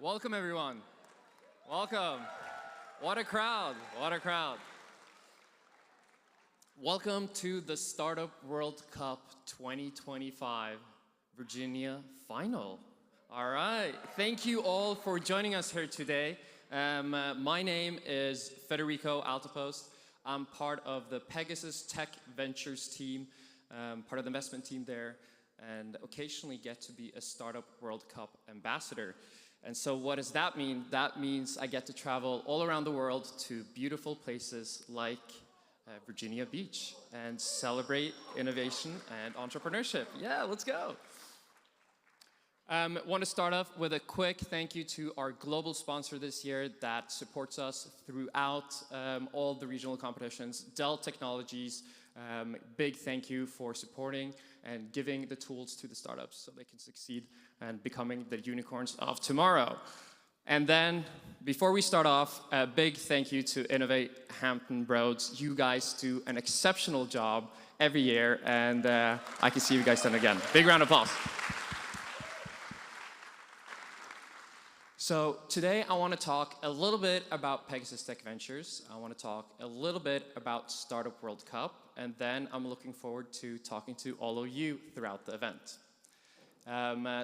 Welcome, everyone. Welcome. What a crowd. What a crowd. Welcome to the Startup World Cup 2025 Virginia Final. All right. Thank you all for joining us here today. My name is Federico Altapost. I'm part of the Pegasus Tech Ventures team, part of the investment team there, and occasionally get to be a Startup World Cup ambassador. And so what does that mean? That means I get to travel all around the world to beautiful places like Virginia Beach and celebrate innovation and entrepreneurship. Yeah, let's go. Want to start off with a quick thank you to our global sponsor this year that supports us throughout all the regional competitions, Dell Technologies. Big thank you for supporting and giving the tools to the startups so they can succeed and becoming the unicorns of tomorrow. And then, before we start off, a big thank you to Innovate Hampton Roads. You guys do an exceptional job every year, and I can see you guys done again. Big round of applause. So today I want to talk a little bit about Pegasus Tech Ventures. I want to talk a little bit about Startup World Cup, and then I'm looking forward to talking to all of you throughout the event.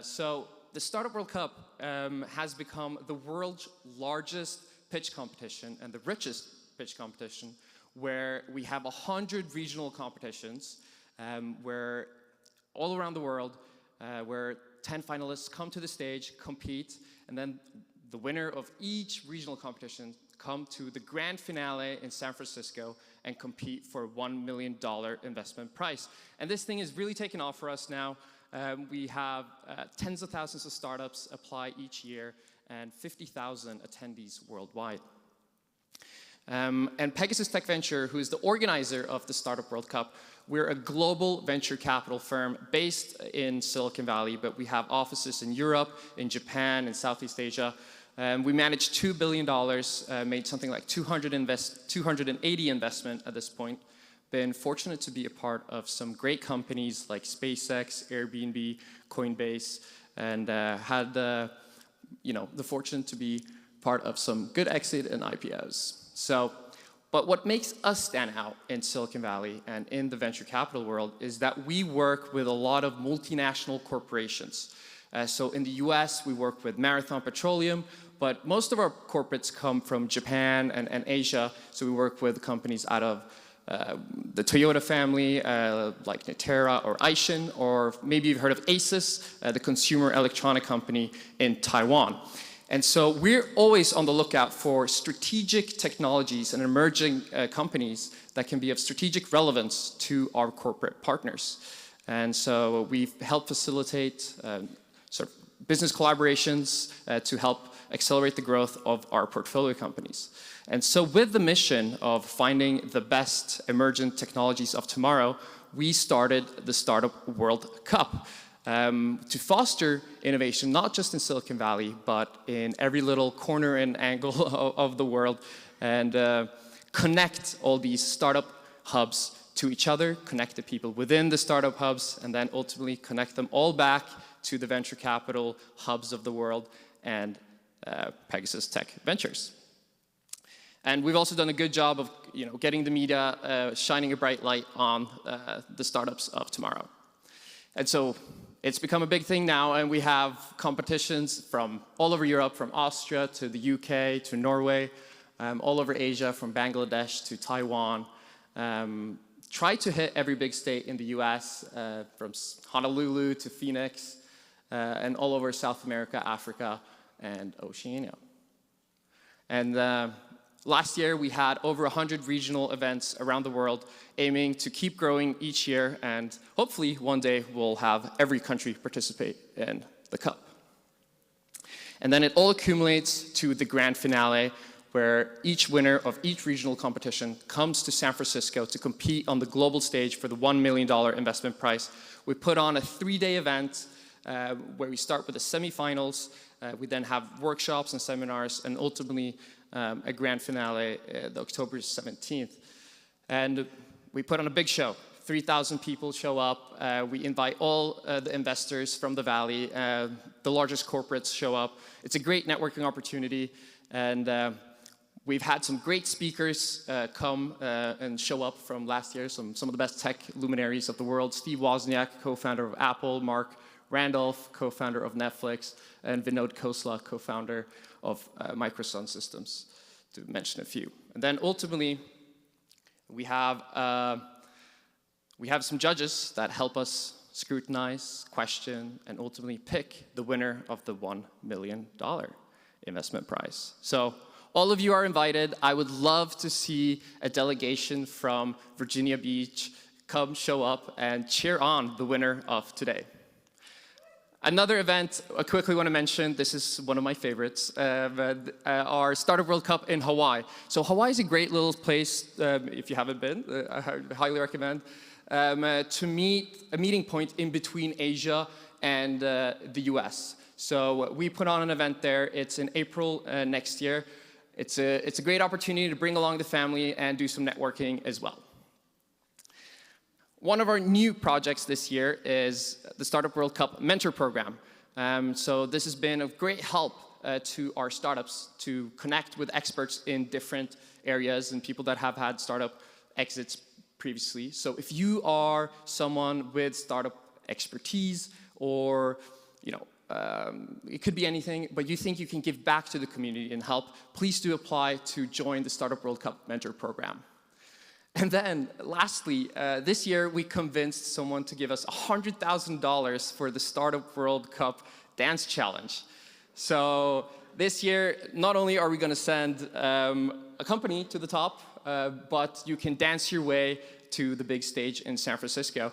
So the Startup World Cup has become the world's largest pitch competition and the richest pitch competition, where we have 100 regional competitions where all around the world, where 10 finalists come to the stage, compete, and then the winner of each regional competition come to the grand finale in San Francisco and compete for a $1 million investment prize. And this thing is really taking off for us now. We have tens of thousands of startups apply each year and 50,000 attendees worldwide. And Pegasus Tech Venture, who is the organizer of the Startup World Cup, we're a global venture capital firm based in Silicon Valley, but we have offices in Europe, in Japan, in Southeast Asia. We managed $2 billion, made something like 280 investment at this point. Been fortunate to be a part of some great companies like SpaceX, Airbnb, Coinbase, and had the fortune to be part of some good exit and IPOs. But what makes us stand out in Silicon Valley and in the venture capital world is that we work with a lot of multinational corporations. So in the US, we work with Marathon Petroleum, but most of our corporates come from Japan and Asia. So we work with companies out of the Toyota family, like Natera or Aishin, or maybe you've heard of Asus, the consumer electronic company in Taiwan. And so we're always on the lookout for strategic technologies and emerging companies that can be of strategic relevance to our corporate partners. And so we've helped facilitate sort of business collaborations to help accelerate the growth of our portfolio companies. And so with the mission of finding the best emergent technologies of tomorrow, we started the Startup World Cup. To foster innovation, not just in Silicon Valley, but in every little corner and angle of the world, and connect all these startup hubs to each other, connect the people within the startup hubs, and then ultimately connect them all back to the venture capital hubs of the world and Pegasus Tech Ventures. And we've also done a good job of getting the media shining a bright light on the startups of tomorrow. And so it's become a big thing now, and we have competitions from all over Europe, from Austria to the UK to Norway, all over Asia, from Bangladesh to Taiwan. Try to hit every big state in the US, from Honolulu to Phoenix, and all over South America, Africa, and Oceania. And last year, we had over 100 regional events around the world, aiming to keep growing each year, and hopefully one day we'll have every country participate in the Cup. And then it all accumulates to the grand finale, where each winner of each regional competition comes to San Francisco to compete on the global stage for the $1 million investment prize. We put on a 3-day event where we start with the semifinals. We then have workshops and seminars, and ultimately a grand finale, the October 17th. And we put on a big show. 3,000 people show up. We invite all the investors from the Valley. The largest corporates show up. It's a great networking opportunity. And we've had some great speakers come and show up from last year, some of the best tech luminaries of the world. Steve Wozniak, co-founder of Apple, Mark Randolph, co-founder of Netflix, and Vinod Khosla, co-founder of Microsun Systems, to mention a few. And then ultimately, we have some judges that help us scrutinize, question, and ultimately pick the winner of the $1 million investment prize. So all of you are invited. I would love to see a delegation from Virginia Beach come show up and cheer on the winner of today. Another event I quickly want to mention, this is one of my favorites, our Startup World Cup in Hawaii. So Hawaii is a great little place, if you haven't been, I highly recommend, to meet a meeting point in between Asia and the US. So we put on an event there. It's in April next year. It's a great opportunity to bring along the family and do some networking as well. One of our new projects this year is the Startup World Cup Mentor Program. So this has been of great help to our startups to connect with experts in different areas and people that have had startup exits previously. So if you are someone with startup expertise or, it could be anything, but you think you can give back to the community and help, please do apply to join the Startup World Cup Mentor Program. And then, lastly, this year we convinced someone to give us $100,000 for the Startup World Cup Dance Challenge. So this year, not only are we going to send a company to the top, but you can dance your way to the big stage in San Francisco.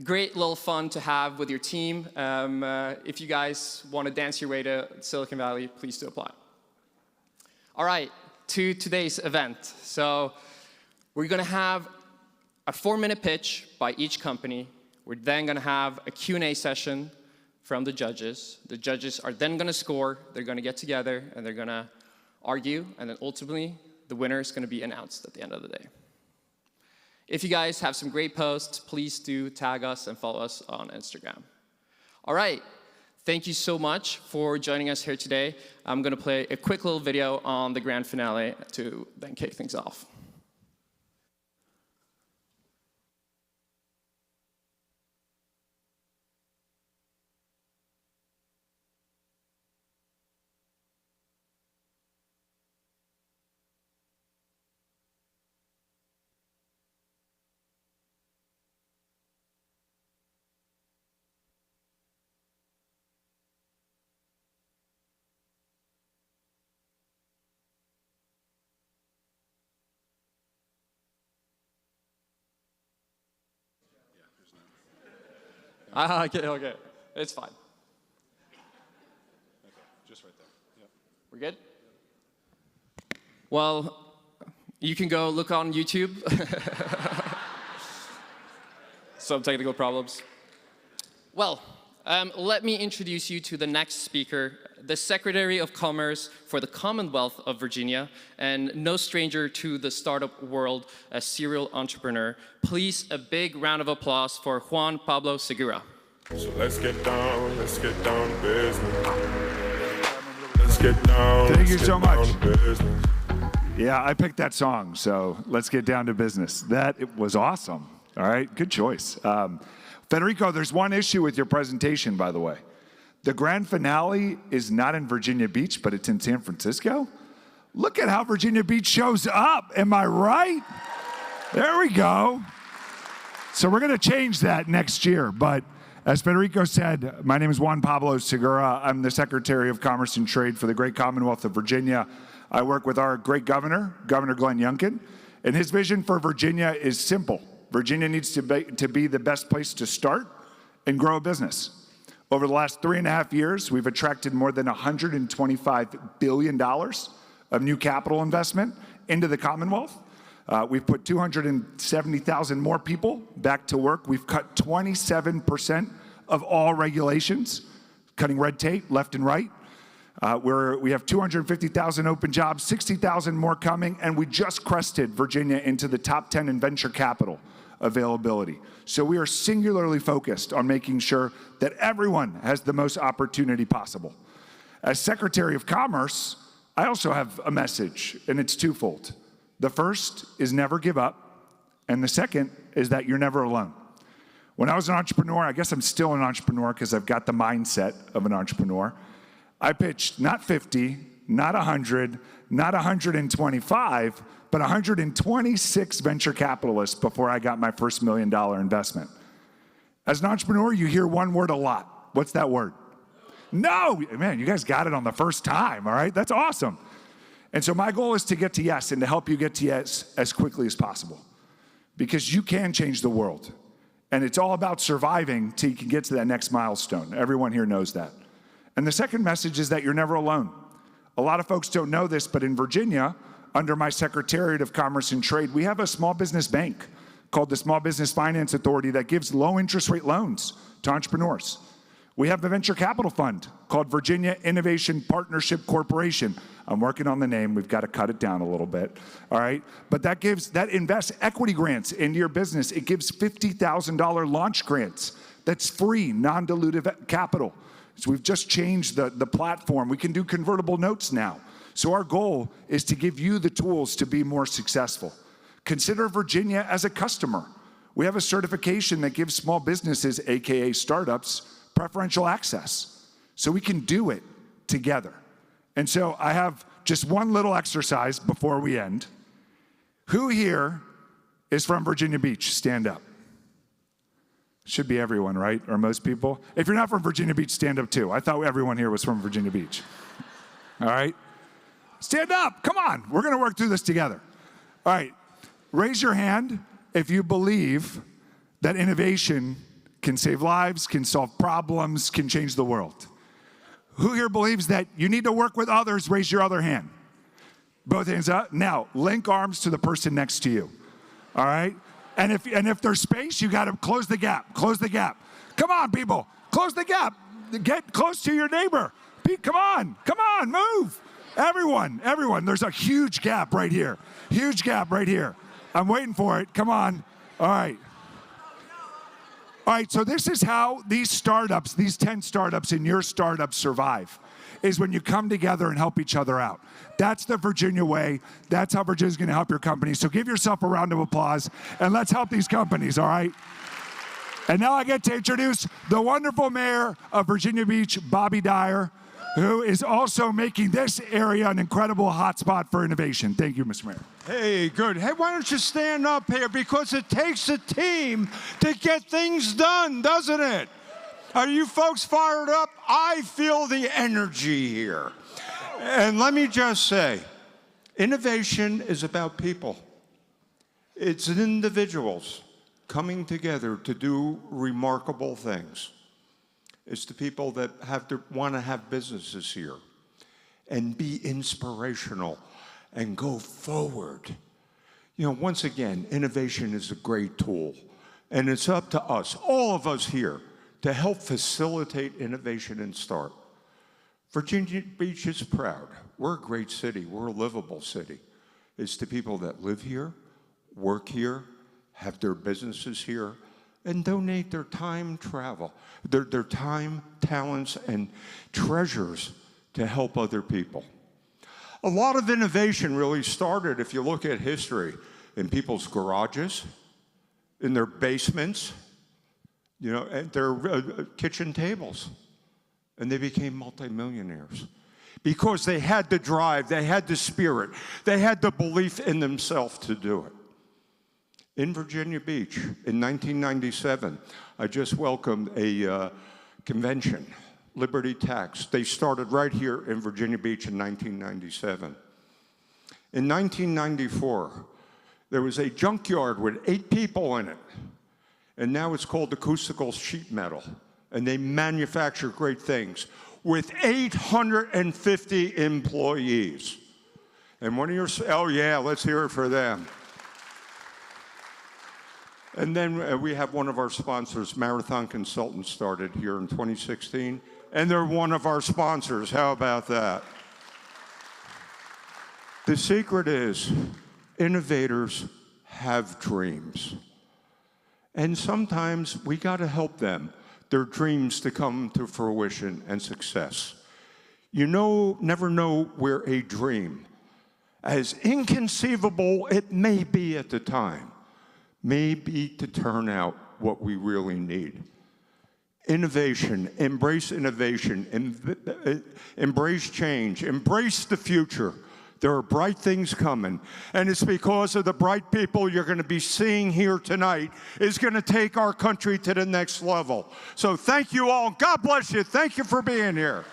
Great little fun to have with your team. If you guys want to dance your way to Silicon Valley, please do apply. All right, to today's event. So we're going to have a 4-minute pitch by each company. We're then going to have a Q&A session from the judges. The judges are then going to score. They're going to get together, and they're going to argue, and then ultimately, the winner is going to be announced at the end of the day. If you guys have some great posts, please do tag us and follow us on Instagram. All right, thank you so much for joining us here today. I'm going to play a quick little video on the grand finale to then kick things off. Okay, it's fine. Okay, just right there. Yep. We're good? Well, you can go look on YouTube. Some technical problems. Well, let me introduce you to the next speaker, the Secretary of Commerce for the Commonwealth of Virginia, and no stranger to the startup world, a serial entrepreneur. Please, a big round of applause for Juan Pablo Segura. So let's get down to business. Let's get down. Thank you so much. Yeah, I picked that song, so let's get down to business. It was awesome. All right, good choice. Federico, there's one issue with your presentation, by the way. The grand finale is not in Virginia Beach, but it's in San Francisco. Look at how Virginia Beach shows up. Am I right? There we go. So we're going to change that next year. But as Federico said, my name is Juan Pablo Segura. I'm the Secretary of Commerce and Trade for the great Commonwealth of Virginia. I work with our great governor, Governor Glenn Youngkin, and his vision for Virginia is simple. Virginia needs to be the best place to start and grow a business. Over the last 3.5 years, we've attracted more than $125 billion of new capital investment into the Commonwealth. We've put 270,000 more people back to work. We've cut 27% of all regulations, cutting red tape left and right. We have 250,000 open jobs, 60,000 more coming, and we just crested Virginia into the top 10 in venture capital availability. So we are singularly focused on making sure that everyone has the most opportunity possible. As Secretary of Commerce, I also have a message, and it's twofold. The first is never give up, and the second is that you're never alone. When I was an entrepreneur, I guess I'm still an entrepreneur because I've got the mindset of an entrepreneur. I pitched not 50, not 100, not 125, but 126 venture capitalists before I got my first $1 million investment. As an entrepreneur, you hear one word a lot. What's that word? No! Man, you guys got it on the first time, all right? That's awesome. And so my goal is to get to yes and to help you get to yes as quickly as possible, because you can change the world. And it's all about surviving till you can get to that next milestone. Everyone here knows that. And the second message is that you're never alone. A lot of folks don't know this, but in Virginia, under my Secretariat of Commerce and Trade, we have a small business bank called the Small Business Finance Authority that gives low interest rate loans to entrepreneurs. We have a venture capital fund called Virginia Innovation Partnership Corporation. I'm working on the name. We've got to cut it down a little bit, all right? But that invests equity grants into your business. It gives $50,000 launch grants. That's free, non-dilutive capital. So we've just changed the platform. We can do convertible notes now. So our goal is to give you the tools to be more successful. Consider Virginia as a customer. We have a certification that gives small businesses, AKA startups, preferential access. So we can do it together. And so I have just one little exercise before we end. Who here is from Virginia Beach? Stand up. Should be everyone, right? Or most people. If you're not from Virginia Beach, stand up too. I thought everyone here was from Virginia Beach. All right? Stand up. Come on. We're going to work through this together. All right. Raise your hand if you believe that innovation can save lives, can solve problems, can change the world. Who here believes that you need to work with others? Raise your other hand. Both hands up. Now, link arms to the person next to you. All right? And if there's space, you got to close the gap. Close the gap. Come on, people. Close the gap. Get close to your neighbor. Come on. Come on. Move. Everyone. There's a huge gap right here. Huge gap right here. I'm waiting for it. Come on. All right. All right, so this is how these startups, these 10 startups in your startup survive, is when you come together and help each other out. That's the Virginia way. That's how Virginia's going to help your company. So give yourself a round of applause, and let's help these companies, all right? And now I get to introduce the wonderful mayor of Virginia Beach, Bobby Dyer, who is also making this area an incredible hotspot for innovation. Thank you, Mr. Mayor. Hey, good. Hey, why don't you stand up here? Because it takes a team to get things done, doesn't it? Are you folks fired up? I feel the energy here. And let me just say, innovation is about people. It's individuals coming together to do remarkable things. It's the people that want to have businesses here and be inspirational and go forward. You know, once again, innovation is a great tool, and it's up to us, all of us here, to help facilitate innovation and start. Virginia Beach is proud. We're a great city. We're a livable city. It's the people that live here, work here, have their businesses here, and donate their time, their time, talents, and treasures to help other people. A lot of innovation really started, if you look at history, in people's garages, in their basements, you know, at their kitchen tables. And they became multimillionaires because they had the drive, they had the spirit, they had the belief in themselves to do it. In Virginia Beach, in 1997, I just welcomed a convention, Liberty Tax. They started right here in Virginia Beach in 1997. In 1994, there was a junkyard with 8 people in it, and now it's called Acoustical Sheet Metal, and they manufacture great things with 850 employees. And one of your, oh yeah, let's hear it for them. And then we have one of our sponsors, Marathon Consultants, started here in 2016, and they're one of our sponsors. How about that? The secret is innovators have dreams. And sometimes we got to help them, their dreams to come to fruition and success. You never know where a dream, as inconceivable it may be at the time, may be to turn out what we really need. Innovation, embrace embrace change, embrace the future. There are bright things coming, and it's because of the bright people you're going to be seeing here tonight is going to take our country to the next level. So thank you all. God bless you. Thank you for being here.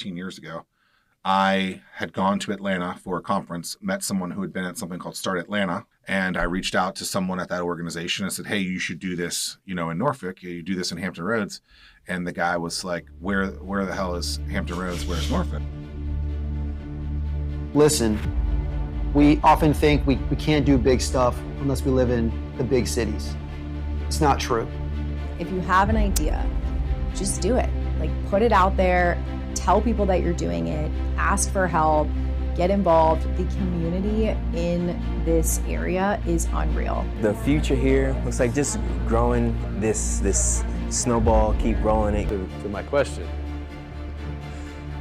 Years ago, I had gone to Atlanta for a conference, met someone who had been at something called Start Atlanta, and I reached out to someone at that organization and said, hey, you should do this, in Norfolk, you do this in Hampton Roads. And the guy was like, where the hell is Hampton Roads? Where's Norfolk? Listen, we often think we can't do big stuff unless we live in the big cities. It's not true. If you have an idea, just do it. Like, put it out there, tell people that you're doing it, ask for help, get involved. The community in this area is unreal. The future here looks like just growing this snowball, keep rolling it. To my question,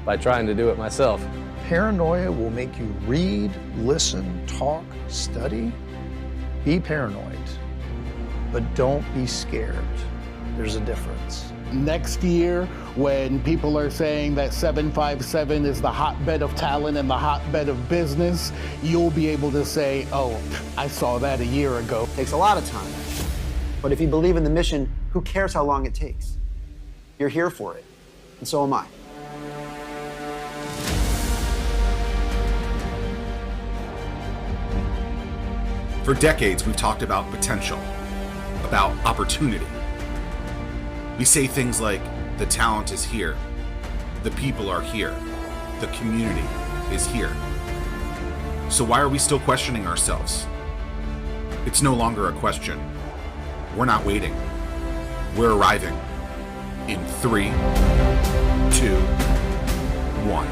by trying to do it myself. Paranoia will make you read, listen, talk, study. Be paranoid, but don't be scared. There's a difference. Next year, when people are saying that 757 is the hotbed of talent and the hotbed of business, you'll be able to say, oh, I saw that a year ago. It takes a lot of time. But if you believe in the mission, who cares how long it takes? You're here for it, and so am I. For decades, we've talked about potential, about opportunity. We say things like, the talent is here, the people are here, the community is here. So why are we still questioning ourselves? It's no longer a question. We're not waiting. We're arriving in 3, 2, 1.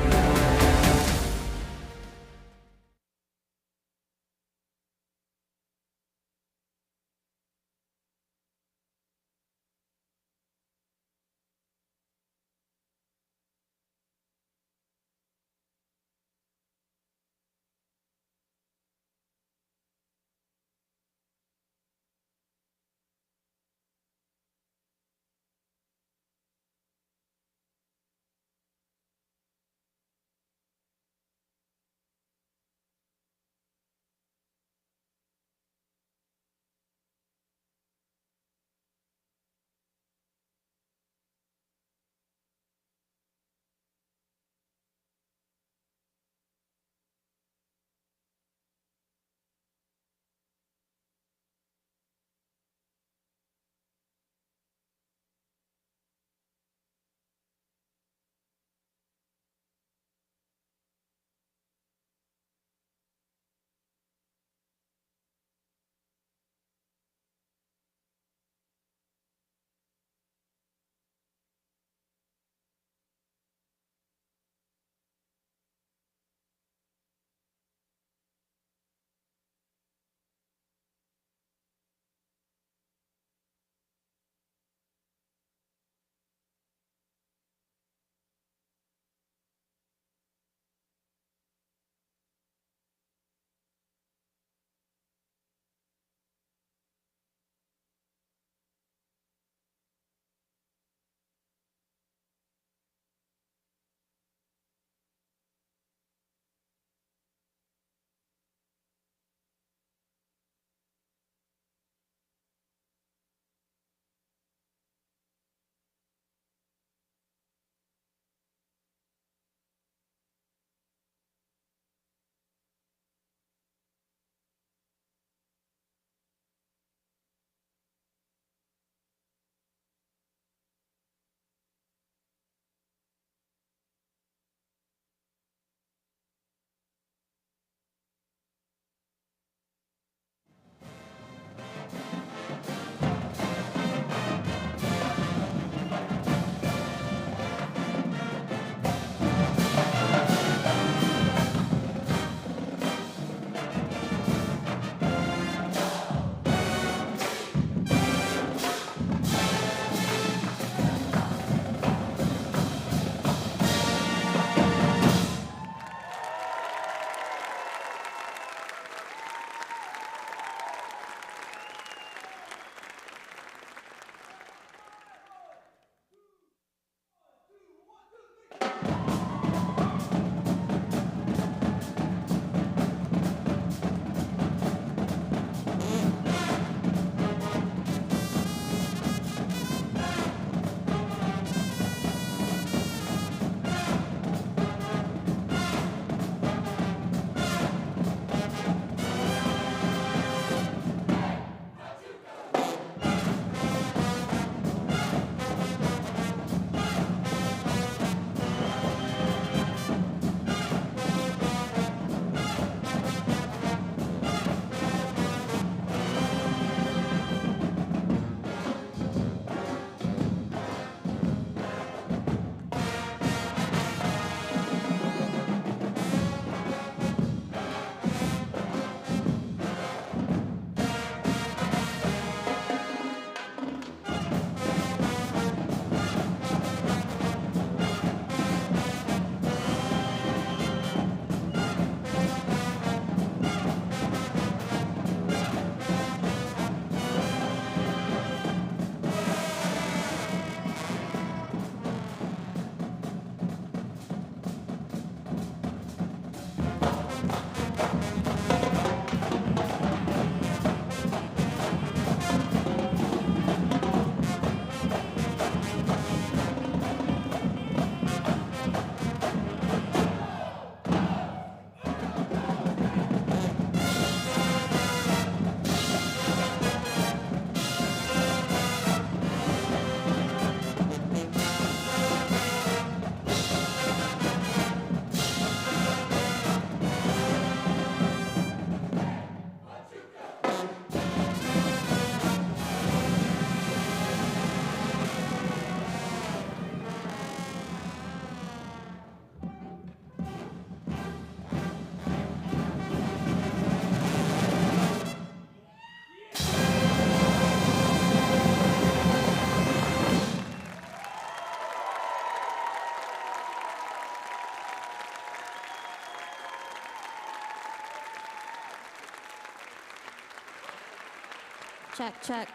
Check.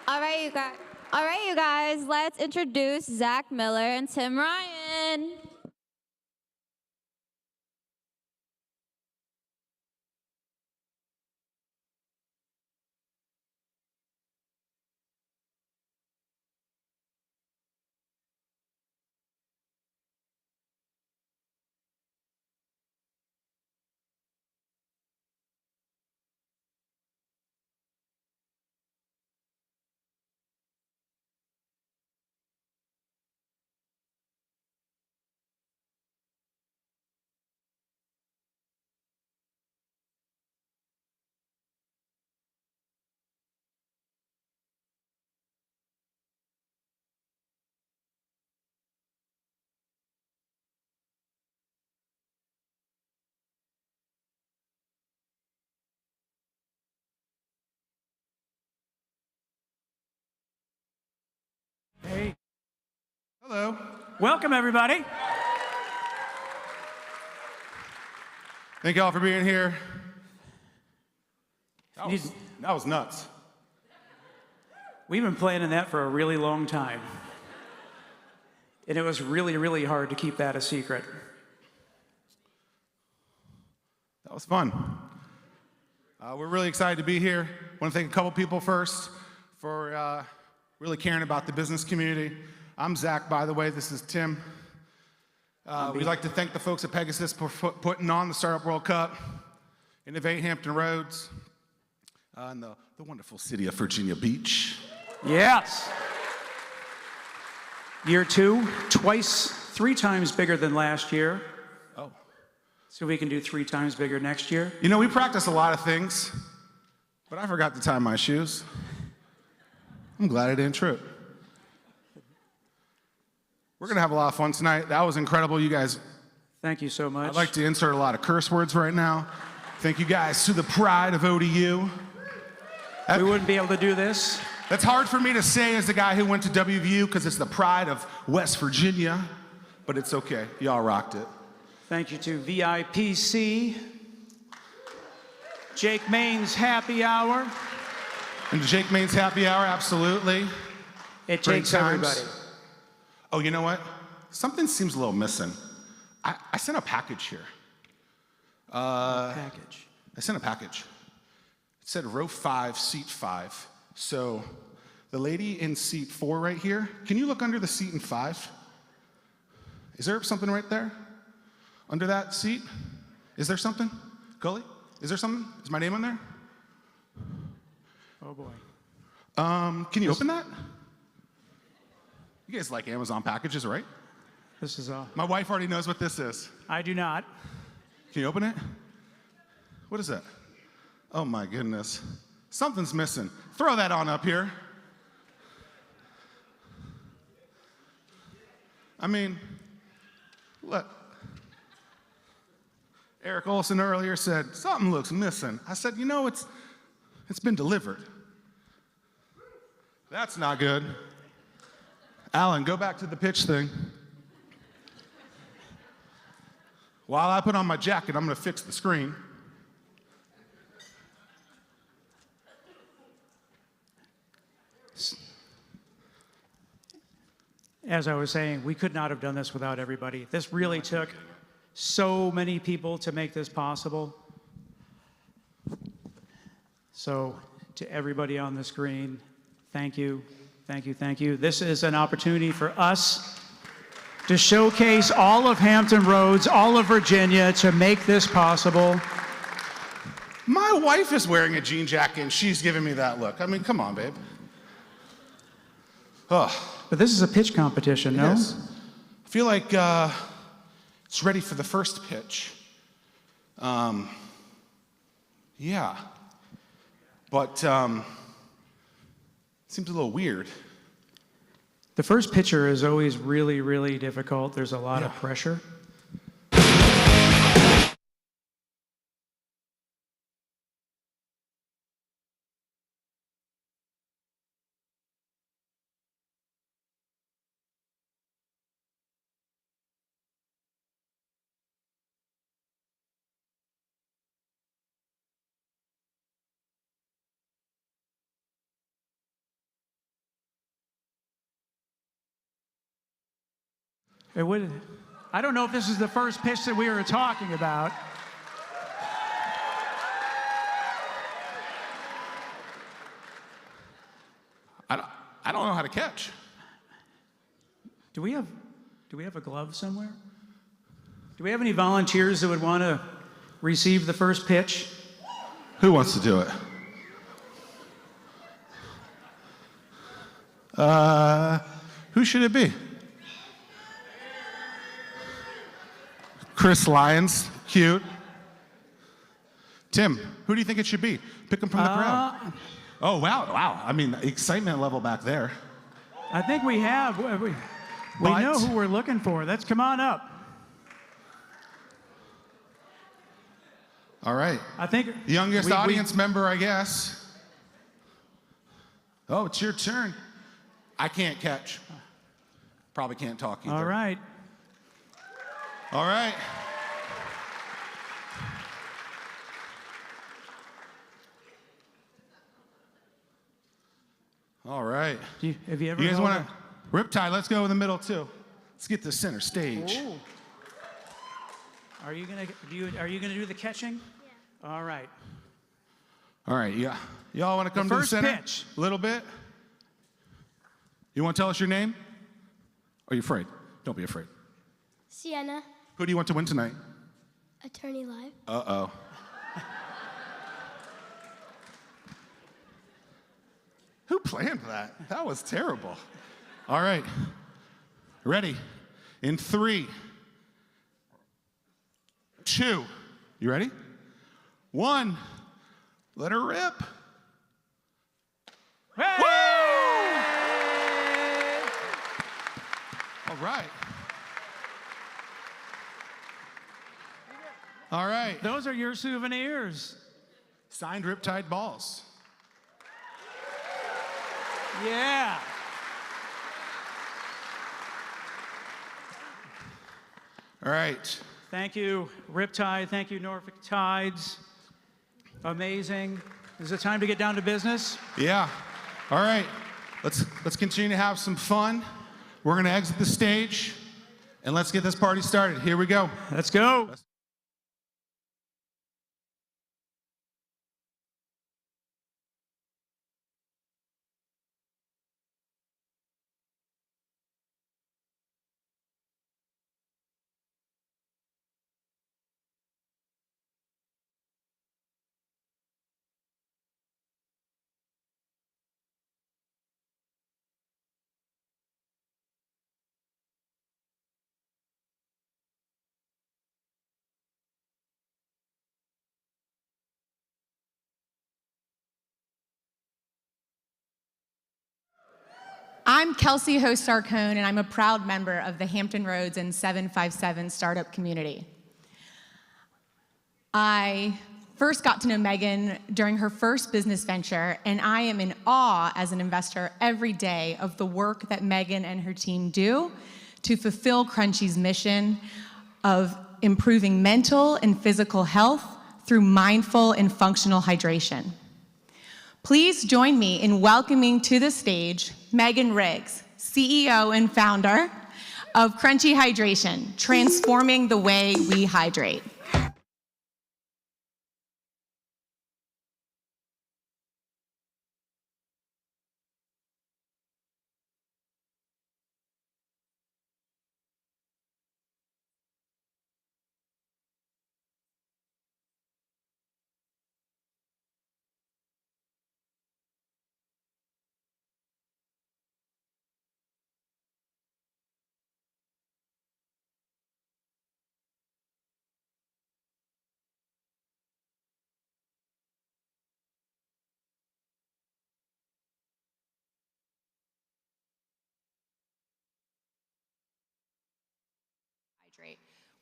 All right, you guys, let's introduce Zach Miller and Tim Ryan. Hey. Hello. Welcome, everybody. Thank you all for being here. That was nuts. We've been planning that for a really long time. And it was really, really hard to keep that a secret. That was fun. We're really excited to be here. I want to thank a couple people first for really caring about the business community. I'm Zach, by the way. This is Tim. We'd like to thank the folks at Pegasus for putting on the Startup World Cup, Innovate Hampton Roads, and the wonderful city of Virginia Beach. Yes. Year 2, twice, 3 times bigger than last year. Oh. So we can do 3 times bigger next year. You know, we practice a lot of things, but I forgot to tie my shoes. I'm glad I didn't trip. We're going to have a lot of fun tonight. That was incredible, you guys. Thank you so much. I'd like to insert a lot of curse words right now. Thank you guys to the pride of ODU. We wouldn't be able to do this. That's hard for me to say as the guy who went to WVU because it's the pride of West Virginia, but it's okay. Y'all rocked it. Thank you to VIPC, Jake Main's Happy Hour. And Jake Main's Happy Hour, absolutely. It Great takes times. everybody. Oh, you know what? Something seems a little missing. I sent a package here. Package. I sent a package. It said row 5, seat 5. So the lady in seat 4 right here, can you look under the seat in 5? Is there something right there? Under that seat? Is there something? Gully? Is there something? Is my name on there? Oh boy. Can you open that? You guys like Amazon packages, right? This is My wife already knows what this is. I do not. Can you open it? What is that? Oh my goodness. Something's missing. Throw that on up here. I mean, look. Eric Olson earlier said, something looks missing. I said, you know, it's been delivered. That's not good. Alan, go back to the pitch thing. While I put on my jacket, I'm gonna fix the screen. As I was saying, we could not have done this without everybody. This really took so many people to make this possible. So to everybody on the screen, thank you, thank you, thank you. This is an opportunity for us to showcase all of Hampton Roads, all of Virginia, to make this possible. My wife is wearing a jean jacket and she's giving me that look. I mean, come on, babe. Oh. But this is a pitch competition, no? Yes. I feel like it's ready for the first pitch. Yeah. But seems a little weird. The first pitcher is always really, really difficult. There's a lot of pressure. It would. I don't know if this is the first pitch that we were talking about. I don't know how to catch. Do we have a glove somewhere? Do we have any volunteers that would want to receive the first pitch? Who wants to do it? Who should it be? Chris Lyons, cute. Tim, who do you think it should be? Pick him from the crowd. Oh, wow. I mean, excitement level back there. I think we have. We know who we're looking for. Let's come on up. All right. I think youngest audience member, I guess. Oh, it's your turn. I can't catch. Probably can't talk either. All right. All right. All right. Have you ever? You guys want to Riptide? Let's go in the middle too. Let's get to center stage. Ooh. Are you gonna do the catching? Yeah. All right. All right. Yeah. Y'all want to come to the center? Pitch. A little bit. You want to tell us your name? Are you afraid? Don't be afraid. Sienna. Who do you want to win tonight? Attorney Live. Uh-oh. Who planned that? That was terrible. All right. Ready? In 3, 2. You ready? 1. Let her rip. Hey! Woo! All right. All right. Those are your souvenirs. Signed Riptide balls. Yeah. All right. Thank you, Riptide. Thank you, Norfolk Tides. Amazing. Is it time to get down to business? Yeah. All right. Let's continue to have some fun. We're going to exit the stage, and let's get this party started. Here we go. Let's go. I'm Kelsey Hostar-Cohn, and I'm a proud member of the Hampton Roads and 757 startup community. I first got to know Megan during her first business venture, and I am in awe as an investor every day of the work that Megan and her team do to fulfill Crunchy's mission of improving mental and physical health through mindful and functional hydration. Please join me in welcoming to the stage Megan Riggs, CEO and founder of Crunchy Hydration, transforming the way we hydrate.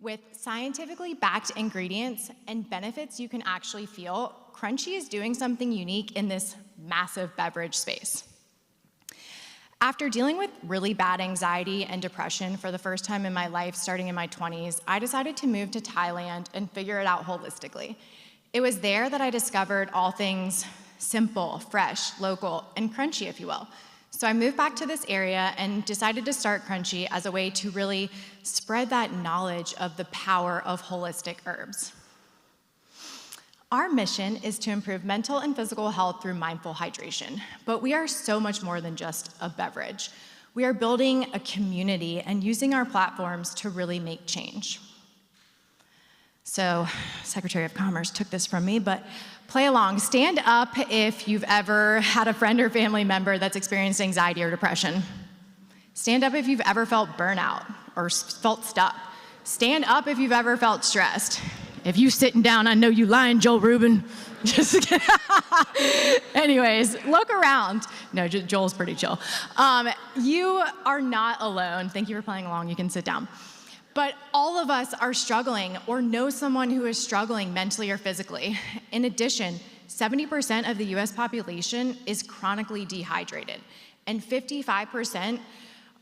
With scientifically backed ingredients and benefits you can actually feel, Crunchy is doing something unique in this massive beverage space. After dealing with really bad anxiety and depression for the first time in my life, starting in my 20s, I decided to move to Thailand and figure it out holistically. It was there that I discovered all things simple, fresh, local, and crunchy, if you will. So I moved back to this area and decided to start Crunchy as a way to really spread that knowledge of the power of holistic herbs. Our mission is to improve mental and physical health through mindful hydration, but we are so much more than just a beverage. We are building a community and using our platforms to really make change. So, Secretary of Commerce took this from me, but play along. Stand up if you've ever had a friend or family member that's experienced anxiety or depression. Stand up if you've ever felt burnout or felt stuck. Stand up if you've ever felt stressed. If you sitting down, I know you lying, Joel Rubin. Just kidding. Anyways, look around. No, Joel's pretty chill. You are not alone. Thank you for playing along. You can sit down. But all of us are struggling or know someone who is struggling mentally or physically. In addition, 70% of the US population is chronically dehydrated, and 55%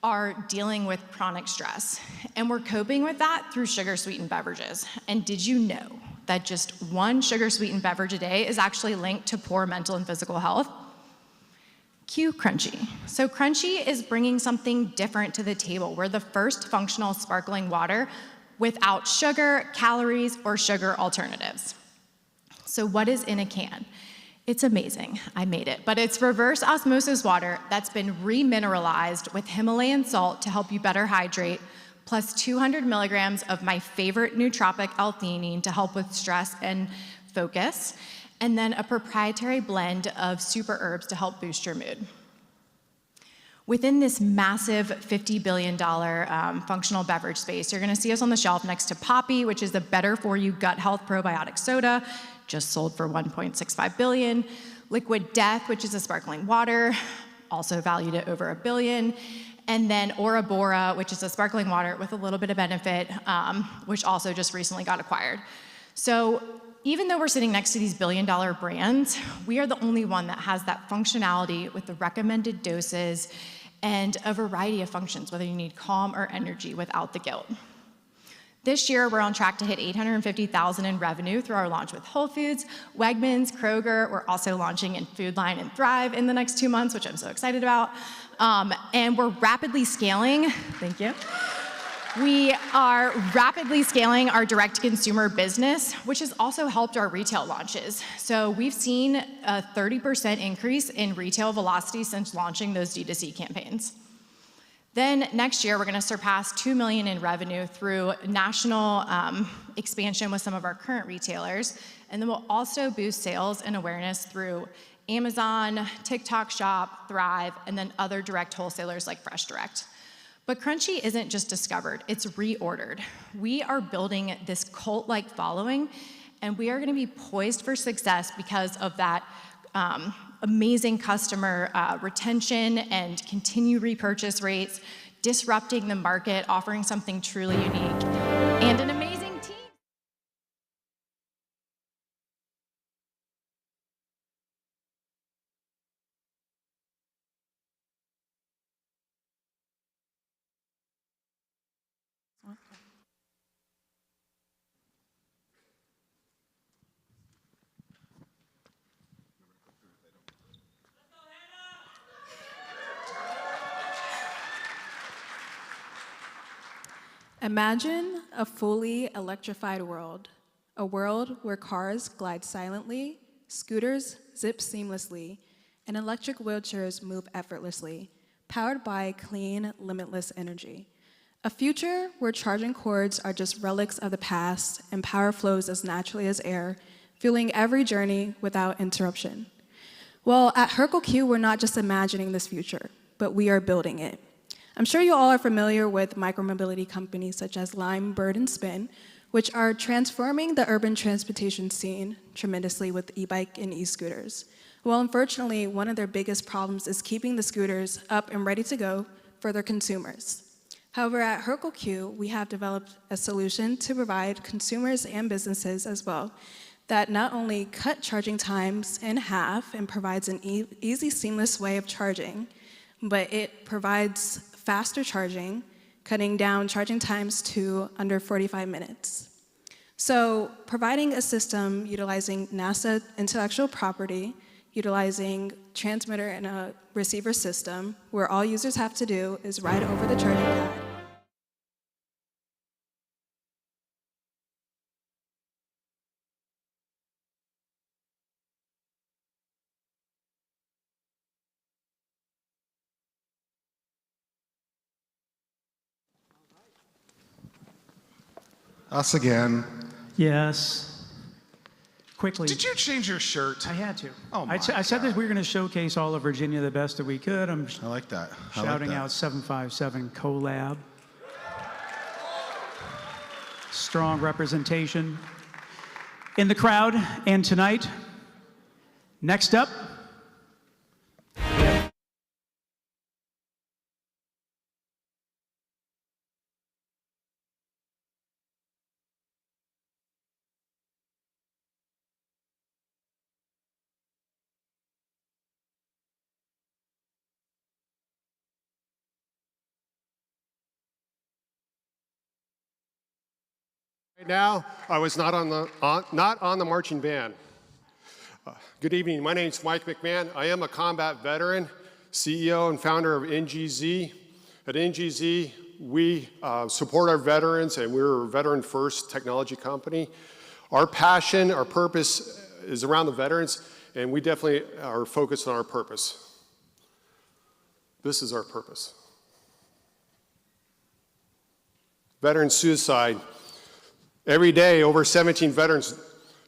are dealing with chronic stress. And we're coping with that through sugar-sweetened beverages. And did you know that just one sugar-sweetened beverage a day is actually linked to poor mental and physical health? Cue Crunchy. So Crunchy is bringing something different to the table. We're the first functional sparkling water without sugar, calories, or sugar alternatives. So what is in a can? It's amazing. I made it. But it's reverse osmosis water that's been remineralized with Himalayan salt to help you better hydrate, plus 200 milligrams of my favorite nootropic L-theanine to help with stress and focus, and then a proprietary blend of super herbs to help boost your mood. Within this massive $50 billion functional beverage space, you're gonna see us on the shelf next to Poppy, which is the better for you gut health probiotic soda, just sold for $1.65 billion. Liquid Death, which is a sparkling water, also valued at over $1 billion. And then Ora Bora, which is a sparkling water with a little bit of benefit, which also just recently got acquired. So even though we're sitting next to these billion-dollar brands, we are the only one that has that functionality with the recommended doses and a variety of functions, whether you need calm or energy without the guilt. This year, we're on track to hit $850,000 in revenue through our launch with Whole Foods, Wegmans, Kroger. We're also launching in Food Line and Thrive in the next 2 months, which I'm so excited about. And we're rapidly scaling, thank you. We are rapidly scaling our direct-to-consumer business, which has also helped our retail launches. So we've seen a 30% increase in retail velocity since launching those D2C campaigns. Then next year, we're gonna surpass $2 million in revenue through national expansion with some of our current retailers. And then we'll also boost sales and awareness through Amazon, TikTok Shop, Thrive, and then other direct wholesalers like Fresh Direct. But Crunchy isn't just discovered, it's reordered. We are building this cult-like following, and we are gonna be poised for success because of that amazing customer retention and continued repurchase rates, disrupting the market, offering something truly unique, and an amazing team. Imagine a fully electrified world, a world where cars glide silently, scooters zip seamlessly, and electric wheelchairs move effortlessly, powered by clean, limitless energy. A future where charging cords are just relics of the past and power flows as naturally as air, fueling every journey without interruption. Well, at Hercle Q, we're not just imagining this future, but we are building it. I'm sure you all are familiar with micromobility companies such as Lime, Bird, and Spin, which are transforming the urban transportation scene tremendously with e-bike and e-scooters. Well, unfortunately, one of their biggest problems is keeping the scooters up and ready to go for their consumers. However, at Hercle Q, we have developed a solution to provide consumers and businesses as well that not only cut charging times in half and provides an easy, seamless way of charging, but it provides faster charging, cutting down charging times to under 45 minutes. So providing a system utilizing NASA intellectual property, utilizing transmitter and a receiver system where all users have to do is ride over the charging pad. Us again. Yes. Quickly. Did you change your shirt? I had to. Oh my I said that we were going to showcase all of Virginia the best that we could. I like that. I Shouting like that. out 757 collab. Strong representation in the crowd. And tonight, next up, Right now, I was not on the marching band. Good evening. My name is Mike McMahon. I am a combat veteran, CEO and founder of NGZ. At NGZ, we support our veterans, and we're a veteran-first technology company. Our passion, our purpose is around the veterans, and we definitely are focused on our purpose. This is our purpose. Veteran suicide. Every day, over 17 veterans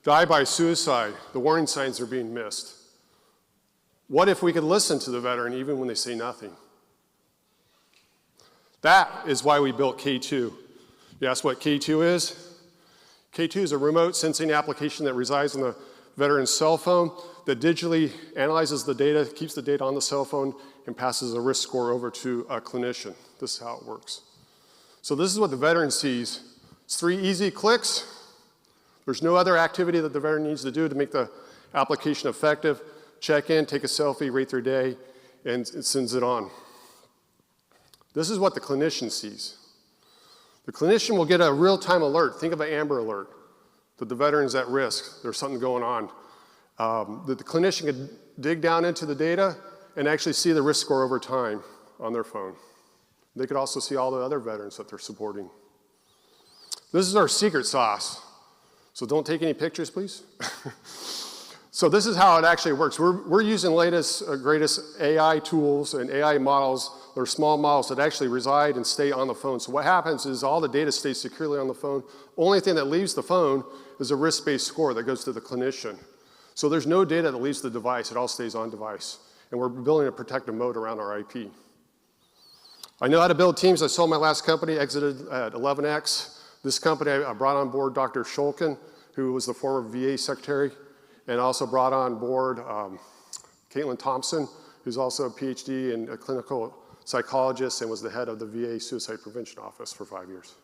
die by suicide. The warning signs are being missed. What if we could listen to the veteran even when they say nothing? That is why we built K2. You ask what K2 is? K2 is a remote sensing application that resides on the veteran's cell phone that digitally analyzes the data, keeps the data on the cell phone, and passes a risk score over to a clinician. This is how it works. So this is what the veteran sees. It's 3 easy clicks. There's no other activity that the veteran needs to do to make the application effective. Check in, take a selfie, rate their day, and it sends it on. This is what the clinician sees. The clinician will get a real-time alert. Think of an Amber Alert, that the veteran's at risk. There's something going on. That the clinician could dig down into the data and actually see the risk score over time on their phone. They could also see all the other veterans that they're supporting. This is our secret sauce. So don't take any pictures, please. So this is how it actually works. We're using latest, greatest AI tools and AI models. They're small models that actually reside and stay on the phone. So what happens is all the data stays securely on the phone. Only thing that leaves the phone is a risk-based score that goes to the clinician. So there's no data that leaves the device. It all stays on device. And we're building a protective moat around our IP. I know how to build teams. I sold my last company, exited at 11X. This company, I brought on board Dr. Shulkin, who was the former VA secretary, and also brought on board Caitlin Thompson, who's also a PhD and a clinical psychologist and was the head of the VA Suicide Prevention Office for 5 years.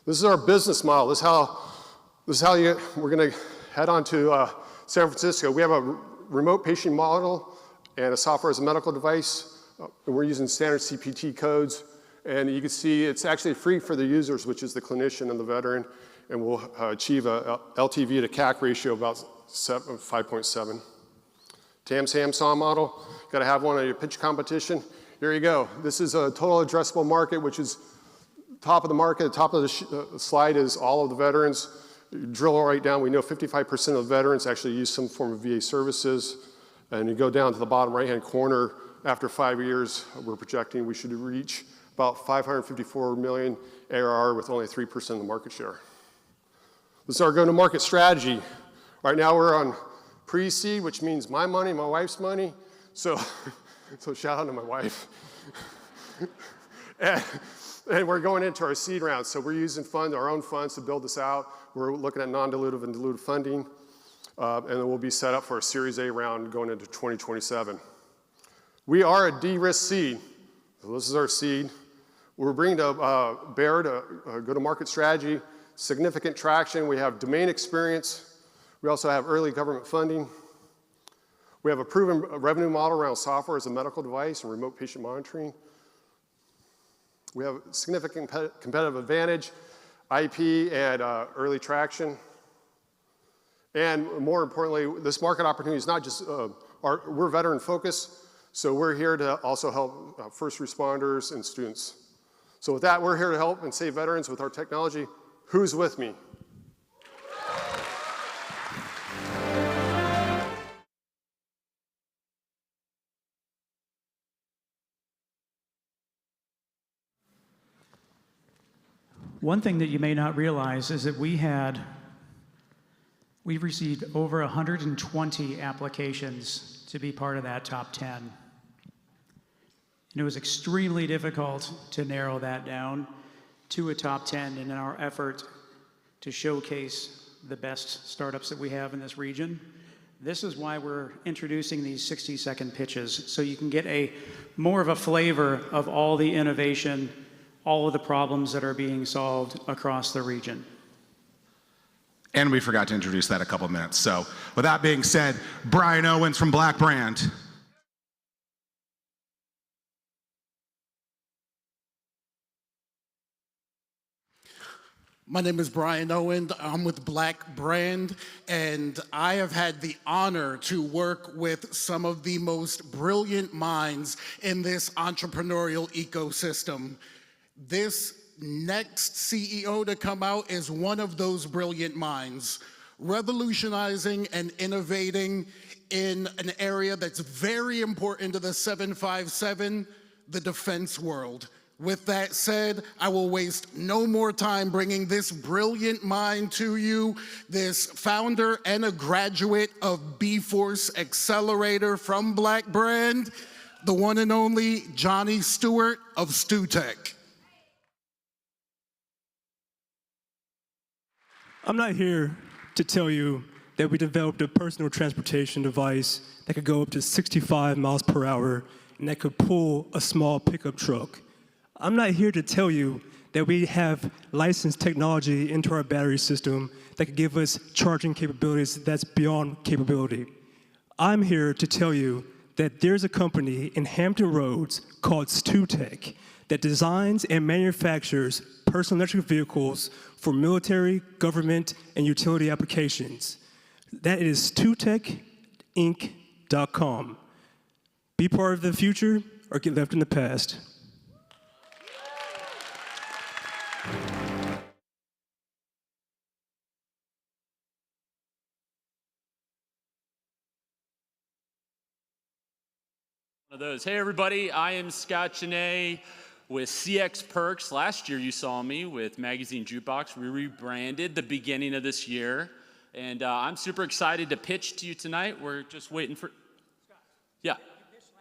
This is our business model. This is how we're going to head on to San Francisco. We have a remote patient model and a software as a medical device. And we're using standard CPT codes. And you can see it's actually free for the users, which is the clinician and the veteran, and we'll achieve a LTV to CAC ratio of about 5.7. TAM-SAM SAW model, got to have one on your pitch competition. Here you go. This is a total addressable market, which is top of the market. The top of the slide is all of the veterans. You drill right down. We know 55% of the veterans actually use some form of VA services. And you go down to the bottom right-hand corner. After 5 years, we're projecting we should reach about 554 million ARR with only 3% of the market share. This is our go-to-market strategy. Right now we're on pre-seed, which means my money, my wife's money. So shout out to my wife. and we're going into our seed round. So we're using our own funds to build this out. We're looking at non-dilutive and dilutive funding. And then we'll be set up for a Series A round going into 2027. We are a de-risk seed. So this is our seed. We're bringing to bear to go-to-market strategy, significant traction. We have domain experience. We also have early government funding. We have a proven revenue model around software as a medical device and remote patient monitoring. We have significant competitive advantage, IP, and early traction. And more importantly, this market opportunity is not just we're veteran focused, so we're here to also help first responders and students. So with that, we're here to help and save veterans with our technology. Who's with me? One thing that you may not realize is that we've received over 120 applications to be part of that top 10. And it was extremely difficult to narrow that down to a top 10 in our effort to showcase the best startups that we have in this region. This is why we're introducing these 60-second pitches, so you can get more of a flavor of all the innovation, all of the problems that are being solved across the region. And we forgot to introduce that a couple of minutes. So with that being said, Brian Owens from Black Brand. My name is Brian Owen. I'm with Black Brand, and I have had the honor to work with some of the most brilliant minds in this entrepreneurial ecosystem. This next CEO to come out is one of those brilliant minds, revolutionizing and innovating in an area that's very important to the 757, the defense world. With that said, I will waste no more time bringing this brilliant mind to you, this founder and a graduate of B-Force Accelerator from Black Brand, the one and only Johnny Stewart of StuTech. I'm not here to tell you that we developed a personal transportation device that could go up to 65 miles per hour and that could pull a small pickup truck. I'm not here to tell you that we have licensed technology into our battery system that could give us charging capabilities that's beyond capability. I'm here to tell you that there's a company in Hampton Roads called StuTech that designs and manufactures personal electric vehicles for military, government, and utility applications. That is StuTechInc.com. Be part of the future or get left in the past. One of those. Hey everybody, I am Scott Cheney with CX Perks. Last year you saw me with Magazine Jukebox. We rebranded the beginning of this year. And I'm super excited to pitch to you tonight. We're just waiting for, yeah.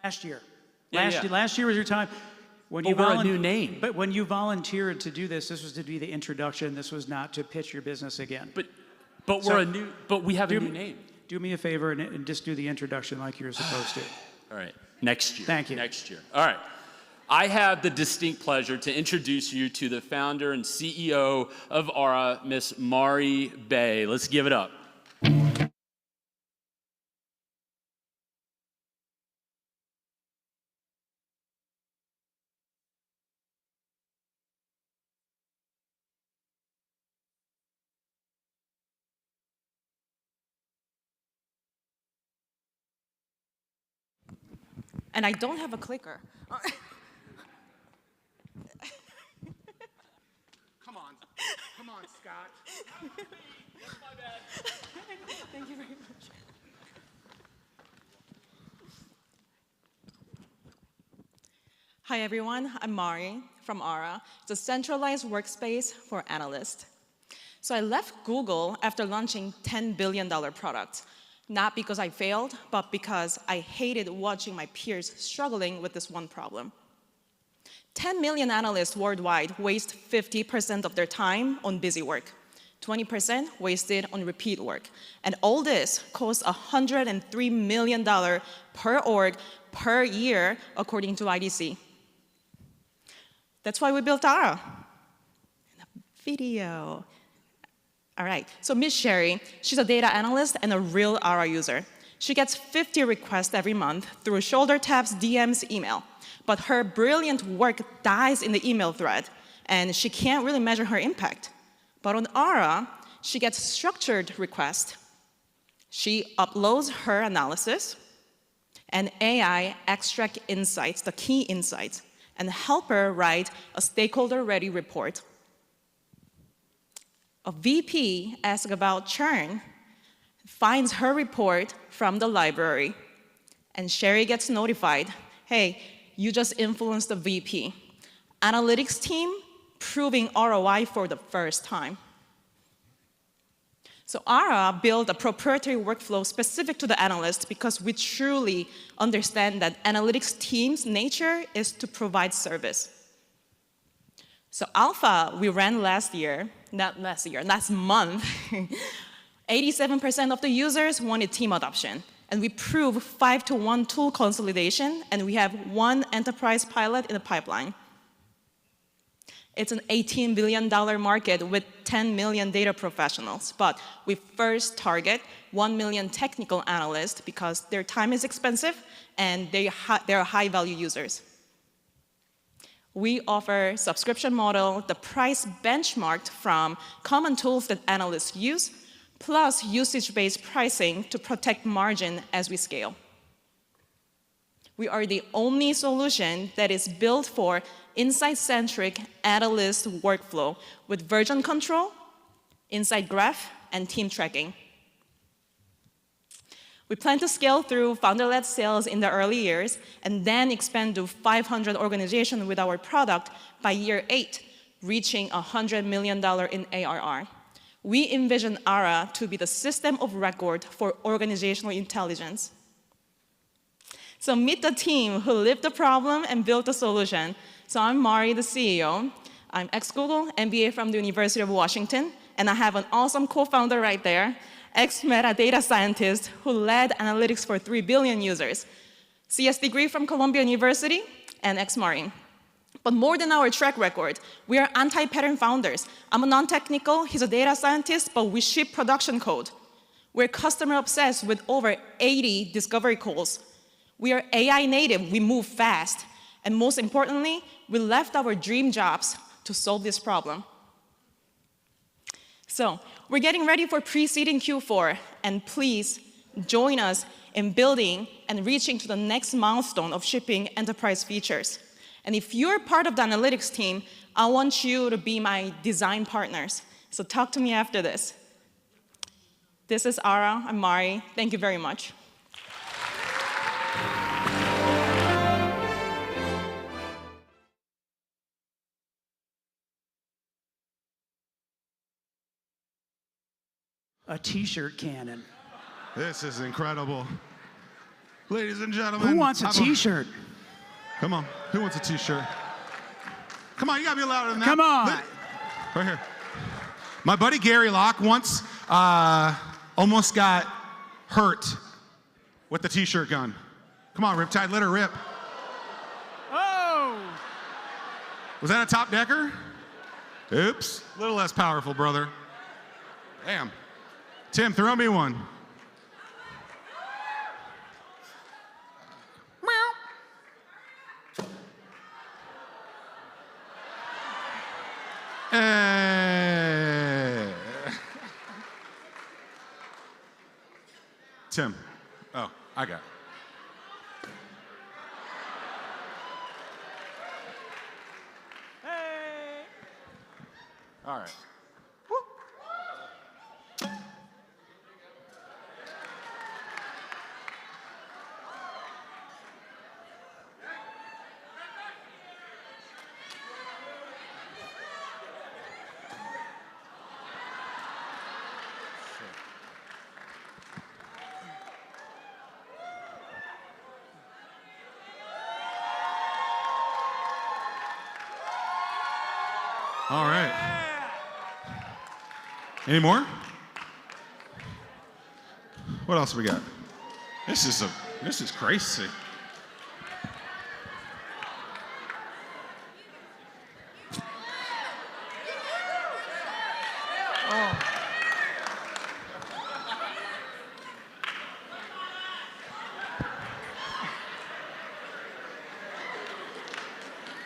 Last year. Yeah, Last year was your time. When you we're a new name. But when you volunteered to do this, this was to be the introduction. This was not to pitch your business again. But we have a new name. Do me a favor and just do the introduction like you're supposed to. All right, next year. Thank you. Next year. All right. I have the distinct pleasure to introduce you to the founder and CEO of Aura, Miss Mari Bay. Let's give it up. And I don't have a clicker. Come on, Scott. My bad. Thank you very much. Hi everyone, I'm Mari from Aura. It's a centralized workspace for analysts. So I left Google after launching $10 billion products. Not because I failed, but because I hated watching my peers struggling with this one problem. 10 million analysts worldwide waste 50% of their time on busy work, 20% wasted on repeat work. And all this costs $103 million per org per year, according to IDC. That's why we built Aura. Video. All right, so Miss Sherry, she's a data analyst and a real Aura user. She gets 50 requests every month through shoulder taps, DMs, email. But her brilliant work dies in the email thread, and she can't really measure her impact. But on Aura, she gets structured requests. She uploads her analysis, and AI extract insights, the key insights, and help her write a stakeholder-ready report. A VP asks about churn, finds her report from the library, and Sherry gets notified, hey, you just influenced the VP. Analytics team proving ROI for the first time. So Ara built a proprietary workflow specific to the analyst because we truly understand that analytics team's nature is to provide service. So Alpha, we ran last month, 87% of the users wanted team adoption. And we proved 5-to-1 tool consolidation, and we have 1 enterprise pilot in the pipeline. It's an $18 billion market with 10 million data professionals, but we first target 1 million technical analysts because their time is expensive and they're high-value users. We offer subscription model, the price benchmarked from common tools that analysts use, plus usage-based pricing to protect margin as we scale. We are the only solution that is built for insight-centric analyst workflow with version control, insight graph, and team tracking. We plan to scale through founder-led sales in the early years and then expand to 500 organizations with our product by year 8, reaching $100 million in ARR. We envision Ara to be the system of record for organizational intelligence. So meet the team who lived the problem and built the solution. So I'm Mari, the CEO. I'm ex-Google, MBA from the University of Washington, and I have an awesome co-founder right there, ex-Meta data scientist who led analytics for 3 billion users, CS degree from Columbia University, and ex-Marine. But more than our track record, we are anti-pattern founders. I'm a non-technical, he's a data scientist, but we ship production code. We're customer obsessed with over 80 discovery calls. We are AI native, we move fast. And most importantly, we left our dream jobs to solve this problem. So we're getting ready for pre-seed in Q4, and please join us in building and reaching to the next milestone of shipping enterprise features. And if you're part of the analytics team, I want you to be my design partners. So talk to me after this. This is Ara, I'm Mari. Thank you very much. A t-shirt cannon. This is incredible. Ladies and gentlemen. Who wants a t-shirt? Come on, who wants a t-shirt? Come on, you gotta be louder than that. Come on. Right here. My buddy Gary Locke once almost got hurt with the t-shirt gun. Come on, Riptide, let her rip. Oh! Was that a top decker? Oops, a little less powerful, brother. Damn. Tim, throw me one. Hey. Tim. Oh, I got it. Hey. All right. All right. Any more? What else we got? This is crazy.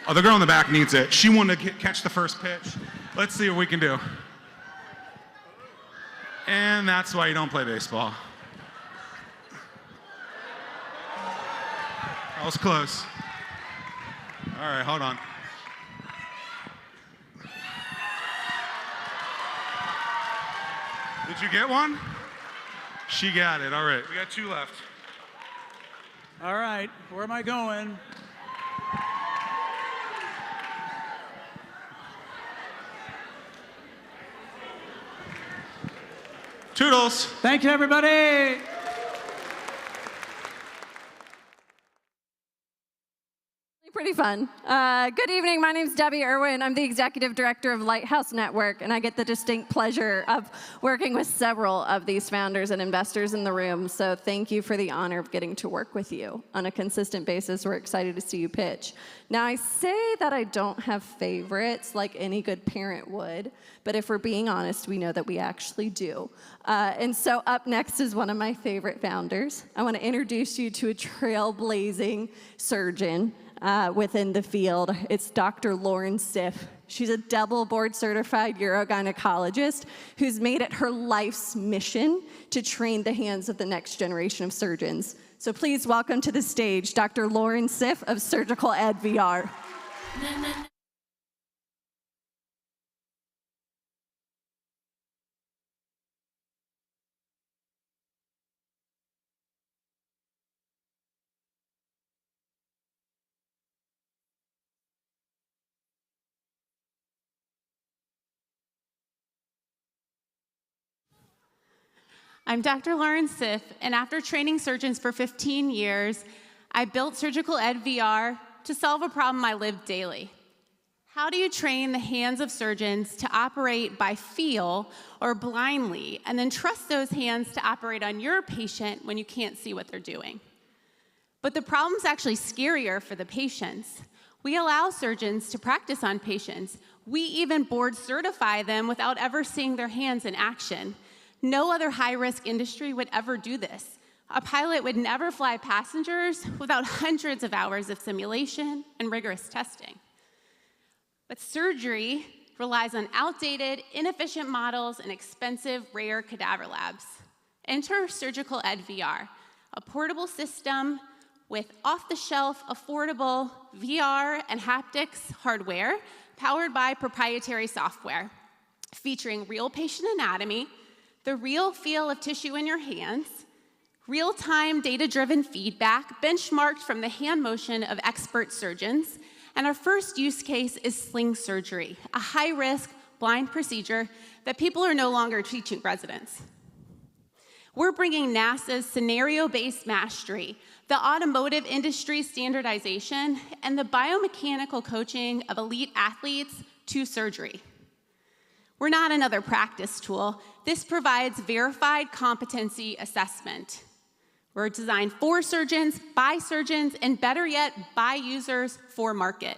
Oh, the girl in the back needs it. She wanted to catch the first pitch. Let's see what we can do. And that's why you don't play baseball. That was close. All right, hold on. Did you get one? She got it. All right, we got 2 left. All right, where am I going? Toodles. Thank you, everybody. Pretty fun. Good evening. My name is Debbie Irwin. I'm the executive director of Lighthouse Network, and I get the distinct pleasure of working with several of these founders and investors in the room. So thank you for the honor of getting to work with you on a consistent basis. We're excited to see you pitch. Now, I say that I don't have favorites like any good parent would, but if we're being honest, we know that we actually do. And so up next is one of my favorite founders. I want to introduce you to a trailblazing surgeon within the field. It's Dr. Lauren Siff. She's a double board certified urogynecologist who's made it her life's mission to train the hands of the next generation of surgeons. So please welcome to the stage Dr. Lauren Siff of Surgical Ed VR. I'm Dr. Lauren Siff, and after training surgeons for 15 years, I built Surgical Ed VR to solve a problem I live daily. How do you train the hands of surgeons to operate by feel or blindly, and then trust those hands to operate on your patient when you can't see what they're doing? But the problem's actually scarier for the patients. We allow surgeons to practice on patients. We even board certify them without ever seeing their hands in action. No other high-risk industry would ever do this. A pilot would never fly passengers without hundreds of hours of simulation and rigorous testing. But surgery relies on outdated, inefficient models and expensive, rare cadaver labs. Enter Surgical Ed VR, a portable system with off-the-shelf, affordable VR and haptics hardware powered by proprietary software, featuring real patient anatomy, the real feel of tissue in your hands, real-time data-driven feedback benchmarked from the hand motion of expert surgeons, and our first use case is sling surgery, a high-risk blind procedure that people are no longer teaching residents. We're bringing NASA's scenario-based mastery, the automotive industry standardization, and the biomechanical coaching of elite athletes to surgery. We're not another practice tool. This provides verified competency assessment. We're designed for surgeons, by surgeons, and better yet, by users for market.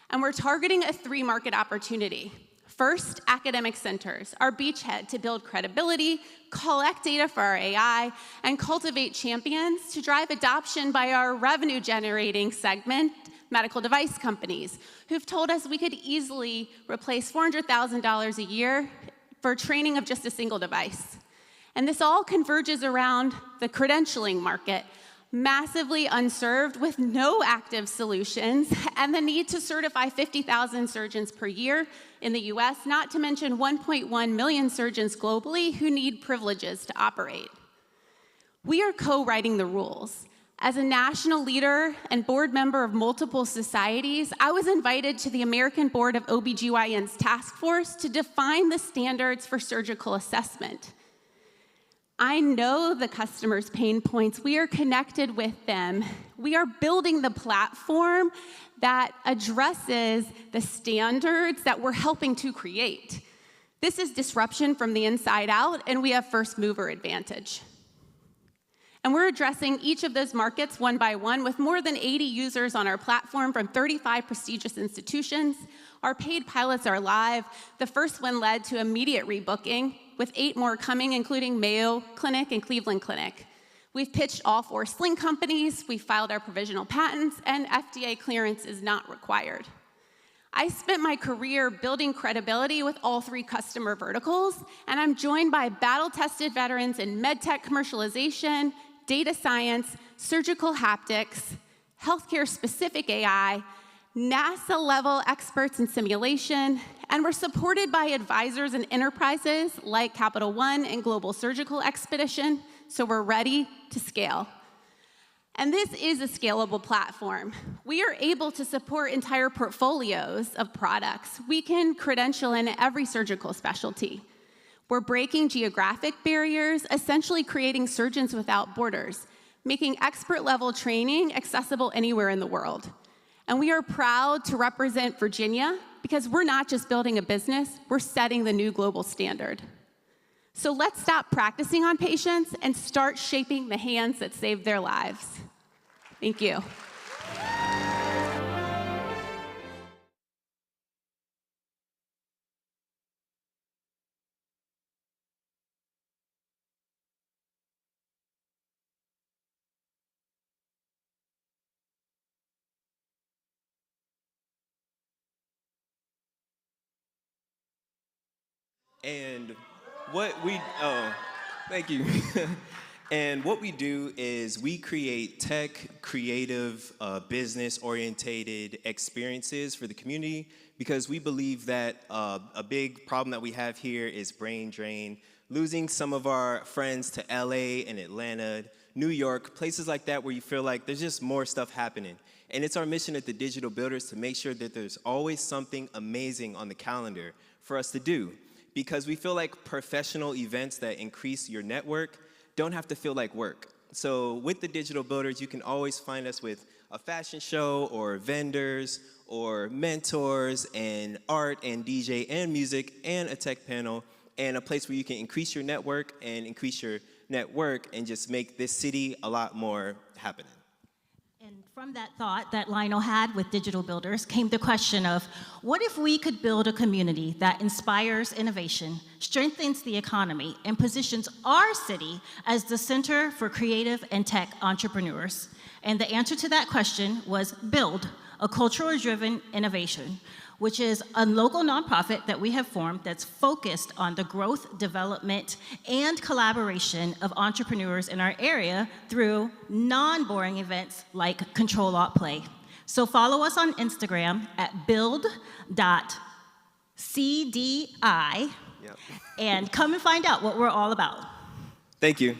And we're targeting a 3-market opportunity. First, academic centers, our beachhead to build credibility, collect data for our AI, and cultivate champions to drive adoption by our revenue-generating segment, medical device companies, who've told us we could easily replace $400,000 a year for training of just a single device. And this all converges around the credentialing market, massively unserved with no active solutions, and the need to certify 50,000 surgeons per year in the US, not to mention 1.1 million surgeons globally who need privileges to operate. We are co-writing the rules. As a national leader and board member of multiple societies, I was invited to the American Board of OBGYN's task force to define the standards for surgical assessment. I know the customer's pain points. We are connected with them. We are building the platform that addresses the standards that we're helping to create. This is disruption from the inside out, and we have first mover advantage. And we're addressing each of those markets one by one with more than 80 users on our platform from 35 prestigious institutions. Our paid pilots are live. The first one led to immediate rebooking, with 8 more coming, including Mayo Clinic and Cleveland Clinic. We've pitched all 4 sling companies, we filed our provisional patents, and FDA clearance is not required. I spent my career building credibility with all 3 customer verticals, and I'm joined by battle-tested veterans in medtech commercialization, data science, surgical haptics, healthcare-specific AI, NASA-level experts in simulation, and we're supported by advisors and enterprises like Capital One and Global Surgical Expedition, so we're ready to scale. And this is a scalable platform. We are able to support entire portfolios of products. We can credential in every surgical specialty. We're breaking geographic barriers, essentially creating surgeons without borders, making expert-level training accessible anywhere in the world. And we are proud to represent Virginia because we're not just building a business, we're setting the new global standard. So let's stop practicing on patients and start shaping the hands that save their lives. Thank you. And what we, thank you. And what we do is we create tech, creative, business-orientated experiences for the community because we believe that a big problem that we have here is brain drain. Losing some of our friends to LA and Atlanta, New York, places like that where you feel like there's just more stuff happening. And it's our mission at the Digital Builders to make sure that there's always something amazing on the calendar for us to do. Because we feel like professional events that increase your network don't have to feel like work. So with the Digital Builders, you can always find us with a fashion show or vendors or mentors and art and DJ and music and a tech panel and a place where you can increase your network and just make this city a lot more happening. And from that thought that Lionel had with Digital Builders came the question of, what if we could build a community that inspires innovation, strengthens the economy, and positions our city as the center for creative and tech entrepreneurs? And the answer to that question was Build, a cultural-driven innovation, which is a local nonprofit that we have formed that's focused on the growth, development, and collaboration of entrepreneurs in our area through non-boring events like Control Alt Play. So follow us on Instagram at build.cdi and come and find out what we're all about. Thank you.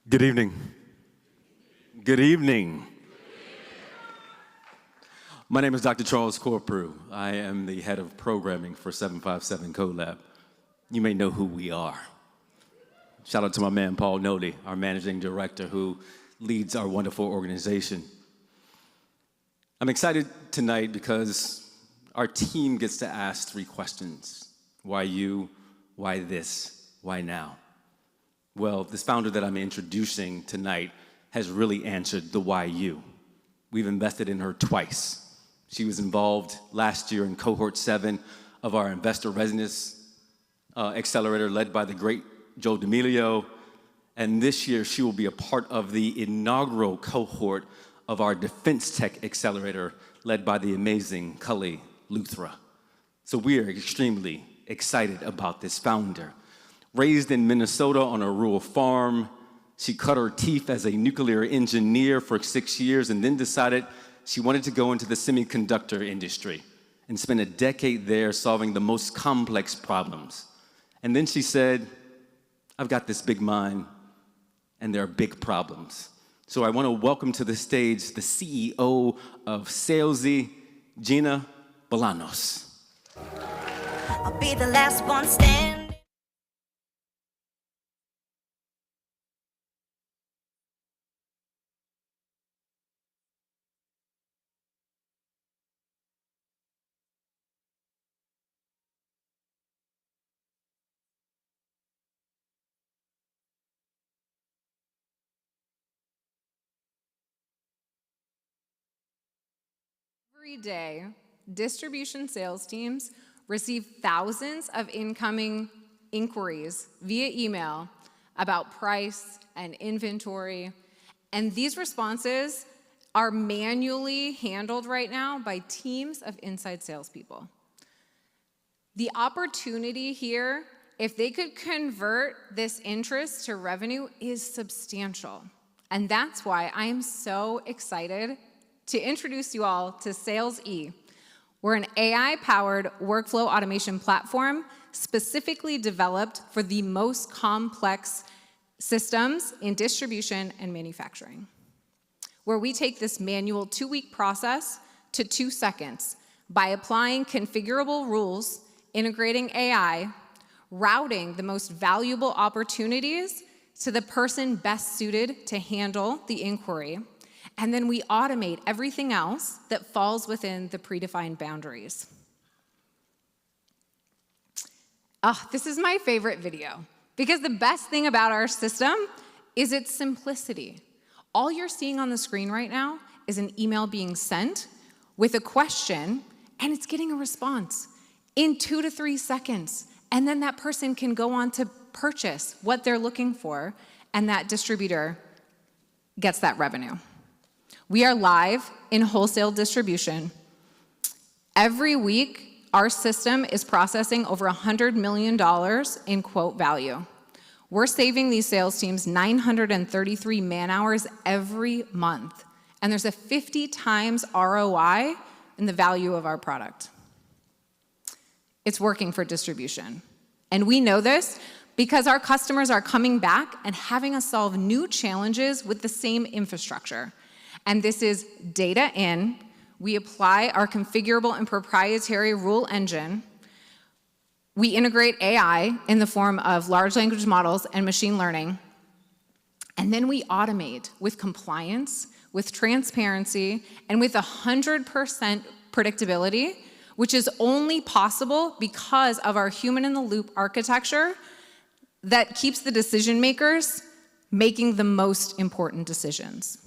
Good evening. Good evening. My name is Dr. Charles Corprew. I am the head of programming for 757 CoLab. You may know who we are. Shout out to my man, Paul Nody, our managing director who leads our wonderful organization. I'm excited tonight because our team gets to ask 3 questions. Why you? Why this? Why now? Well, this founder that I'm introducing tonight has really answered the why you. We've invested in her twice. She was involved last year in cohort 7 of our Investor Readiness Accelerator led by the great Joe D'Amelio. And this year, she will be a part of the inaugural cohort of our Defense Tech Accelerator led by the amazing Cully Luthra. So we are extremely excited about this founder. Raised in Minnesota on a rural farm, she cut her teeth as a nuclear engineer for 6 years and then decided she wanted to go into the semiconductor industry and spend a decade there solving the most complex problems. And then she said, I've got this big mind and there are big problems. So I want to welcome to the stage the CEO of Salesy, Gina Bolanos. I'll be the last one standing. Every day, distribution sales teams receive thousands of incoming inquiries via email about price and inventory, and these responses are manually handled right now by teams of inside salespeople. The opportunity here, if they could convert this interest to revenue, is substantial. And that's why I am so excited to introduce you all to Sales E. We're an AI-powered workflow automation platform specifically developed for the most complex systems in distribution and manufacturing, where we take this manual 2-week process to 2 seconds by applying configurable rules, integrating AI, routing the most valuable opportunities to the person best suited to handle the inquiry, and then we automate everything else that falls within the predefined boundaries. This is my favorite video, because the best thing about our system is its simplicity. All you're seeing on the screen right now is an email being sent with a question, and it's getting a response in 2 to 3 seconds. And then that person can go on to purchase what they're looking for, and that distributor gets that revenue. We are live in wholesale distribution. Every week, our system is processing over $100 million in quote value. We're saving these sales teams 933 man-hours every month, and there's a 50 times ROI in the value of our product. It's working for distribution. And we know this because our customers are coming back and having us solve new challenges with the same infrastructure. And this is data in. We apply our configurable and proprietary rule engine. We integrate AI in the form of large language models and machine learning. And then we automate with compliance, with transparency, and with 100% predictability, which is only possible because of our human-in-the-loop architecture that keeps the decision makers making the most important decisions.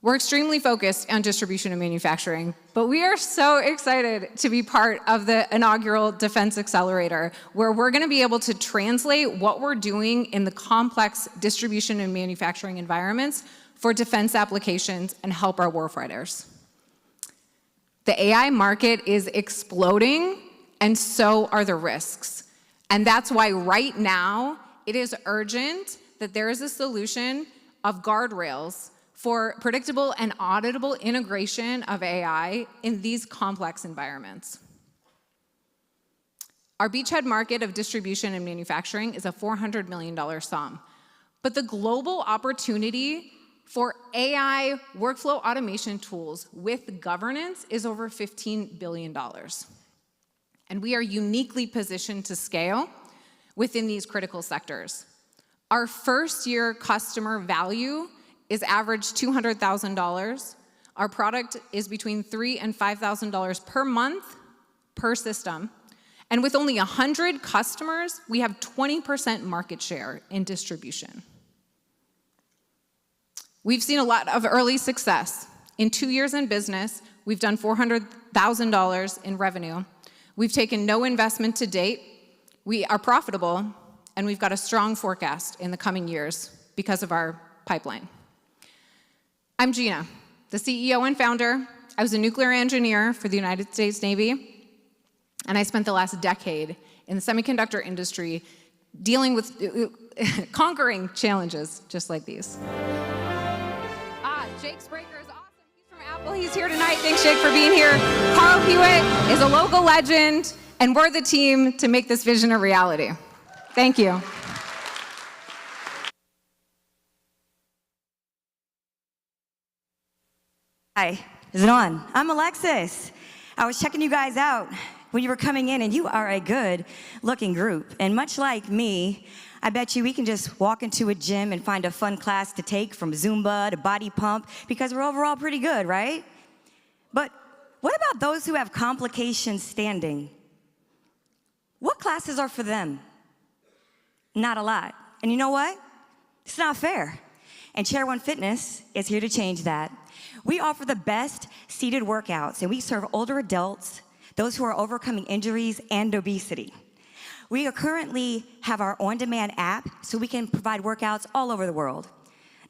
We're extremely focused on distribution and manufacturing, but we are so excited to be part of the inaugural Defense Accelerator, where we're going to be able to translate what we're doing in the complex distribution and manufacturing environments for defense applications and help our warfighters. The AI market is exploding, and so are the risks. And that's why right now it is urgent that there is a solution of guardrails for predictable and auditable integration of AI in these complex environments. Our beachhead market of distribution and manufacturing is a $400 million sum, but the global opportunity for AI workflow automation tools with governance is over $15 billion. And we are uniquely positioned to scale within these critical sectors. Our first year customer value is average $200,000. Our product is between $3,000 and $5,000 per month per system. And with only 100 customers, we have 20% market share in distribution. We've seen a lot of early success. In 2 years in business, we've done $400,000 in revenue. We've taken no investment to date. We are profitable, and we've got a strong forecast in the coming years because of our pipeline. I'm Gina, the CEO and founder. I was a nuclear engineer for the United States Navy, and I spent the last decade in the semiconductor industry dealing with conquering challenges just like these. Jake Spraker is awesome. He's from Apple. He's here tonight. Thanks, Jake, for being here. Carl Hewitt is a local legend, and we're the team to make this vision a reality. Thank you. Hi, is it on? I'm Alexis. I was checking you guys out when you were coming in, and you are a good-looking group. And much like me, I bet you we can just walk into a gym and find a fun class to take, from Zumba to body pump, because we're overall pretty good, right? But what about those who have complications standing? What classes are for them? Not a lot. And you know what? It's not fair. And Chair One Fitness is here to change that. We offer the best seated workouts, and we serve older adults, those who are overcoming injuries and obesity. We currently have our on-demand app, so we can provide workouts all over the world.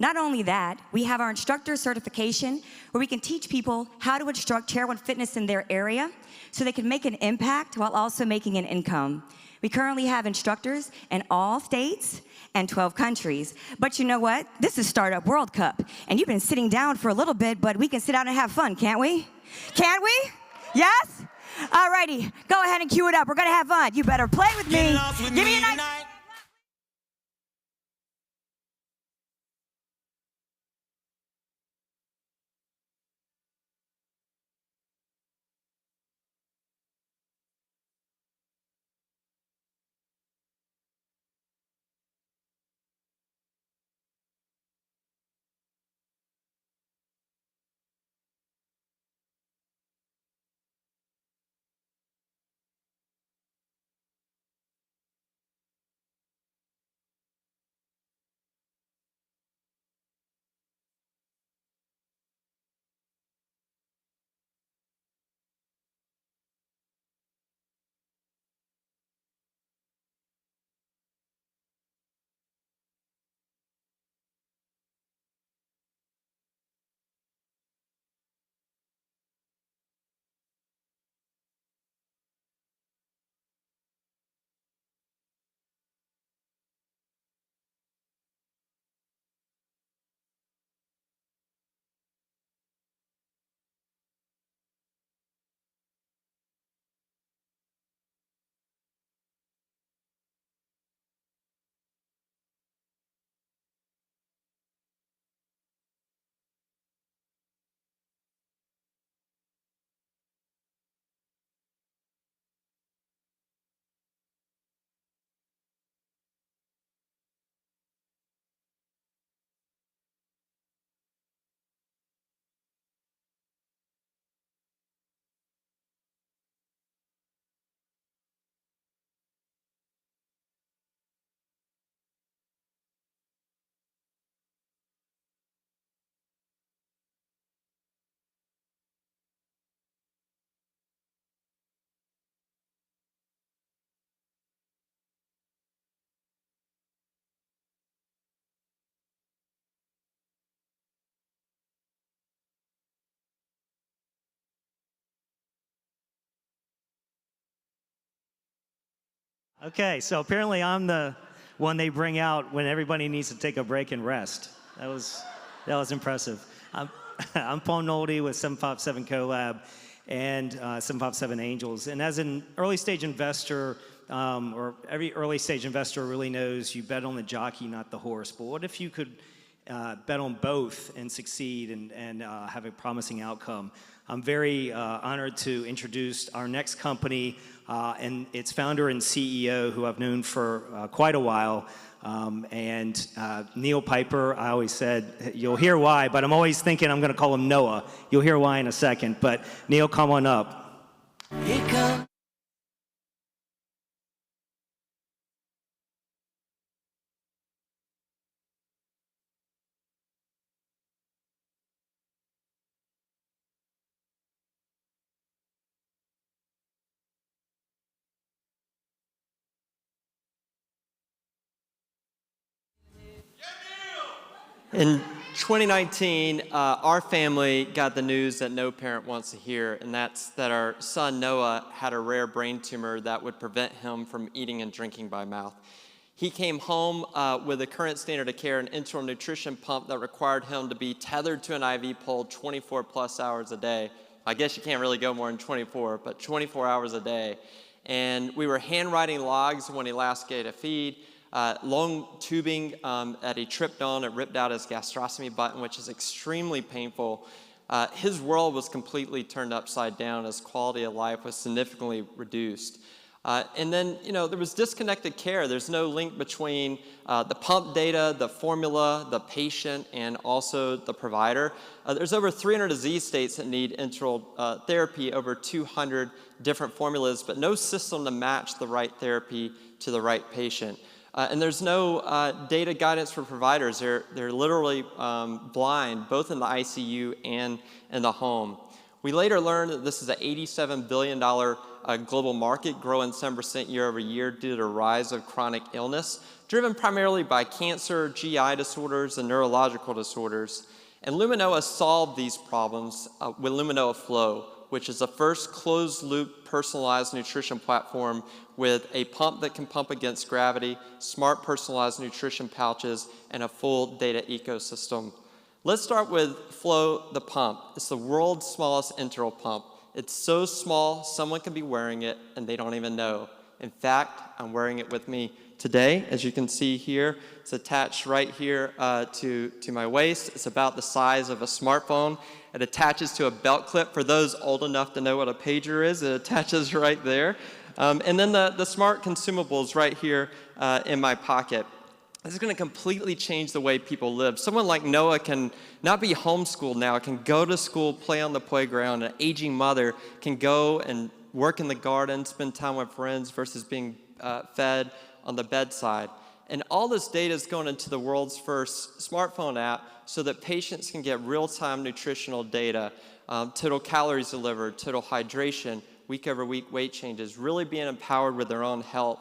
Not only that, we have our instructor certification where we can teach people how to instruct Chair 1 fitness in their area so they can make an impact while also making an income. We currently have instructors in all states and 12 countries. But you know what? This is Startup World Cup, and you've been sitting down for a little bit, but we can sit down and have fun, can't we? Can't we? Yes? All righty, go ahead and cue it up. We're gonna have fun. You better play with me. Give me a nice... Okay, so apparently I'm the one they bring out when everybody needs to take a break and rest. That was impressive. I'm Paul Nolde with 757 CoLab and 757 Angels. And as an early stage investor, or every early stage investor really knows, you bet on the jockey, not the horse. But what if you could bet on both and succeed and have a promising outcome? I'm very honored to introduce our next company and its founder and CEO, who I've known for quite a while. And Neil Piper, I always said, you'll hear why, but I'm always thinking I'm going to call him Noah. You'll hear why in a second. But Neil, come on up. Here comes. In 2019, our family got the news that no parent wants to hear, and that's that our son Noah had a rare brain tumor that would prevent him from eating and drinking by mouth. He came home with a current standard of care, an enteral nutrition pump that required him to be tethered to an IV pole 24 plus hours a day. I guess you can't really go more than 24, but 24 hours a day. And we were handwriting logs when he last got a feed. Long tubing that he tripped on. It ripped out his gastrostomy button, which is extremely painful. His world was completely turned upside down. His quality of life was significantly reduced. And then, there was disconnected care. There's no link between the pump data, the formula, the patient, and also the provider. There's over 300 disease states that need enteral therapy, over 200 different formulas, but no system to match the right therapy to the right patient. And there's no data guidance for providers. They're literally blind, both in the ICU and in the home. We later learned that this is an $87 billion global market, growing 7% year over year due to the rise of chronic illness, driven primarily by cancer, GI disorders, and neurological disorders. And Luminoa solved these problems with Luminoa Flow, which is the first closed-loop personalized nutrition platform with a pump that can pump against gravity, smart personalized nutrition pouches, and a full data ecosystem. Let's start with Flow the pump. It's the world's smallest enteral pump. It's so small, someone could be wearing it and they don't even know. In fact, I'm wearing it with me today. As you can see here, it's attached right here to my waist. It's about the size of a smartphone. It attaches to a belt clip. For those old enough to know what a pager is, it attaches right there. And then the smart consumables right here in my pocket. This is going to completely change the way people live. Someone like Noah can not be homeschooled now, can go to school, play on the playground. An aging mother can go and work in the garden, spend time with friends versus being fed on the bedside. And all this data is going into the world's first smartphone app so that patients can get real-time nutritional data, total calories delivered, total hydration, week-over-week weight changes, really being empowered with their own health.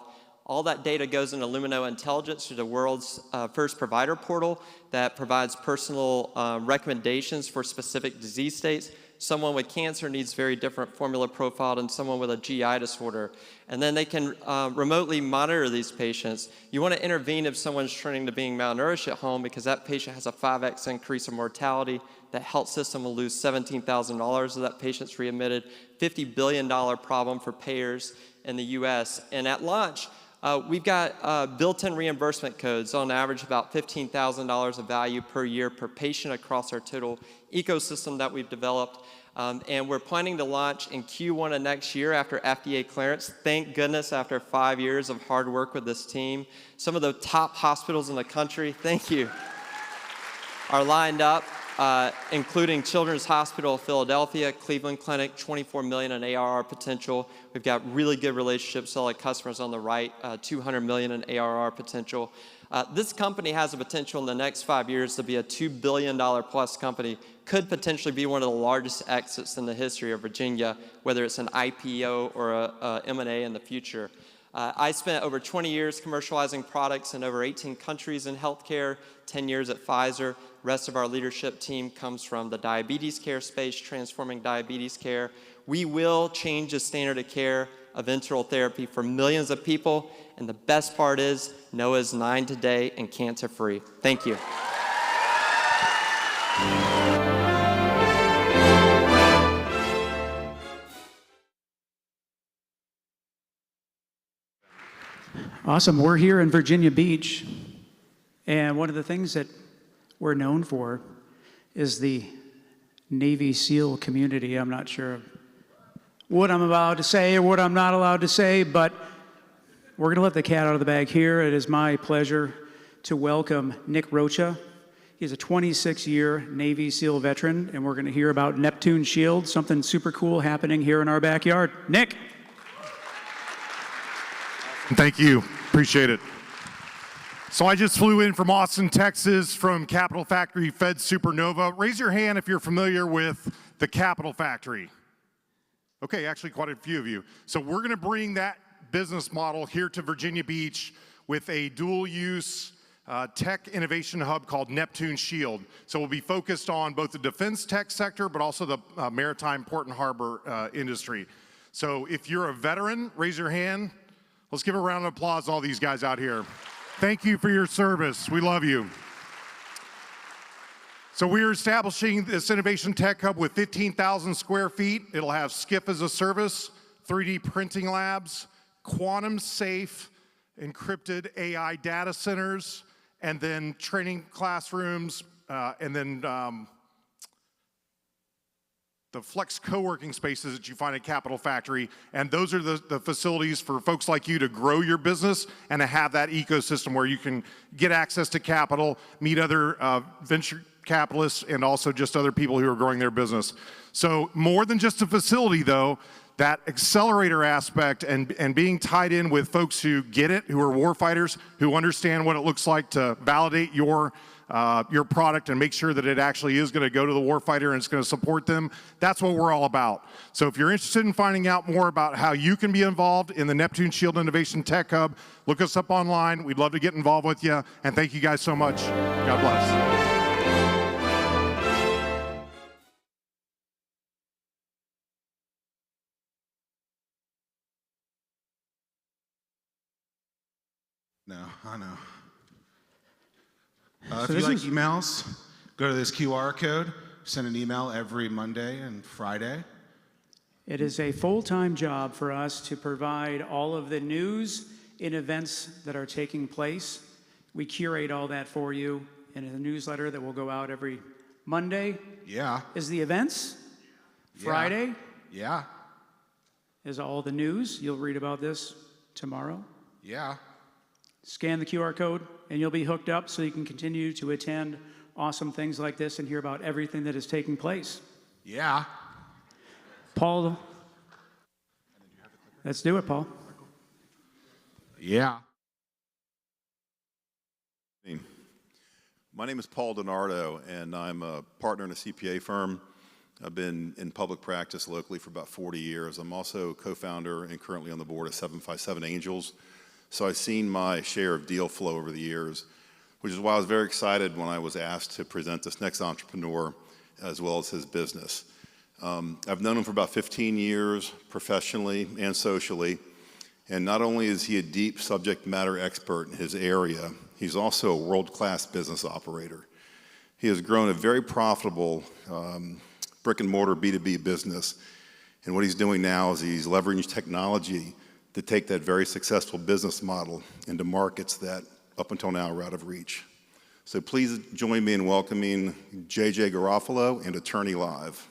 All that data goes into Luminoa Intelligence through the world's first provider portal that provides personal recommendations for specific disease states. Someone with cancer needs very different formula profile than someone with a GI disorder. And then they can remotely monitor these patients. You want to intervene if someone's trending to being malnourished at home because that patient has a 5x increase in mortality. That health system will lose $17,000 if that patient's readmitted. $50 billion problem for payers in the US. And at launch, we've got built-in reimbursement codes, on average about $15,000 of value per year per patient across our total ecosystem that we've developed. And we're planning to launch in Q1 of next year after FDA clearance. Thank goodness, after 5 years of hard work with this team. Some of the top hospitals in the country, thank you, are lined up, including Children's Hospital of Philadelphia, Cleveland Clinic, $24 million in ARR potential. We've got really good relationships, solid customers on the right, $200 million in ARR potential. This company has the potential in the next 5 years to be a $2 billion plus company, could potentially be one of the largest exits in the history of Virginia, whether it's an IPO or a M&A in the future. I spent over 20 years commercializing products in over 18 countries in healthcare, 10 years at Pfizer. Rest of our leadership team comes from the diabetes care space, transforming diabetes care. We will change the standard of care of enteral therapy for millions of people. And the best part is, Noah's 9 today and cancer-free. Thank you. Awesome. We're here in Virginia Beach, and one of the things that we're known for is the Navy SEAL community. I'm not sure what I'm allowed to say or what I'm not allowed to say, but we're going to let the cat out of the bag here. It is my pleasure to welcome Nick Rocha. He's a 26-year Navy SEAL veteran, and we're going to hear about Neptune Shield, something super cool happening here in our backyard. Nick. Thank you. Appreciate it. So I just flew in from Austin, Texas, from Capital Factory Fed Supernova. Raise your hand if you're familiar with the Capital Factory. Okay, actually quite a few of you. So we're going to bring that business model here to Virginia Beach with a dual-use tech innovation hub called Neptune Shield. So we'll be focused on both the defense tech sector, but also the maritime port and harbor industry. So if you're a veteran, raise your hand. Let's give a round of applause to all these guys out here. Thank you for your service. We love you. So we're establishing this innovation tech hub with 15,000 square feet. It'll have SCIF as a service, 3D printing labs, quantum safe, encrypted AI data centers, and then training classrooms, and then the flex co-working spaces that you find at Capital Factory. And those are the facilities for folks like you to grow your business and to have that ecosystem where you can get access to capital, meet other venture capitalists, and also just other people who are growing their business. So more than just a facility though, that accelerator aspect and being tied in with folks who get it, who are warfighters, who understand what it looks like to validate your your product and make sure that it actually is going to go to the warfighter and it's going to support them. That's what we're all about. So if you're interested in finding out more about how you can be involved in the Neptune Shield Innovation Tech Hub, look us up online. We'd love to get involved with you. And thank you guys so much. God bless. No, I know. So If you this like is- emails, go to this QR code, send an email every Monday and Friday. It is a full-time job for us to provide all of the news and events that are taking place. We curate all that for you in a newsletter that will go out every Monday. Yeah. Is the events. Yeah. Friday Yeah. is all the news. You'll read about this tomorrow. Yeah. Scan the QR code and you'll be hooked up so you can continue to attend awesome things like this and hear about everything that is taking place. Yeah. Paul, let's do it, Paul. Yeah. My name is Paul DiNardo, and I'm a partner in a CPA firm. I've been in public practice locally for about 40 years. I'm also co-founder and currently on the board of 757 Angels. So I've seen my share of deal flow over the years, which is why I was very excited when I was asked to present this next entrepreneur as well as his business. I've known him for about 15 years, professionally and socially. And not only is he a deep subject matter expert in his area, he's also a world-class business operator. He has grown a very profitable brick and mortar B2B business. And what he's doing now is he's leveraging technology to take that very successful business model into markets that up until now are out of reach. So please join me in welcoming JJ Garofalo and Attorney Live.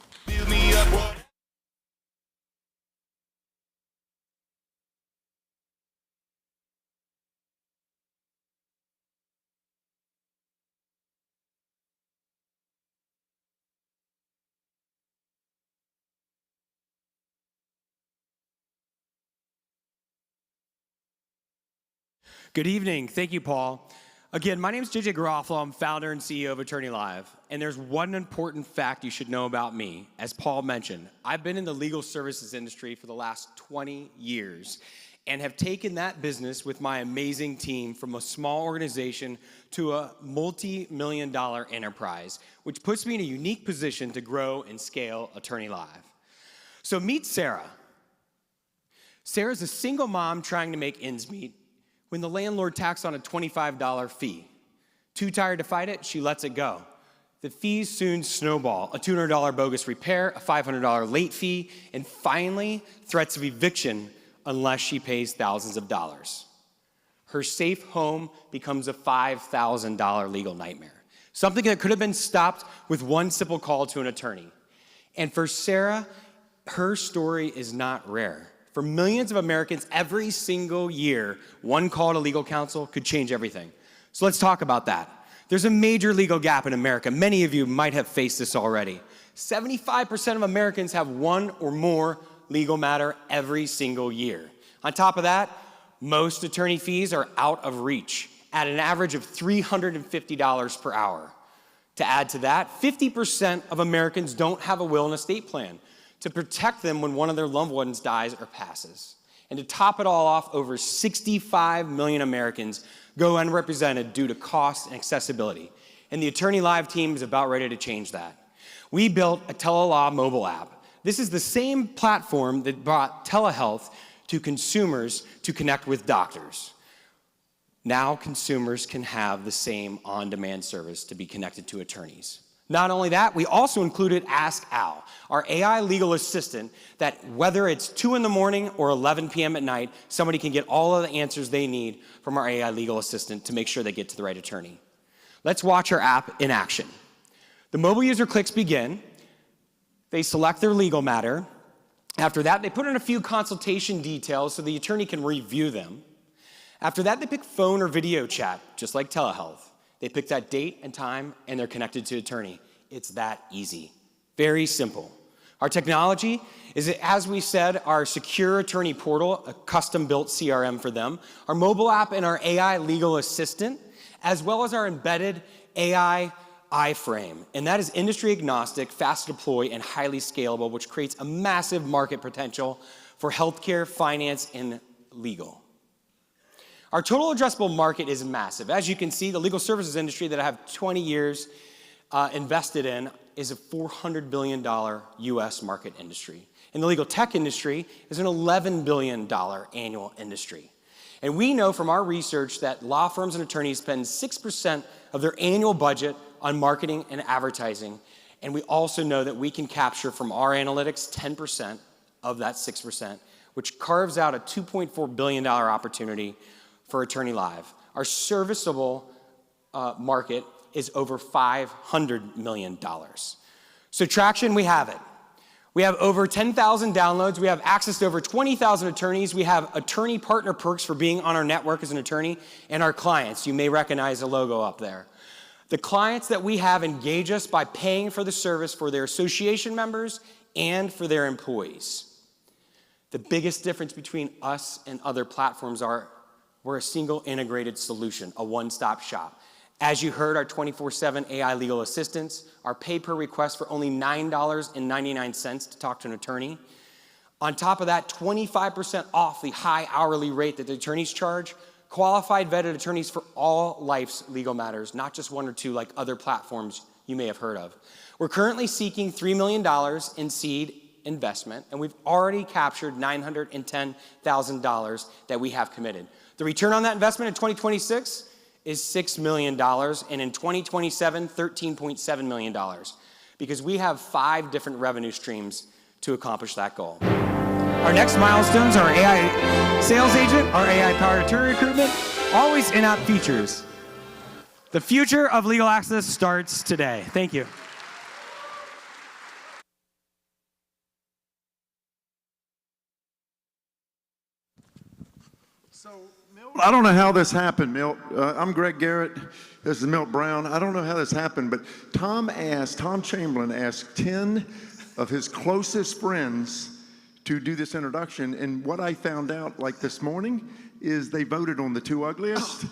Good evening. Thank you, Paul. Again, my name is JJ Garofalo. I'm founder and CEO of Attorney Live. And there's one important fact you should know about me. As Paul mentioned, I've been in the legal services industry for the last 20 years and have taken that business with my amazing team from a small organization to a multi-million-dollar enterprise, which puts me in a unique position to grow and scale Attorney Live. So meet Sarah. Sarah's a single mom trying to make ends meet when the landlord tacks on a $25 fee. Too tired to fight it, she lets it go. The fees soon snowball, a $200 bogus repair, a $500 late fee, and finally, threats of eviction unless she pays thousands of dollars. Her safe home becomes a $5,000 legal nightmare, something that could have been stopped with one simple call to an attorney. And for Sarah, her story is not rare. For millions of Americans, every single year, one call to legal counsel could change everything. So let's talk about that. There's a major legal gap in America. Many of you might have faced this already. 75% of Americans have one or more legal matter every single year. On top of that, most attorney fees are out of reach at an average of $350 per hour. To add to that, 50% of Americans don't have a will and estate plan to protect them when one of their loved ones dies or passes. And to top it all off, over 65 million Americans go unrepresented due to cost and accessibility. And the Attorney Live team is about ready to change that. We built a TeleLaw mobile app. This is the same platform that brought telehealth to consumers to connect with doctors. Now consumers can have the same on-demand service to be connected to attorneys. Not only that, we also included Ask Al, our AI legal assistant that whether it's 2 in the morning or 11 p.m. at night, somebody can get all of the answers they need from our AI legal assistant to make sure they get to the right attorney. Let's watch our app in action. The mobile user clicks begin. They select their legal matter. After that, they put in a few consultation details so the attorney can review them. After that, they pick phone or video chat, just like telehealth. They pick that date and time, and they're connected to attorney. It's that easy. Very simple. Our technology is, as we said, our secure attorney portal, a custom-built CRM for them, our mobile app and our AI legal assistant, as well as our embedded AI iFrame, and that is industry agnostic, fast to deploy, and highly scalable, which creates a massive market potential for healthcare, finance, and legal. Our total addressable market is massive. As you can see, the legal services industry that I have 20 years invested in is a $400 billion US market industry. And the legal tech industry is an $11 billion annual industry. And we know from our research that law firms and attorneys spend 6% of their annual budget on marketing and advertising. And we also know that we can capture from our analytics 10% of that 6%, which carves out a $2.4 billion opportunity for Attorney Live. Our serviceable market is over $500 million. So traction, we have it. We have over 10,000 downloads. We have access to over 20,000 attorneys. We have attorney partner perks for being on our network as an attorney, and our clients. You may recognize the logo up there. The clients that we have engage us by paying for the service for their association members and for their employees. The biggest difference between us and other platforms are we're a single integrated solution, a one-stop shop. As you heard, our 24/7 AI legal assistance, our pay per request for only $9.99 to talk to an attorney. On top of that, 25% off the high hourly rate that the attorneys charge, qualified vetted attorneys for all life's legal matters, not just one or two like other platforms you may have heard of. We're currently seeking $3 million in seed investment, and we've already captured $910,000 that we have committed. The return on that investment in 2026 is $6 million, and in 2027, $13.7 million, because we have 5 different revenue streams to accomplish that goal. Our next milestones are AI sales agent, our AI-powered attorney recruitment, always in-app features. The future of legal access starts today. Thank you. I don't know how this happened, Milt. I'm Greg Garrett. This is Milt Brown. I don't know how this happened, but Tom Chamberlain asked 10 of his closest friends to do this introduction, and what I found out like this morning is they voted on the 2 ugliest.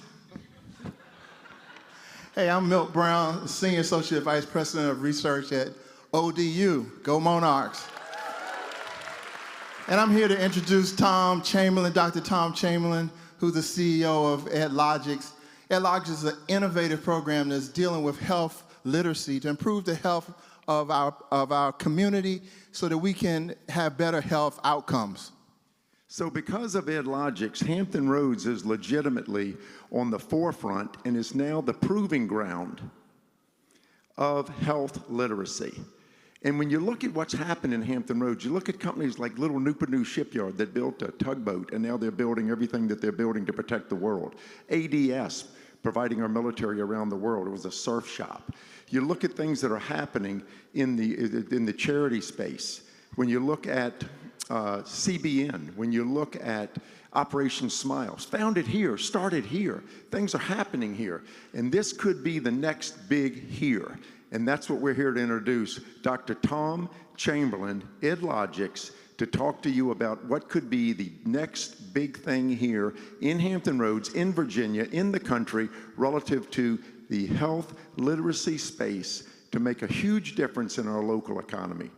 Hey, I'm Milt Brown, Senior Associate Vice President of Research at ODU. Go Monarchs. And I'm here to introduce Tom Chamberlain, Dr. Tom Chamberlain, who's the CEO of EdLogix. EdLogix is an innovative program that's dealing with health literacy to improve the health of our community so that we can have better health outcomes. So because of EdLogix, Hampton Roads is legitimately on the forefront and is now the proving ground of health literacy. And when you look at what's happened in Hampton Roads, you look at companies like Little Nupanu Shipyard that built a tugboat, and now they're building everything that they're building to protect the world. ADS, providing our military around the world. It was a surf shop. You look at things that are happening in the charity space. When you look at CBN, when you look at Operation Smiles, founded here, started here. Things are happening here. And this could be the next big here. And that's what we're here to introduce, Dr. Tom Chamberlain, EdLogix, to talk to you about what could be the next big thing here in Hampton Roads, in Virginia, in the country, relative to the health literacy space to make a huge difference in our local economy.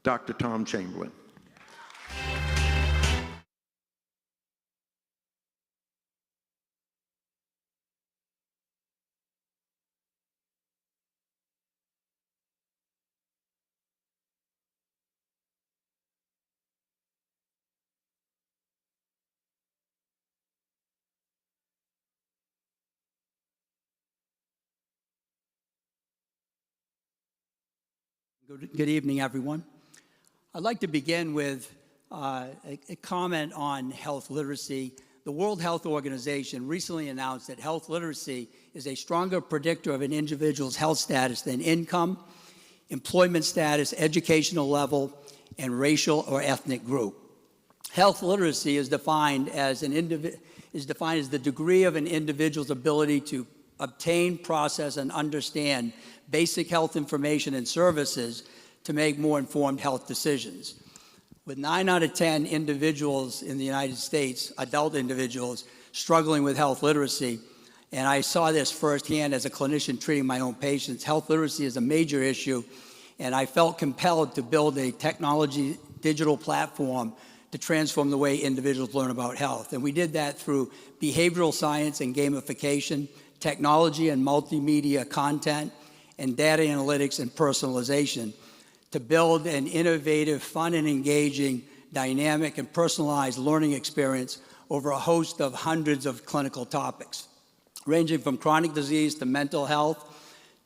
Dr. Tom Chamberlain. Good evening, everyone. I'd like to begin with a comment on health literacy. The World Health Organization recently announced that health literacy is a stronger predictor of an individual's health status than income, employment status, educational level, and racial or ethnic group. Health literacy is defined as the degree of an individual's ability to obtain, process, and understand basic health information and services to make more informed health decisions. With 9 out of 10 individuals in the United States, adult individuals, struggling with health literacy, And I saw this firsthand as a clinician treating my own patients. Health literacy is a major issue, and I felt compelled to build a technology digital platform to transform the way individuals learn about health. And we did that through behavioral science and gamification, technology and multimedia content, and data analytics and personalization to build an innovative, fun and engaging, dynamic and personalized learning experience over a host of hundreds of clinical topics, ranging from chronic disease to mental health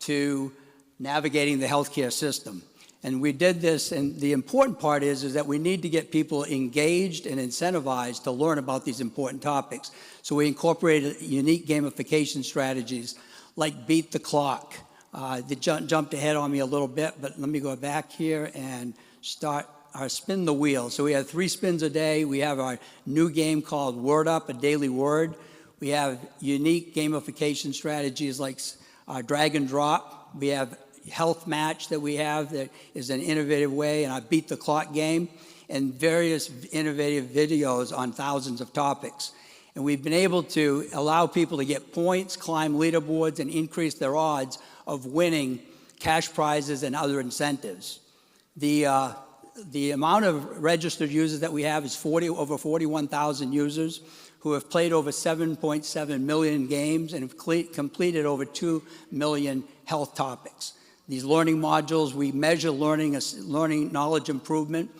to navigating the healthcare system. And we did this, and the important part is that we need to get people engaged and incentivized to learn about these important topics. So we incorporated unique gamification strategies like Beat the Clock. They jumped ahead on me a little bit, but let me go back here and start our Spin the Wheel. So we have 3 spins a day. We have our new game called Word Up, a daily word. We have unique gamification strategies like drag and drop. We have health match that we have that is an innovative way, and our Beat the Clock game, and various innovative videos on thousands of topics. And we've been able to allow people to get points, climb leaderboards, and increase their odds of winning cash prizes and other incentives. The amount of registered users that we have is over 41,000 users who have played over 7.7 million games and have completed over 2 million health topics. These learning modules, we measure learning knowledge improvement.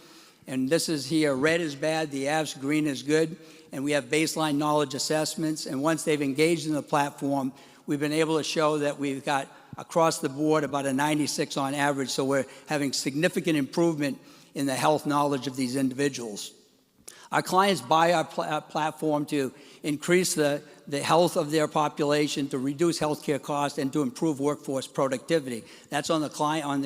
And this is here, red is bad, the F's, green is good. And we have baseline knowledge assessments. And once they've engaged in the platform, we've been able to show that we've got across the board about a 96 on average. So we're having significant improvement in the health knowledge of these individuals. Our clients buy our platform to increase the health of their population, to reduce healthcare costs, and to improve workforce productivity. That's on the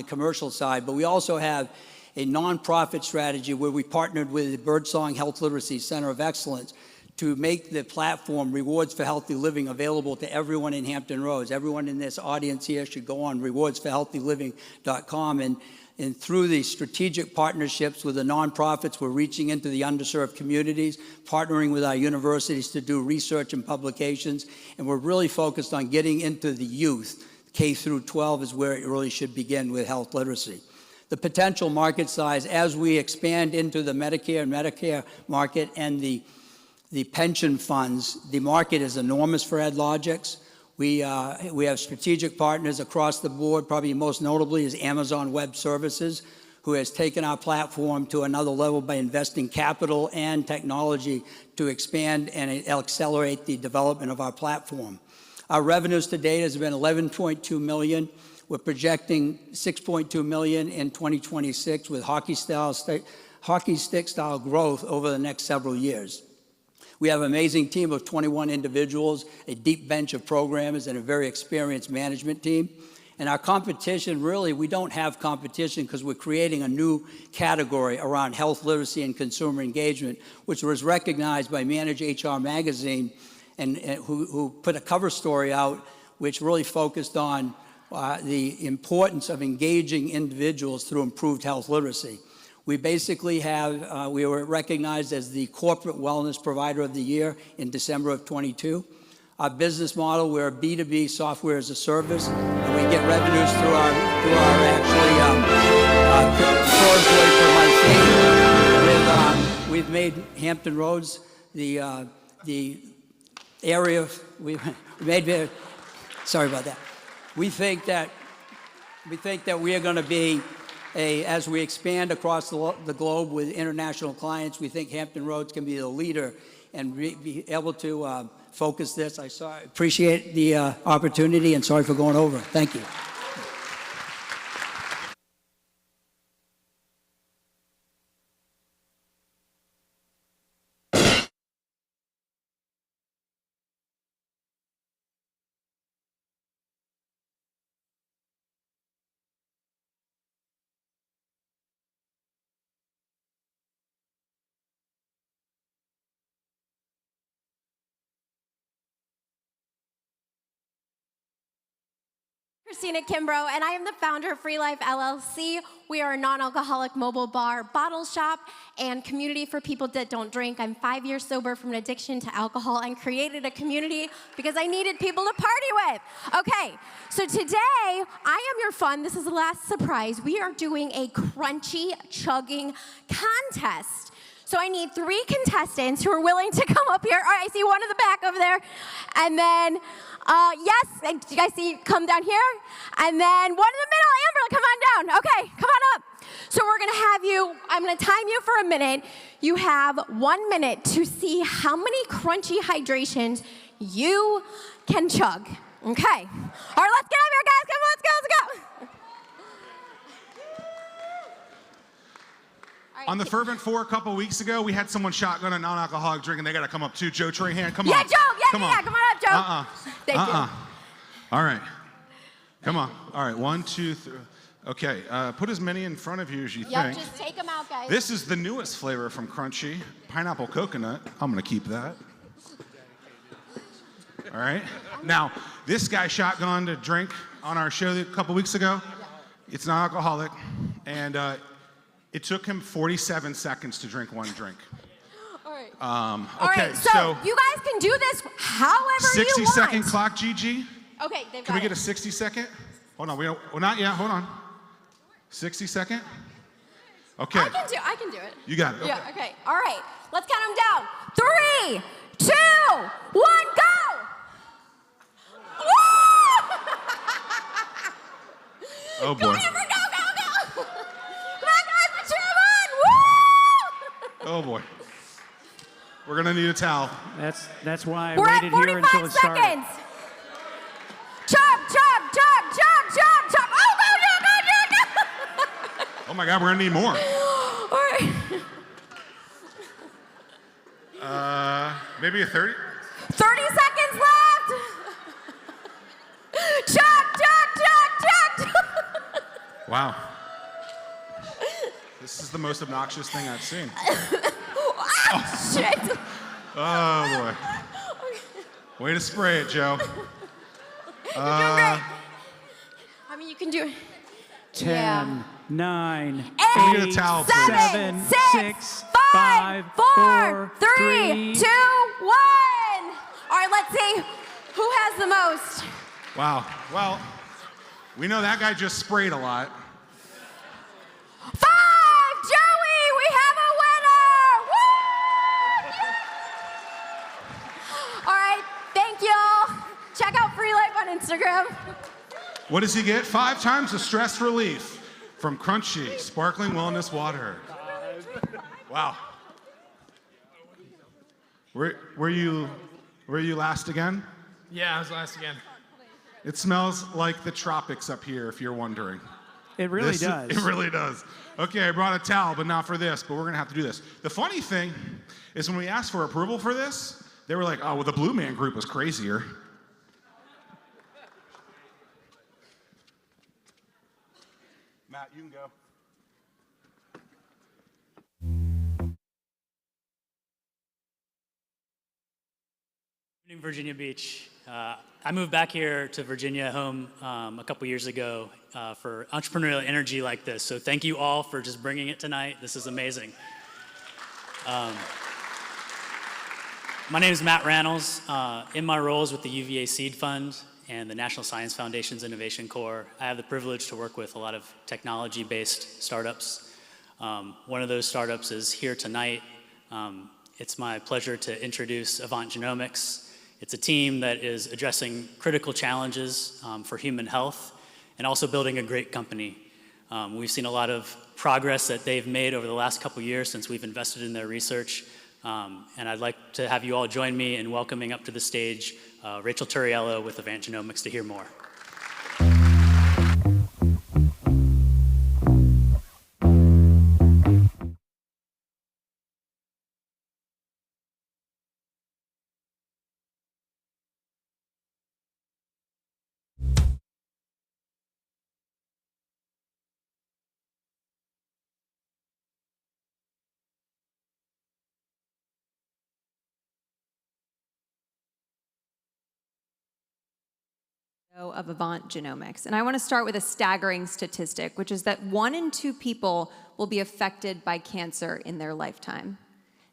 commercial side. But we also have a nonprofit strategy where we partnered with the Birdsong Health Literacy Center of Excellence to make the platform Rewards for Healthy Living available to everyone in Hampton Roads. Everyone in this audience here should go on rewardsforhealthyliving.com, and through these strategic partnerships with the nonprofits, we're reaching into the underserved communities, partnering with our universities to do research and publications, and we're really focused on getting into the youth. K through 12 is where it really should begin with health literacy. The potential market size, as we expand into the Medicare market and the pension funds, the market is enormous for AdLogix. We have strategic partners across the board. Probably most notably is Amazon Web Services, who has taken our platform to another level by investing capital and technology to expand and accelerate the development of our platform. Our revenues to date has been $11.2 million. We're projecting $6.2 million in 2026 with hockey stick style growth over the next several years. We have an amazing team of 21 individuals, a deep bench of programmers, and a very experienced management team. And our competition, really, we don't have competition because we're creating a new category around health literacy and consumer engagement, which was recognized by Manage HR Magazine, and who put a cover story out which really focused on the importance of engaging individuals through improved health literacy. We basically have, we were recognized as the Corporate Wellness Provider of the Year in December of 22. Our business model, we're a B2B software as a service, and we get revenues through our per employee per month fee. We've made Hampton Roads the area, sorry about that. We think that we are going to be as we expand across the globe with international clients, we think Hampton Roads can be the leader and be able to focus this. I appreciate the opportunity, and sorry for going over. Thank you. Christina Kimbrough, and I am the founder of Free Life LLC. We are a non-alcoholic mobile bar, bottle shop, and community for people that don't drink. I'm 5 years sober from an addiction to alcohol and created a community because I needed people to party with. Okay, so today, I am your fun. This is the last surprise. We are doing a crunchy chugging contest. So I need 3 contestants who are willing to come up here. All right, I see one in the back over there. And then, yes, you guys see, come down here. And then one in the middle, Amber, come on down. Okay, come on up. So we're gonna have you, I'm gonna time you for a minute. You have 1 minute to see how many crunchy hydrations you can chug. Okay, all right, let's get up here, guys. Come on, let's go, let's go. On the Fervent 4 a couple weeks ago, we had someone shotgun a non-alcoholic drink, and they got to come up too. Joe Trahan, come on. Yeah, Joe, come on up, Joe. Thank you. All right. Come on. All right, 1, 2, 3. Okay, put as many in front of you as you think. Just take them out, guys. This is the newest flavor from Crunchy, pineapple coconut. I'm gonna keep that. All right. Now, this guy shotgunned a drink on our show a couple weeks ago. It's non-alcoholic, and it took him 47 seconds to drink 1 drink. All right. Okay, All right, so you guys can do this however you want. 60-second clock, Gigi. Okay, they've Can we got get a 60-second? Hold on, well, not yet, hold on. 60-second? Okay. I can do it. You got it, Yeah, okay. okay. All right, let's count them down. 3, 2, 1, go! Oh boy. Go, Amber, go, go, go! Come on, guys, put your arm on! Woo! Oh boy. We're gonna need a towel. That's why I We're at waited here until 45 it started. seconds. Chug, chug, chug, chug, chug, chug. Oh, go, go, go, go. Oh my God, we're gonna need more. All right. Maybe a 30? 30 seconds left. Chug, chug, chug, chug, chug. Wow. This is the most obnoxious thing I've seen. Ah, shit. Oh boy. Way to spray it, Joe. You're doing great. I mean, you can do it. 10, 9, Can we get a towel, please? 7, 6, 5, 4, 3, 2, 1. All right, let's see who has the most. Wow. Well, we know that guy just sprayed a lot. 5, Joey, we have a winner. Woo! All right, thank y'all. Check out Free Life on Instagram. What does he get? 5 times the stress relief from Crunchy Sparkling Wellness Water. Wow. Were you last again? Yeah, I was last again. It smells like the tropics up here, if you're wondering. It really does. It really does. Okay, I brought a towel, but not for this, but we're gonna have to do this. The funny thing is when we asked for approval for this, they were like, oh, well, the Blue Man Group was crazier. Matt, you can go. Evening, Virginia Beach. I moved back here to Virginia home a couple years ago for entrepreneurial energy like this. So thank you all for just bringing it tonight. This is amazing. My name is Matt Rannells. In my roles with the UVA Seed Fund and the National Science Foundation's Innovation Corps, I have the privilege to work with a lot of technology-based startups. One of those startups is here tonight. It's my pleasure to introduce Avant Genomics. It's a team that is addressing critical challenges for human health and also building a great company. We've seen a lot of progress that they've made over the last couple years since we've invested in their research. And I'd like to have you all join me in welcoming up to the stage Rachel Turiello with Avant Genomics to hear more. of Avant Genomics. And I want to start with a staggering statistic, which is that 1 in 2 people will be affected by cancer in their lifetime.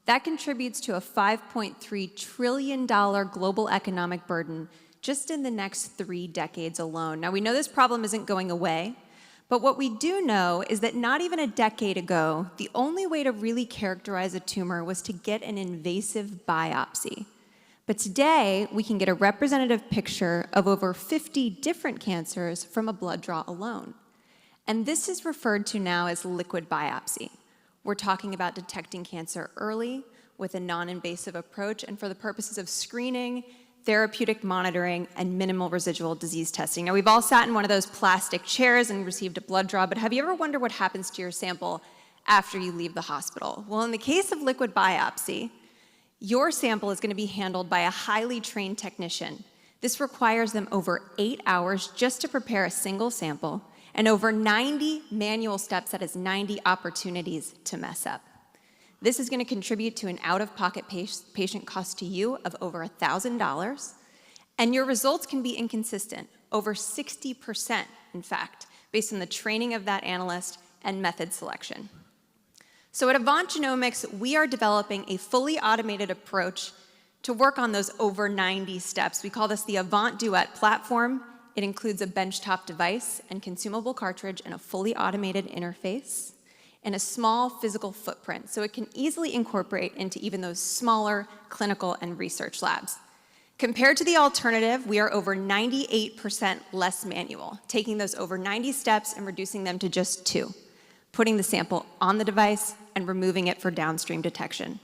That contributes to a $5.3 trillion global economic burden just in the next 3 decades alone. Now, we know this problem isn't going away, but what we do know is that not even a decade ago, the only way to really characterize a tumor was to get an invasive biopsy. But today, we can get a representative picture of over 50 different cancers from a blood draw alone. And this is referred to now as liquid biopsy. We're talking about detecting cancer early with a non-invasive approach and for the purposes of screening, therapeutic monitoring, and minimal residual disease testing. Now, we've all sat in one of those plastic chairs and received a blood draw, but have you ever wondered what happens to your sample after you leave the hospital? Well, in the case of liquid biopsy, your sample is going to be handled by a highly trained technician. This requires them over 8 hours just to prepare a single sample, and over 90 manual steps, that is 90 opportunities to mess up. This is going to contribute to an out-of-pocket patient cost to you of over $1,000, and your results can be inconsistent, over 60%, in fact, based on the training of that analyst and method selection. So at Avant Genomics, we are developing a fully automated approach to work on those over 90 steps. We call this the Avant Duet platform. It includes a benchtop device and consumable cartridge and a fully automated interface and a small physical footprint, so it can easily incorporate into even those smaller clinical and research labs. Compared to the alternative, we are over 98% less manual, taking those over 90 steps and reducing them to just 2, putting the sample on the device and removing it for downstream detection.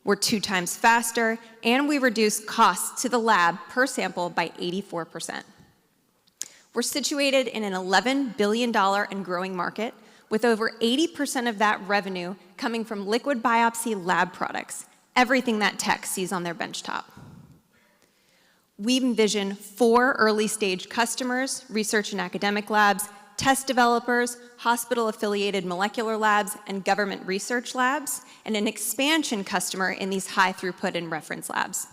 We're 2 times faster, and we reduce costs to the lab per sample by 84%. We're situated in an $11 billion and growing market, with over 80% of that revenue coming from liquid biopsy lab products, everything that tech sees on their benchtop. We envision 4 early-stage customers, research and academic labs, test developers, hospital-affiliated molecular labs, and government research labs, and an expansion customer in these high-throughput and reference labs.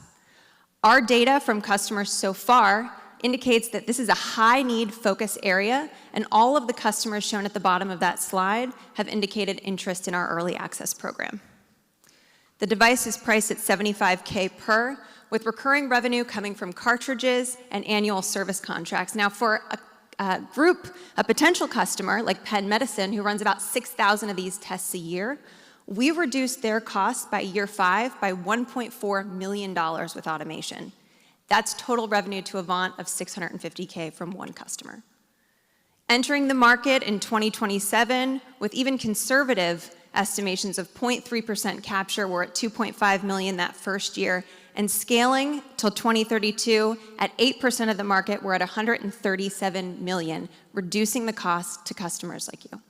Our data from customers so far indicates that this is a high-need focus area, and all of the customers shown at the bottom of that slide have indicated interest in our early access program. The device is priced at $75K per, with recurring revenue coming from cartridges and annual service contracts. Now, for a potential customer like Penn Medicine, who runs about 6,000 of these tests a year, we reduced their costs by year 5 by $1.4 million with automation. That's total revenue to Avant of $650K from one customer. Entering the market in 2027 with even conservative estimations of 0.3% capture, we're at $2.5 million that first year, and scaling till 2032 at 8% of the market, we're at $137 million, reducing the cost to customers like you.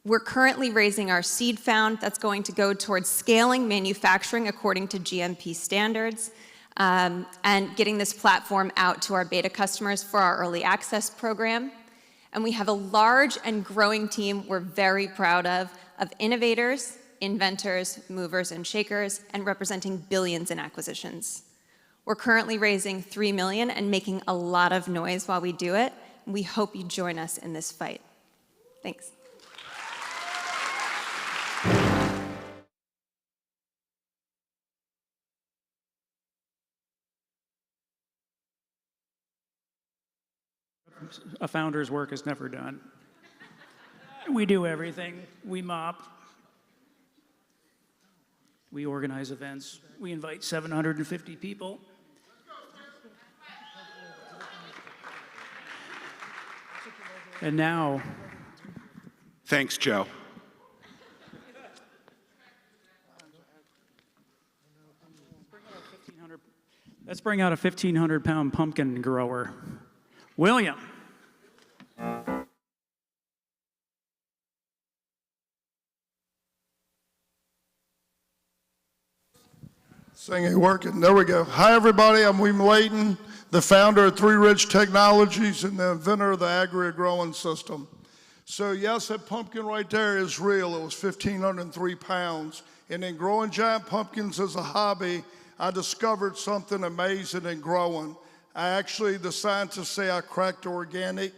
We're currently raising our seed fund that's going to go towards scaling manufacturing according to GMP standards, and getting this platform out to our beta customers for our early access program. And we have a large and growing team we're very proud of innovators, inventors, movers, and shakers, and representing billions in acquisitions. We're currently raising $3 million and making a lot of noise while we do it. We hope you join us in this fight. Thanks. A founder's work is never done. We do everything. We mop. We organize events. We invite 750 people. And now, Thanks, Joe. let's bring out a 1,500-pound pumpkin grower. William. Thing ain't working. There we go. Hi, everybody. I'm William Layton, the founder of Three Ridge Technologies and the inventor of the agri-growing system. So yes, that pumpkin right there is real. It was 1,503 pounds. And in growing giant pumpkins as a hobby, I discovered something amazing in growing. The scientists say I cracked the organic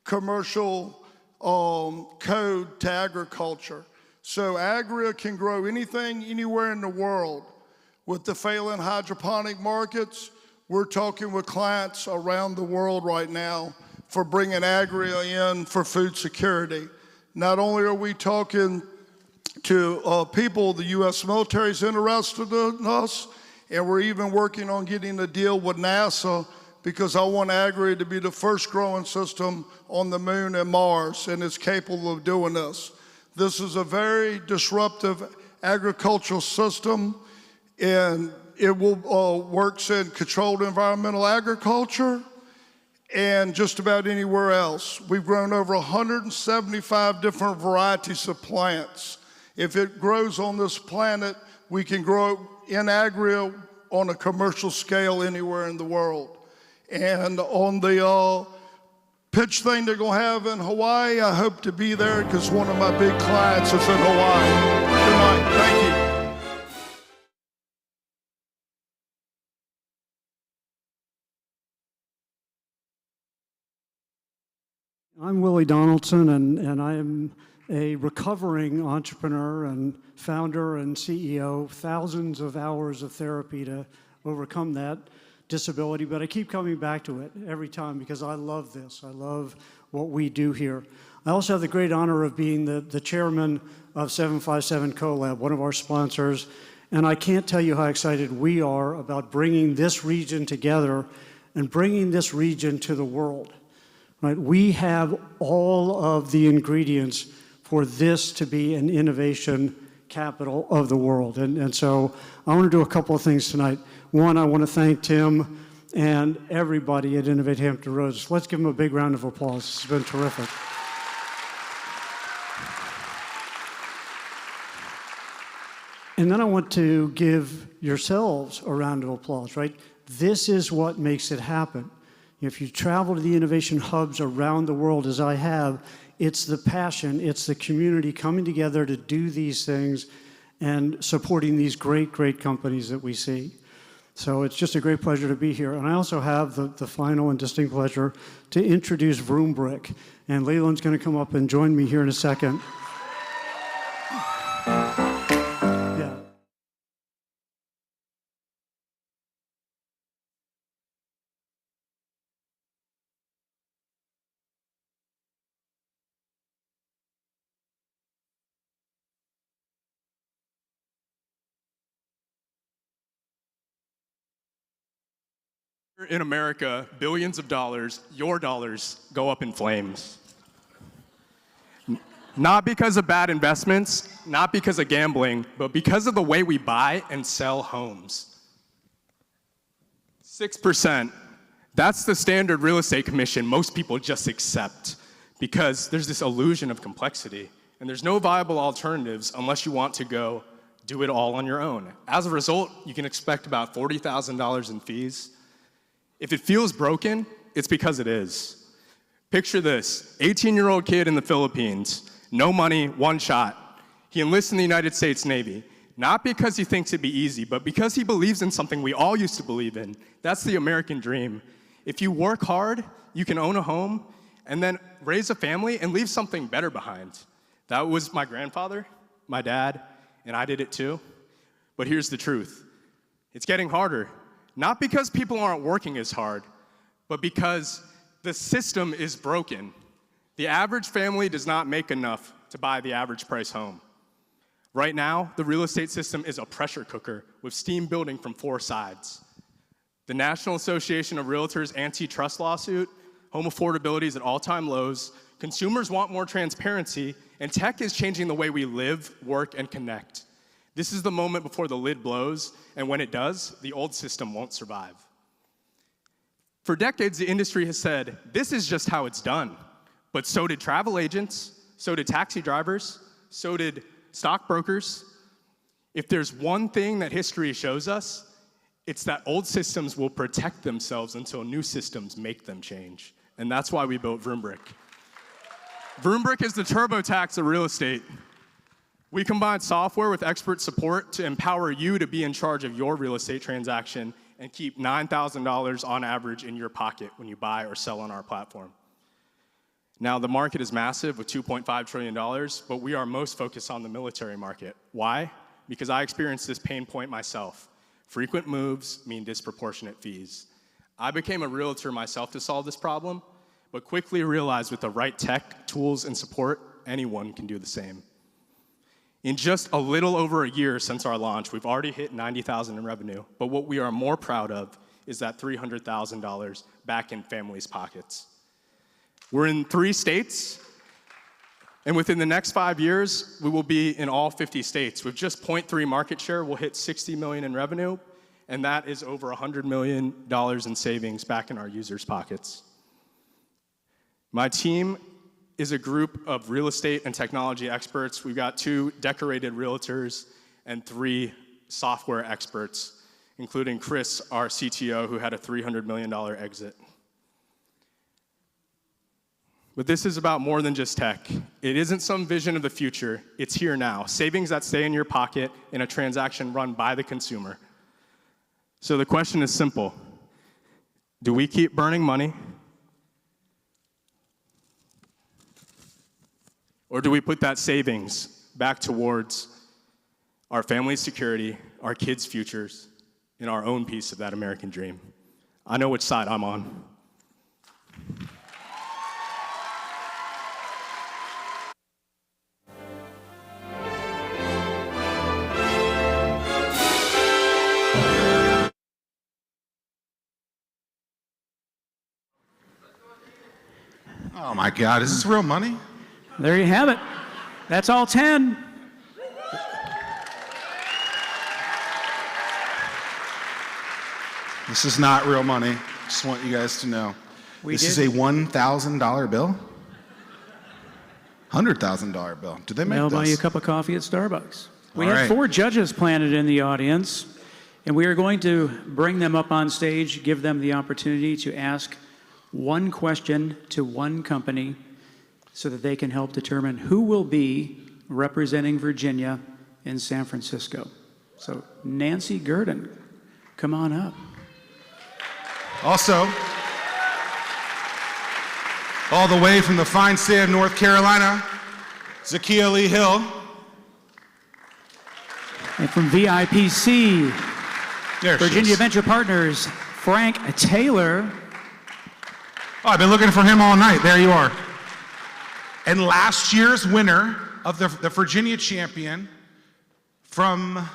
commercial code to agriculture. So Agria can grow anything, anywhere in the world. With the failing hydroponic markets, we're talking with clients around the world right now for bringing Agria in for food security. Not only are we talking to people, the U.S. military is interested in us, and we're even working on getting a deal with NASA because I want Agria to be the first growing system on the moon and Mars, and it's capable of doing this. This is a very disruptive agricultural system, and it will works in controlled environmental agriculture and just about anywhere else. We've grown over 175 different varieties of plants. If it grows on this planet, we can grow it in Agria on a commercial scale anywhere in the world. And on the pitch thing they're gonna have in Hawaii, I hope to be there because one of my big clients is in Hawaii. Good night, thank you. I'm Willie Donaldson, and I am a recovering entrepreneur and founder and CEO, thousands of hours of therapy to overcome that disability, but I keep coming back to it every time because I love this. I love what we do here. I also have the great honor of being the chairman of 757 CoLab, one of our sponsors, and I can't tell you how excited we are about bringing this region together and bringing this region to the world. Right? We have all of the ingredients for this to be an innovation capital of the world. And so I want to do a couple of things tonight. One, I want to thank Tim and everybody at Innovate Hampton Roads. Let's give them a big round of applause. It's been terrific. And then I want to give yourselves a round of applause, right? This is what makes it happen. If you travel to the innovation hubs around the world, as I have, it's the passion, it's the community coming together to do these things and supporting these great, great companies that we see. So it's just a great pleasure to be here. And I also have the final and distinct pleasure to introduce Vroombrick. And Leyland's going to come up and join me here in a second. In America, billions of dollars, your dollars, go up in flames. Not because of bad investments, not because of gambling, but because of the way we buy and sell homes. 6%, that's the standard real estate commission most people just accept because there's this illusion of complexity and there's no viable alternatives unless you want to go do it all on your own. As a result, you can expect about $40,000 in fees. If it feels broken, it's because it is. Picture this, 18-year-old kid in the Philippines, no money, one shot. He enlists in the United States Navy, not because he thinks it'd be easy, but because he believes in something we all used to believe in. That's the American dream. If you work hard, you can own a home, and then raise a family and leave something better behind. That was my grandfather, my dad, and I did it too. But here's the truth. It's getting harder. Not because people aren't working as hard, but because the system is broken. The average family does not make enough to buy the average price home. Right now, the real estate system is a pressure cooker with steam building from four sides. The National Association of Realtors antitrust lawsuit, home affordability is at all-time lows, consumers want more transparency, and tech is changing the way we live, work, and connect. This is the moment before the lid blows, and when it does, the old system won't survive. For decades, the industry has said, this is just how it's done. But so did travel agents, so did taxi drivers, so did stockbrokers. If there's one thing that history shows us, it's that old systems will protect themselves until new systems make them change. And that's why we built Vroombrick. Vroombrick is the TurboTax of real estate. We combine software with expert support to empower you to be in charge of your real estate transaction and keep $9,000 on average in your pocket when you buy or sell on our platform. Now, the market is massive with $2.5 trillion, but we are most focused on the military market. Why? Because I experienced this pain point myself. Frequent moves mean disproportionate fees. I became a realtor myself to solve this problem, but quickly realized with the right tech, tools, and support, anyone can do the same. In just a little over a year since our launch, we've already hit $90,000 in revenue, but what we are more proud of is that $300,000 back in families' pockets. We're in 3 states, and within the next 5 years, we will be in all 50 states. With just 0.3 market share, we'll hit $60 million in revenue, and that is over $100 million in savings back in our users' pockets. My team is a group of real estate and technology experts. We've got 2 decorated realtors and 3 software experts, including Chris, our CTO, who had a $300 million exit. But this is about more than just tech. It isn't some vision of the future. It's here now. Savings that stay in your pocket in a transaction run by the consumer. So the question is simple. Do we keep burning money? Or do we put that savings back towards our family's security, our kids' futures, and our own piece of that American dream? I know which side I'm on. Oh my God, is this real money? There you have it. That's all 10. This is not real money. Just want you guys to know. This is a $1,000 bill? $100,000 bill. Did they make They'll this? buy you a cup of coffee at Starbucks. We All have right. 4 judges planted in the audience, and we are going to bring them up on stage, give them the opportunity to ask one question to one company so that they can help determine who will be representing Virginia in San Francisco. So Nancy Gurdon, come on up. Also, all the way from the fine state of North Carolina, Zakia Lee Hill. And from VIPC, There she Virginia is. Venture Partners, Frank Taylor. Oh, I've been looking for him all night. There you are. And last year's winner of the Virginia champion from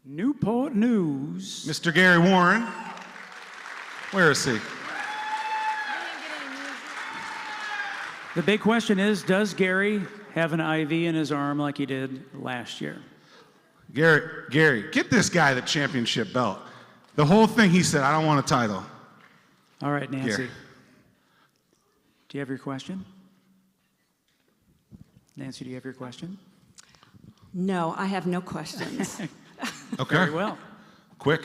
Newport News, Mr. Gary Warren. Where is he? The big question is, does Gary have an IV in his arm like he did last year? Gary, get this guy the championship belt. The whole thing he said, I don't want a title. All right, Nancy. Here. Do you have your question? Nancy, do you have your question? No, I have no questions. Okay. Very well. Quick.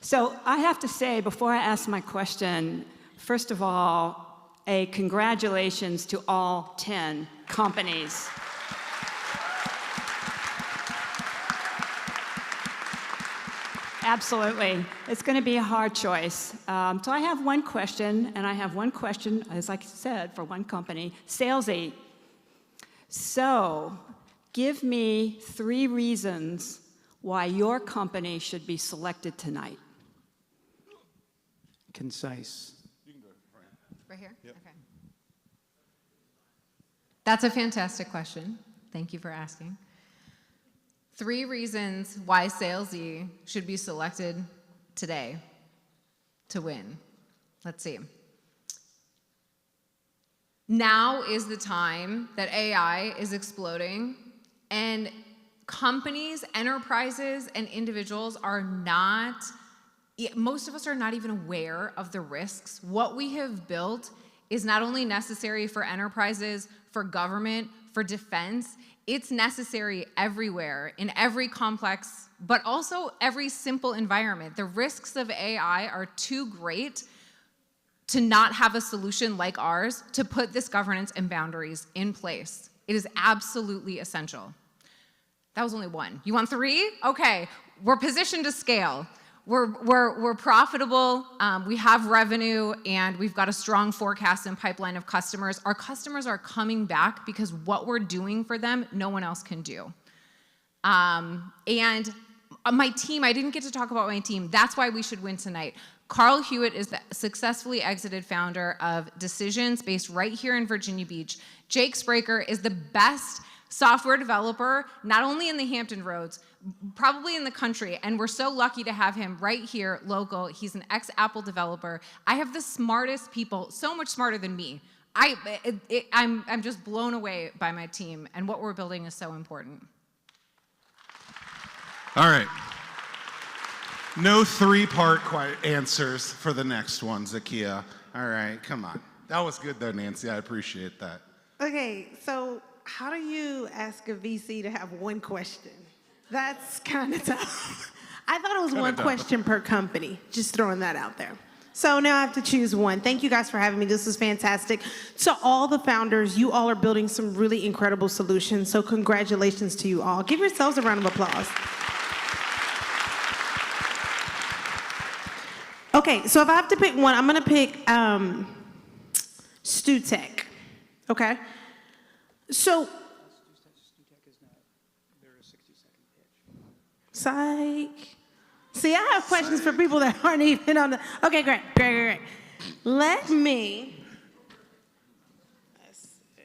So I have to say, before I ask my question, first of all, a congratulations to all 10 companies. Absolutely. It's going to be a hard choice. So I have one question, and I have one question, as I said, for one company, Salesy. So give me 3 reasons why your company should be selected tonight. Concise. Right here? Okay. That's a fantastic question. Thank you for asking. 3 reasons why Salesy should be selected today to win. Let's see. Now is the time that AI is exploding, and companies, enterprises, and individuals are not, most of us are not even aware of the risks. What we have built is not only necessary for enterprises, for government, for defense, it's necessary everywhere, in every complex, but also every simple environment. The risks of AI are too great to not have a solution like ours to put this governance and boundaries in place. It is absolutely essential. That was only 1. You want 3? Okay, we're positioned to scale. We're profitable, we have revenue, and we've got a strong forecast and pipeline of customers. Our customers are coming back because what we're doing for them, no one else can do. And my team, I didn't get to talk about my team. That's why we should win tonight. Carl Hewitt is the successfully exited founder of Decisions, based right here in Virginia Beach. Jake Spraker is the best software developer, not only in the Hampton Roads, probably in the country, and we're so lucky to have him right here, local. He's an ex-Apple developer. I have the smartest people, so much smarter than me. I'm just blown away by my team, and what we're building is so important. All right. No three-part answers for the next one, Zakia. All right, come on. That was good though, Nancy. I appreciate that. Okay, so how do you ask a VC to have one question? That's kind of tough. I thought it was one question per company, just throwing that out there. So now I have to choose one. Thank you guys for having me. This was fantastic. To all the founders, you all are building some really incredible solutions, so congratulations to you all. Give yourselves a round of applause. Okay, so if I have to pick one, I'm gonna pick StuTech, okay? So, psych. See, I have questions for people that aren't even on the, okay, great. Let me, let's see.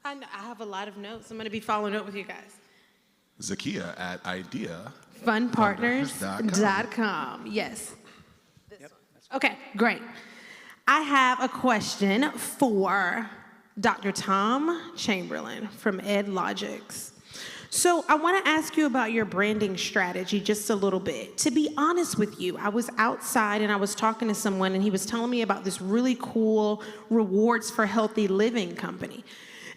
I have a lot of notes. I'm gonna be following up with you guys. Zakia at Funpartners.com. Yes. Okay, great. I have a question for Dr. Tom Chamberlain from EdLogix. So I want to ask you about your branding strategy just a little bit. To be honest with you, I was outside and I was talking to someone and he was telling me about this really cool Rewards for Healthy Living company.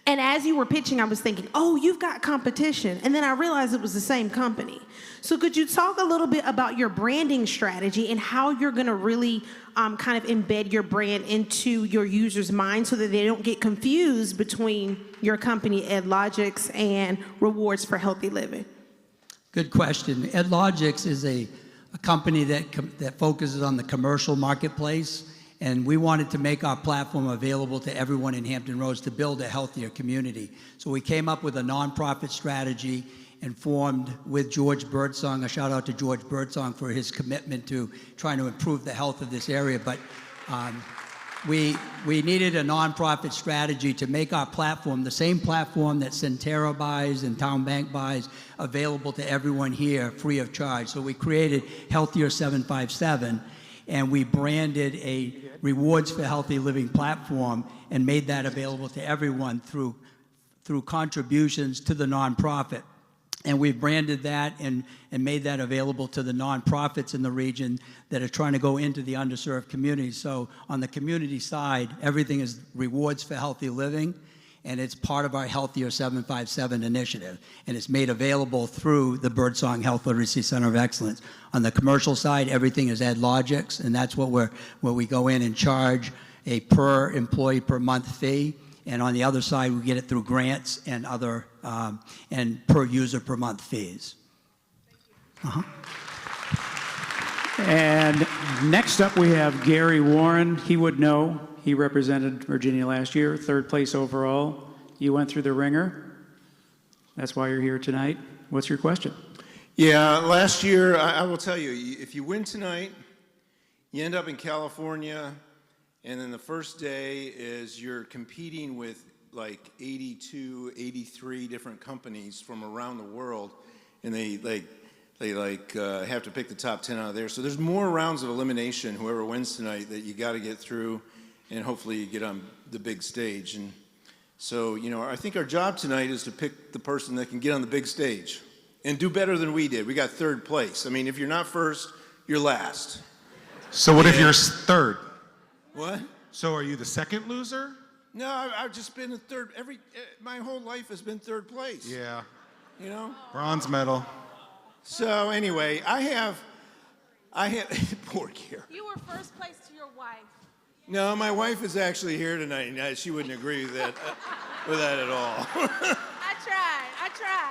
And as you were pitching, I was thinking, oh, you've got competition. And then I realized it was the same company. So could you talk a little bit about your branding strategy and how you're going to really kind of embed your brand into your users' minds so that they don't get confused between your company, EdLogix, and Rewards for Healthy Living? Good question. EdLogix is a company that focuses on the commercial marketplace. And we wanted to make our platform available to everyone in Hampton Roads to build a healthier community. So we came up with a nonprofit strategy and formed with George Birdsong. A shout out to George Birdsong for his commitment to trying to improve the health of this area. But we needed a nonprofit strategy to make our platform, the same platform that Centera buys and Town Bank buys, available to everyone here free of charge. So we created Healthier 757. And we branded a Rewards for Healthy Living platform and made that available to everyone through contributions to the nonprofit. And we've branded that and made that available to the nonprofits in the region that are trying to go into the underserved communities. So on the community side, everything is Rewards for Healthy Living, and it's part of our Healthier 757 initiative. And it's made available through the Birdsong Health Literacy Center of Excellence. On the commercial side, everything is EdLogix, and that's where we go in and charge a per employee per month fee. And on the other side, we get it through grants and other, and per user per month fees. And next up, we have Gary Warren. He would know. He represented Virginia last year, 3rd place overall. You went through the ringer. That's why you're here tonight. What's your question? Yeah, last year, I will tell you, if you win tonight, you end up in California, and then the first day is you're competing with like 82, 83 different companies from around the world, and they have to pick the top 10 out of there. So there's more rounds of elimination, whoever wins tonight, that you got to get through, and hopefully you get on the big stage. And so, you know, I think our job tonight is to pick the person that can get on the big stage and do better than we did. We got 3rd place. I mean, if you're not first, you're last. So what if you're 3rd? What? So are you the 2nd loser? No, I've just been in 3rd. My whole life has been 3rd place. Yeah. You know? Bronze medal. So anyway, I have poor Gary. You were first place to your wife. No, my wife is actually here tonight, and she wouldn't agree with that at all. I tried.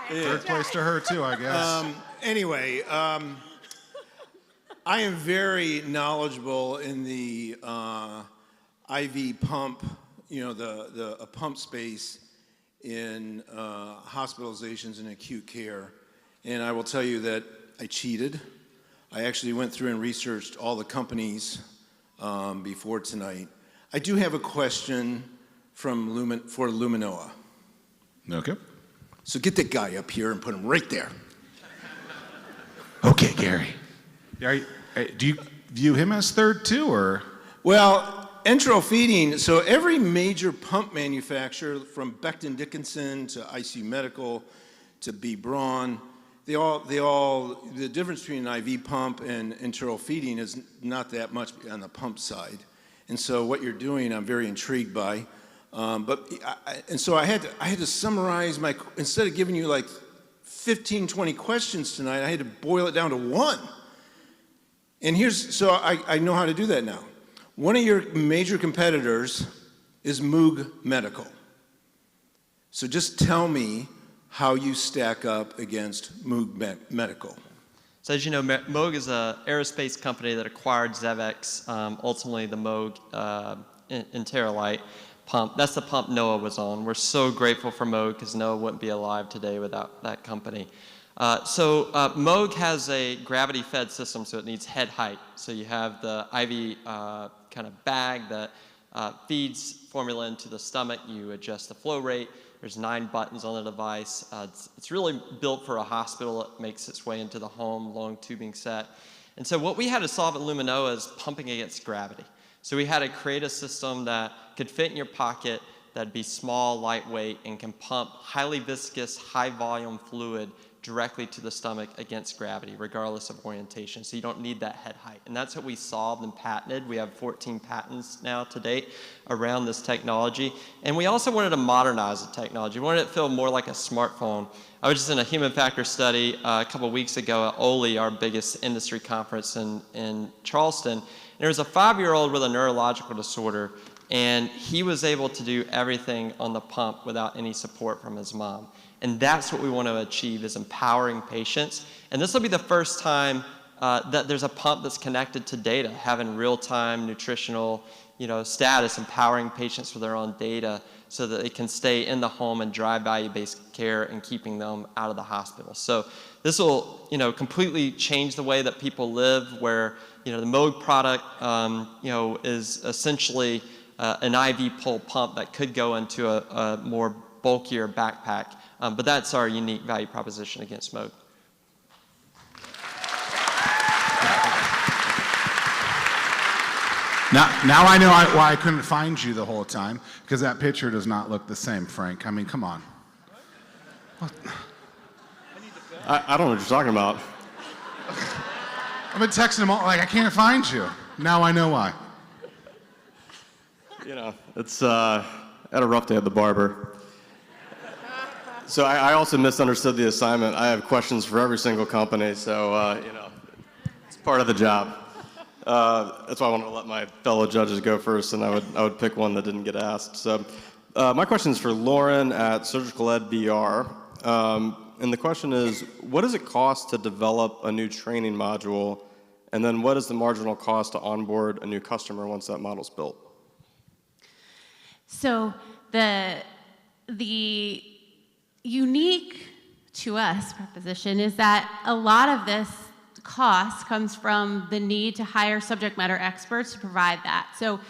Third place to her too, I guess. Anyway, I am very knowledgeable in the IV pump, the pump space in hospitalizations and acute care. And I will tell you that I cheated. I actually went through and researched all the companies before tonight. I do have a question for Luminoa. Okay. So get that guy up here and put him right there. Okay, Gary. Do you view him as third too, or? Well, enteral feeding, so every major pump manufacturer, from Becton Dickinson to ICU Medical to B. Braun, the difference between an IV pump and enteral feeding is not that much on the pump side. And so what you're doing, I'm very intrigued by. So I had to summarize instead of giving you like 15, 20 questions tonight, I had to boil it down to one. And so I know how to do that now. One of your major competitors is Moog Medical. So just tell me how you stack up against Moog Medical. So as you know, Moog is an aerospace company that acquired Zevex, ultimately the Moog Interlite pump. That's the pump NOAA was on. We're so grateful for Moog because NOAA wouldn't be alive today without that company. Moog has a gravity-fed system, so it needs head height. So you have the IV kind of bag that feeds formula into the stomach. You adjust the flow rate. There's 9 buttons on the device. It's really built for a hospital. It makes its way into the home, long tubing set. And so what we had to solve at Luminoa is pumping against gravity. So we had to create a system that could fit in your pocket, that'd be small, lightweight, and can pump highly viscous, high-volume fluid directly to the stomach against gravity, regardless of orientation. So you don't need that head height. And that's what we solved and patented. We have 14 patents now to date around this technology. And we also wanted to modernize the technology. We wanted it to feel more like a smartphone. I was just in a human factor study a couple of weeks ago at OLI, our biggest industry conference in Charleston. And there was a 5-year-old with a neurological disorder, and he was able to do everything on the pump without any support from his mom. And that's what we want to achieve, is empowering patients. And this will be the first time that there's a pump that's connected to data, having real-time nutritional status, empowering patients with their own data so that they can stay in the home and drive value-based care and keeping them out of the hospital. So this will completely change the way that people live, where the Moog product is essentially an IV pull pump that could go into a more bulkier backpack. But that's our unique value proposition against Moog. Now I know why I couldn't find you the whole time, because that picture does not look the same, Frank. I mean, come on. I don't know what you're talking about. I've been texting him all, I can't find you. Now I know why. It's I had a rough day at the barber. So I also misunderstood the assignment. I have questions for every single company, so it's part of the job. That's why I wanted to let my fellow judges go first, and I would pick one that didn't get asked. So my question is for Lauren at Surgical Ed BR. And the question is, what does it cost to develop a new training module? And then what is the marginal cost to onboard a new customer once that model's built? So the unique to us proposition is that a lot of this cost comes from the need to hire subject matter experts to provide that. So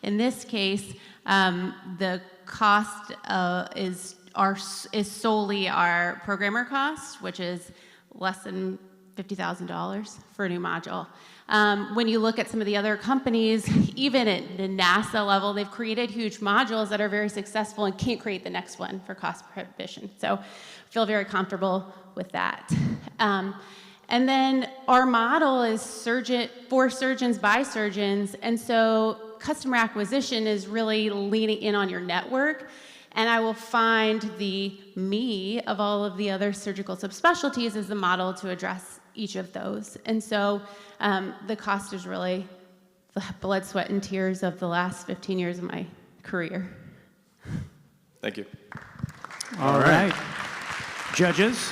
in this case, the cost is solely our programmer cost, which is less than $50,000 for a new module. When you look at some of the other companies, even at the NASA level, they've created huge modules that are very successful and can't create the next one for cost prohibition. So I feel very comfortable with that. And then our model is for surgeons by surgeons, and so customer acquisition is really leaning in on your network, and I will find the me of all of the other surgical subspecialties as the model to address each of those. And so the cost is really the blood, sweat, and tears of the last 15 years of my career. Thank you. All right. Judges,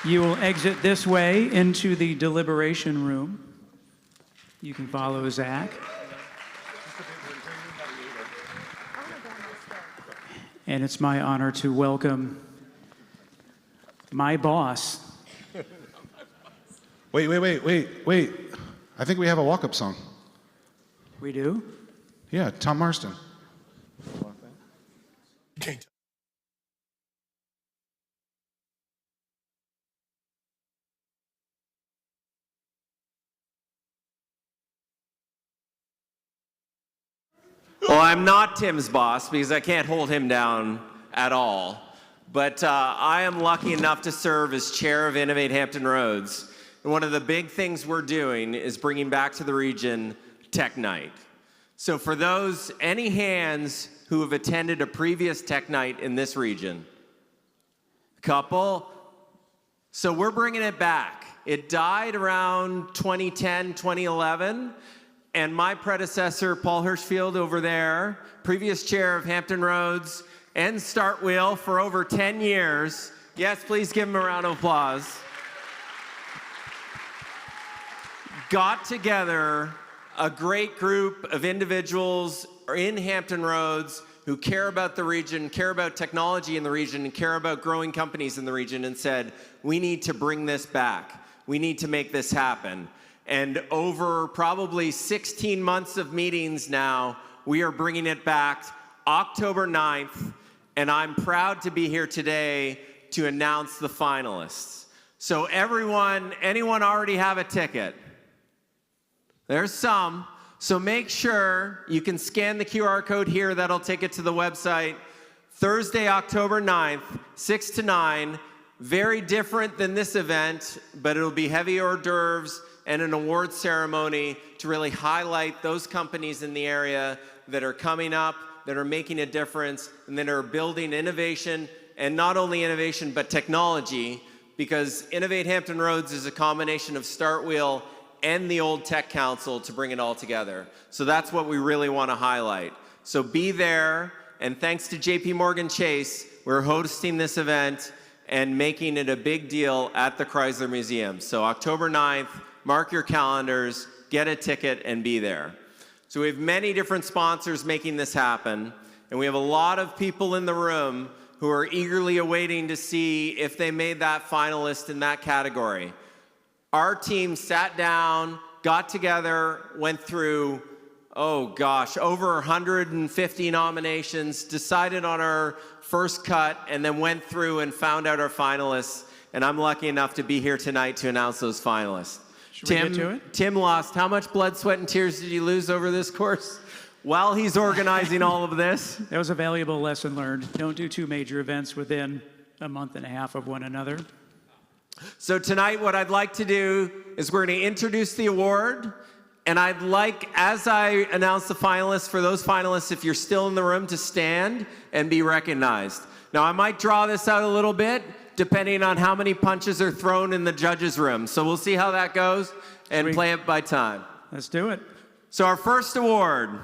you will exit this way into the deliberation room. You can follow Zach. And it's my honor to welcome my boss. Wait. I think we have a walk-up song. We do? Yeah, Tom Marston. Well, I'm not Tim's boss because I can't hold him down at all. But I am lucky enough to serve as chair of Innovate Hampton Roads. And one of the big things we're doing is bringing back to the region Tech Night. So for those, any hands who have attended a previous Tech Night in this region? A couple? So we're bringing it back. It died around 2010, 2011. And my predecessor, Paul Hirschfield over there, previous chair of Hampton Roads and Start Wheel for over 10 years. Yes, please give him a round of applause. Got together a great group of individuals in Hampton Roads who care about the region, care about technology in the region, and care about growing companies in the region and said, we need to bring this back. We need to make this happen. And over probably 16 months of meetings now, we are bringing it back October 9th, and I'm proud to be here today to announce the finalists. So anyone already have a ticket? There's some. So make sure you can scan the QR code here. That'll take it to the website. Thursday, October 9th, 6 to 9. Very different than this event, but it'll be heavy hors d'oeuvres and an awards ceremony to really highlight those companies in the area that are coming up, that are making a difference, and that are building innovation, and not only innovation, but technology, because Innovate Hampton Roads is a combination of Start Wheel and the Old Tech Council to bring it all together. So that's what we really want to highlight. So be there, and thanks to JP Morgan Chase, we're hosting this event and making it a big deal at the Chrysler Museum. So October 9th, mark your calendars, get a ticket, and be there. So we have many different sponsors making this happen, and we have a lot of people in the room who are eagerly awaiting to see if they made that finalist in that category. Our team sat down, got together, went through, over 150 nominations, decided on our first cut, and then went through and found out our finalists. And I'm lucky enough to be here tonight to announce those finalists. Tim lost. How much blood, sweat, and tears did you lose over this course while he's organizing all of this? That was a valuable lesson learned. Don't do two major events within a month and a half of one another. So tonight what I'd like to do is we're going to introduce the award, and I'd like, as I announce the finalists, for those finalists, if you're still in the room, to stand and be recognized. Now I might draw this out a little bit depending on how many punches are thrown in the judges' room. So we'll see how that goes and play it by time. Let's do it. So our first award,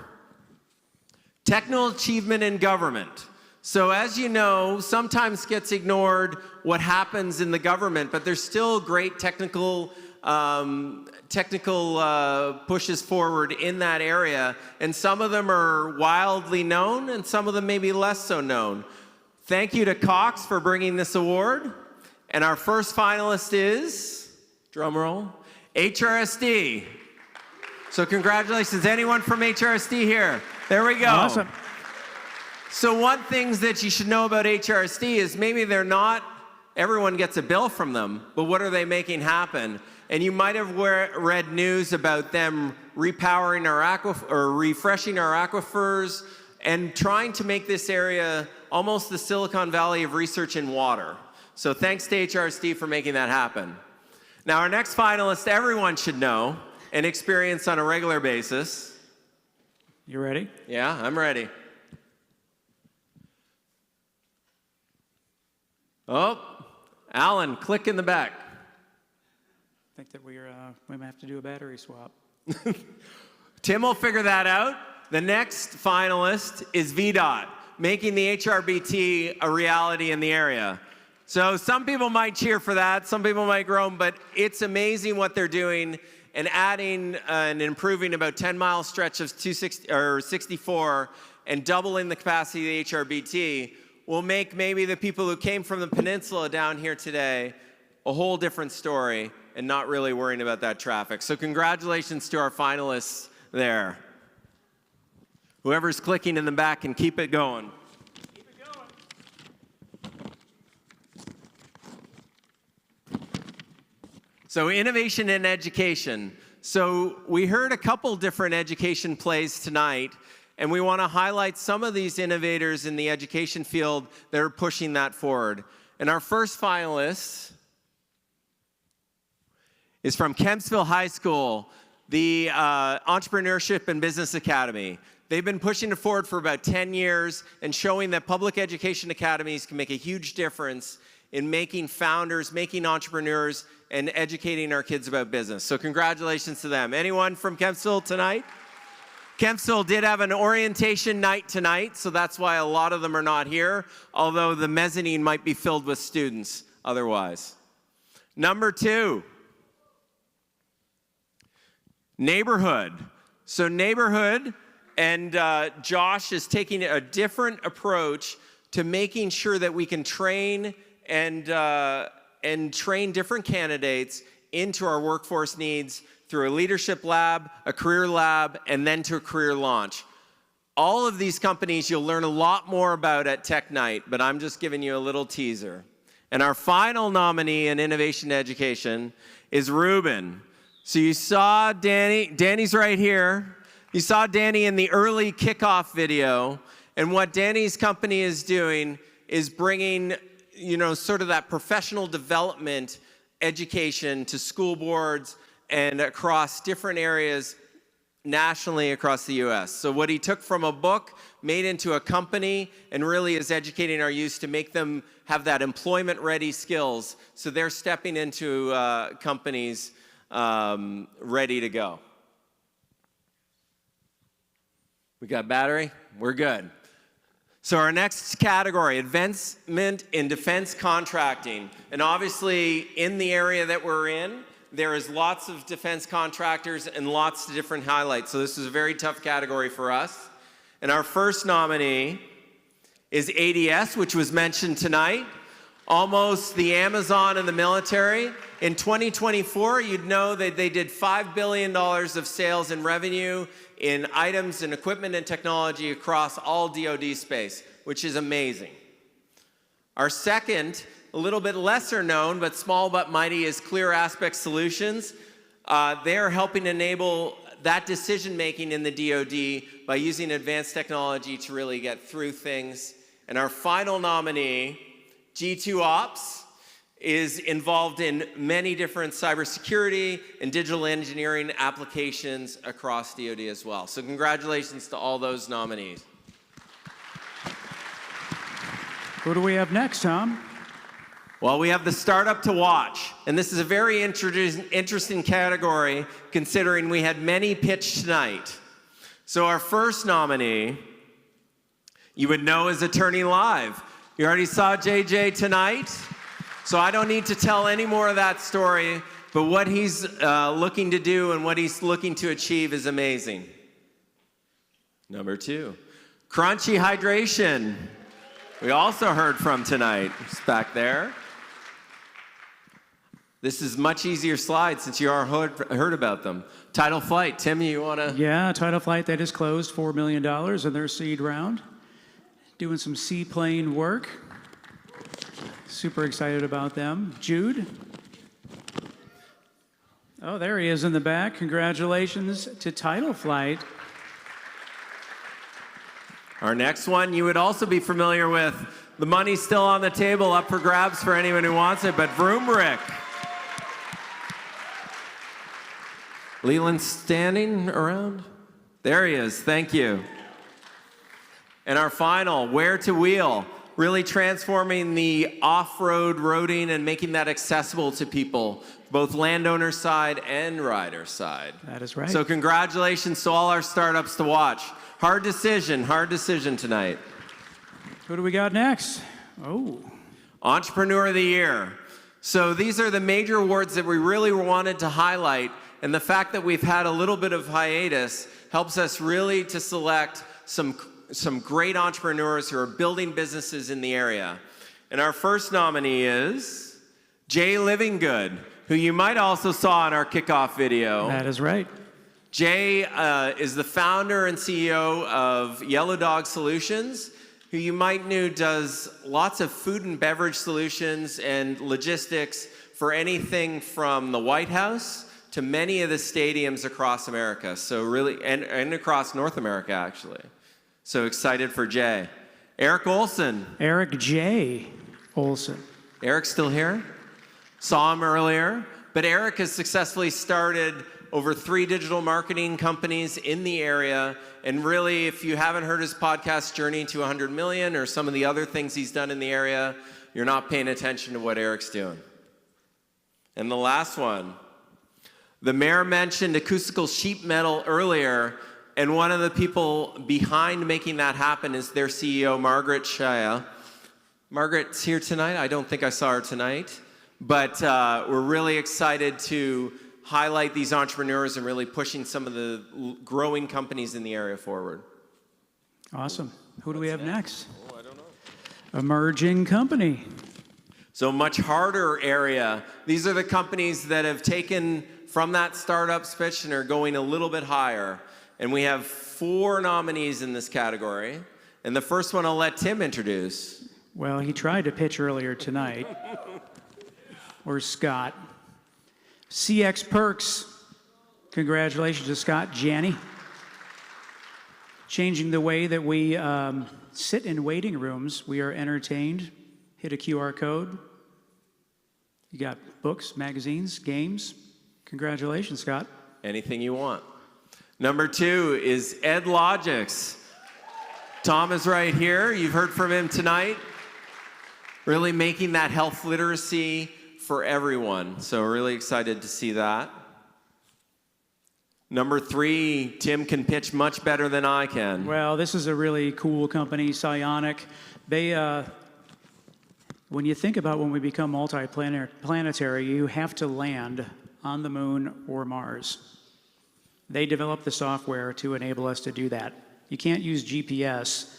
Technical Achievement in Government. So as you know, sometimes gets ignored what happens in the government, but there's still great technical pushes forward in that area. And some of them are wildly known, and some of them maybe less so known. Thank you to Cox for bringing this award. And our first finalist is, drum roll, HRSD. So congratulations. Anyone from HRSD here? There we go. Awesome. So one thing that you should know about HRSD is maybe they're not, everyone gets a bill from them, but what are they making happen? And you might have read news about them repowering or refreshing our aquifers and trying to make this area almost the Silicon Valley of research in water. So thanks to HRSD for making that happen. Now our next finalist, everyone should know and experience on a regular basis. You ready? Yeah, I'm ready. Oh, Alan, click in the back. I think that we might have to do a battery swap. Tim will figure that out. The next finalist is VDOT, making the HRBT a reality in the area. So some people might cheer for that, some people might groan, but it's amazing what they're doing, and adding and improving about 10-mile stretch of 64 and doubling the capacity of the HRBT will make maybe the people who came from the peninsula down here today a whole different story and not really worrying about that traffic. So congratulations to our finalists there. Whoever's clicking in the back can keep it going. So innovation in education. So we heard a couple different education plays tonight, and we want to highlight some of these innovators in the education field that are pushing that forward. And our first finalist is from Kempsville High School, the Entrepreneurship and Business Academy. They've been pushing it forward for about 10 years and showing that public education academies can make a huge difference in making founders, making entrepreneurs, and educating our kids about business. So congratulations to them. Anyone from Kempsville tonight? Kempsville did have an orientation night tonight, so that's why a lot of them are not here, although the mezzanine might be filled with students otherwise. Number 2, Neighborhood. So Neighborhood and Josh is taking a different approach to making sure that we can train and train different candidates into our workforce needs through a leadership lab, a career lab, and then to a career launch. All of these companies you'll learn a lot more about at Tech Night, but I'm just giving you a little teaser. And our final nominee in Innovation Education is Ruben. So you saw Danny, Danny's right here. You saw Danny in the early kickoff video, and what Danny's company is doing is bringing, sort of that professional development education to school boards and across different areas nationally across the US. So what he took from a book, made into a company, and really is educating our youth to make them have that employment-ready skills, so they're stepping into companies ready to go. We got battery? We're good. So our next category, advancement in defense contracting. And obviously, in the area that we're in, there is lots of defense contractors and lots of different highlights. So this is a very tough category for us. And our first nominee is ADS, which was mentioned tonight. Almost the Amazon of the military. In 2024, you'd know that they did $5 billion of sales and revenue in items and equipment and technology across all DoD space, which is amazing. Our second, a little bit lesser known, but small but mighty, is Clear Aspect Solutions. They're helping enable that decision-making in the DoD by using advanced technology to really get through things. And our final nominee, G2 Ops, is involved in many different cybersecurity and digital engineering applications across DoD as well. So congratulations to all those nominees. Who do we have next, Tom? Well, we have the startup to watch. And this is a very interesting category considering we had many pitched tonight. So our first nominee, you would know is Attorney Live. You already saw JJ tonight. So I don't need to tell any more of that story, but what he's looking to do and what he's looking to achieve is amazing. Number 2, Crunchy Hydration. We also heard from tonight. It's back there. This is much easier slide since you already heard about them. Tidal Flight, Tim, you want to? Yeah, Tidal Flight, they just closed $4 million in their seed round. Doing some seaplane work. Super excited about them. Jude? Oh, there he is in the back. Congratulations to Tidal Flight. Our next one you would also be familiar with. The money's still on the table, up for grabs for anyone who wants it, but Vroomrick. Leland standing around? There he is, thank you. And our final, Where to Wheel. Really transforming the off-road roading and making that accessible to people, both landowner side and rider side. That is right. So congratulations to all our startups to watch. Hard decision tonight. Who do we got next? Oh. Entrepreneur of the Year. So these are the major awards that we really wanted to highlight, and the fact that we've had a little bit of hiatus helps us really to select some great entrepreneurs who are building businesses in the area. And our first nominee is Jay Livingood, who you might also saw in our kickoff video. That is right. Jay is the founder and CEO of Yellow Dog Solutions, who you might know does lots of food and beverage solutions and logistics for anything from the White House to many of the stadiums across America. So really, and across North America, actually. So excited for Jay. Eric Olson. Eric J. Olson. Eric's still here? Saw him earlier. But Eric has successfully started over 3 digital marketing companies in the area. And really, if you haven't heard his podcast, Journey to 100 Million, or some of the other things he's done in the area, you're not paying attention to what Eric's doing. And the last one, the mayor mentioned acoustical sheet metal earlier, and one of the people behind making that happen is their CEO, Margaret Shaya. Margaret's here tonight. I don't think I saw her tonight. But we're really excited to highlight these entrepreneurs and really pushing some of the growing companies in the area forward. Awesome. Who do we have next? Oh, I don't know. Emerging company. So much harder area. These are the companies that have taken from that startup pitch and are going a little bit higher. And we have 4 nominees in this category. And the first one I'll let Tim introduce. Well, he tried to pitch earlier tonight. Or Scott. CX Perks. Congratulations to Scott Janney. Changing the way that we sit in waiting rooms. We are entertained. Hit a QR code. You got books, magazines, games. Congratulations, Scott. Anything you want. Number 2 is Ed Logix. Tom is right here. You've heard from him tonight. Really making that health literacy for everyone. So really excited to see that. Number 3, Tim can pitch much better than I can. Well, this is a really cool company, Psionic. They, when you think about when we become multi-planetary, you have to land on the moon or Mars. They developed the software to enable us to do that. You can't use GPS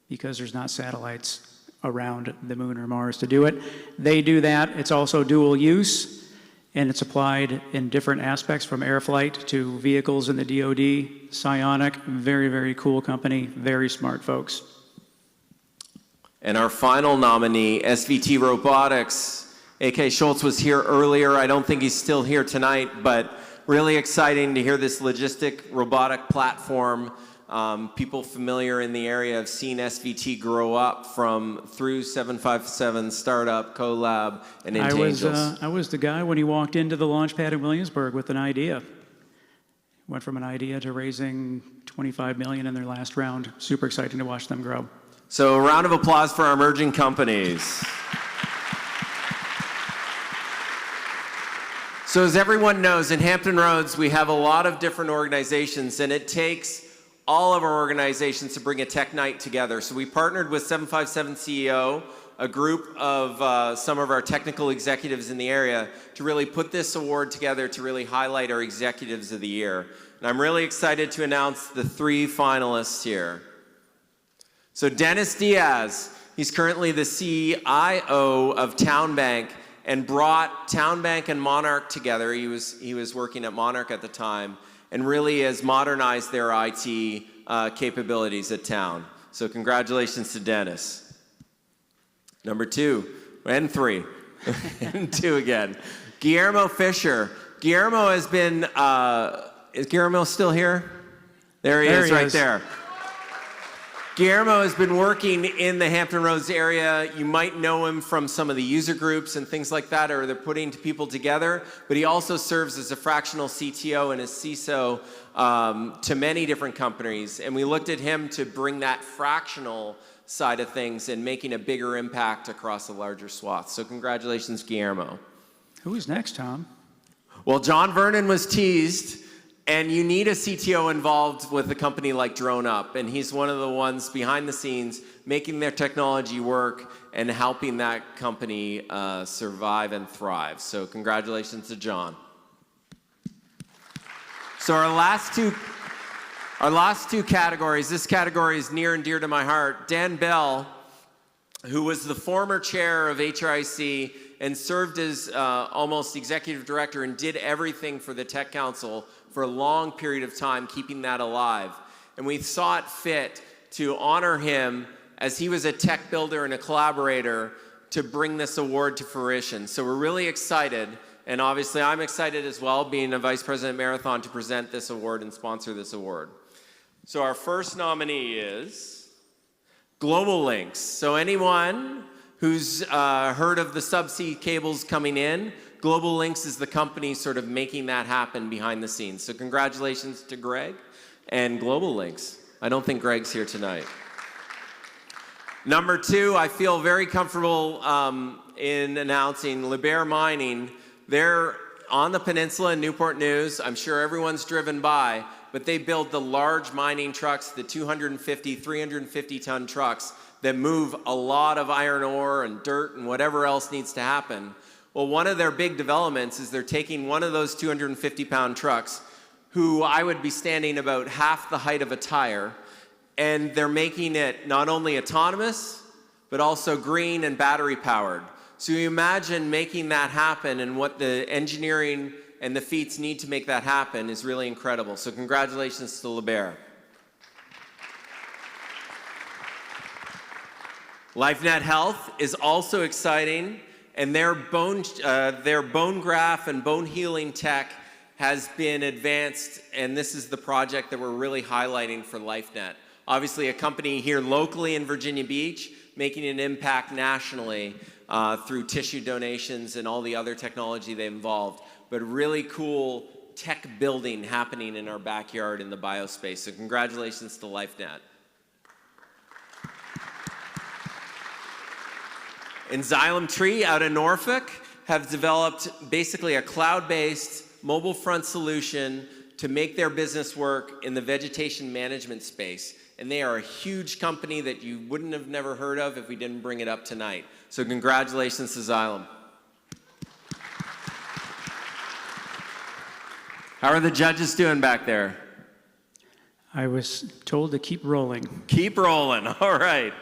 because there's not satellites around the moon or Mars to do it. They do that. It's also dual use, and it's applied in different aspects from air flight to vehicles in the DoD. Psionic, very, very cool company, very smart folks. And our final nominee, SVT Robotics. A.K. Schultz was here earlier. I don't think he's still here tonight, but really exciting to hear this logistic robotic platform. People familiar in the area have seen SVT grow up through 757 startup, CoLab, and into Angels. I was the guy when he walked into the launch pad in Williamsburg with an idea. Went from an idea to raising $25 million in their last round. Super exciting to watch them grow. So a round of applause for our emerging companies. So as everyone knows, in Hampton Roads, we have a lot of different organizations, and it takes all of our organizations to bring a tech night together. So we partnered with 757 CEO, a group of some of our technical executives in the area, to really put this award together to really highlight our executives of the year. And I'm really excited to announce the 3 finalists here. So Dennis Diaz, he's currently the CIO of Town Bank and brought Town Bank and Monarch together. He was working at Monarch at the time, and really has modernized their IT capabilities at Town. So congratulations to Dennis. Number 2, and 3, and 2 again. Guillermo Fisher. Guillermo has been, is Guillermo still here? There he is, right there. Guillermo has been working in the Hampton Roads area. You might know him from some of the user groups and things like that, or they're putting people together, but he also serves as a fractional CTO and a CISO to many different companies. And we looked at him to bring that fractional side of things and making a bigger impact across a larger swath. So congratulations, Guillermo. Who is next, Tom? Well, John Vernon was teased, And you need a CTO involved with a company like DroneUp, and he's one of the ones behind the scenes making their technology work and helping that company survive and thrive. So congratulations to John. So our last two categories, this category is near and dear to my heart. Dan Bell, who was the former chair of HRIC and served as almost executive director and did everything for the Tech Council for a long period of time, keeping that alive. And we saw it fit to honor him as he was a tech builder and a collaborator to bring this award to fruition. So we're really excited, and obviously I'm excited as well, being a Vice President Marathon, to present this award and sponsor this award. So our first nominee is Global Links. So anyone who's heard of the subsea cables coming in, Global Links is the company sort of making that happen behind the scenes. So congratulations to Greg and Global Links. I don't think Greg's here tonight. Number two, I feel very comfortable in announcing Liebherr Mining. They're on the peninsula in Newport News. I'm sure everyone's driven by, but they build the large mining trucks, the 250, 350-ton trucks that move a lot of iron ore and dirt and whatever else needs to happen. Well, one of their big developments is they're taking one of those 250-pound trucks, who I would be standing about half the height of a tire, and they're making it not only autonomous, but also green and battery powered. So you imagine making that happen, and what the engineering and the feats need to make that happen is really incredible. So congratulations to Liebherr. LifeNet Health is also exciting, and their bone graft and bone healing tech has been advanced, and this is the project that we're really highlighting for LifeNet. Obviously, a company here locally in Virginia Beach, making an impact nationally through tissue donations and all the other technology they involved, but really cool tech building happening in our backyard in the biospace. So congratulations to LifeNet. And Xylem Tree out of Norfolk have developed basically a cloud-based mobile front solution to make their business work in the vegetation management space. And they are a huge company that you wouldn't have never heard of if we didn't bring it up tonight. So congratulations to Xylem. How are the judges doing back there? I was told to keep rolling. Keep rolling, all right.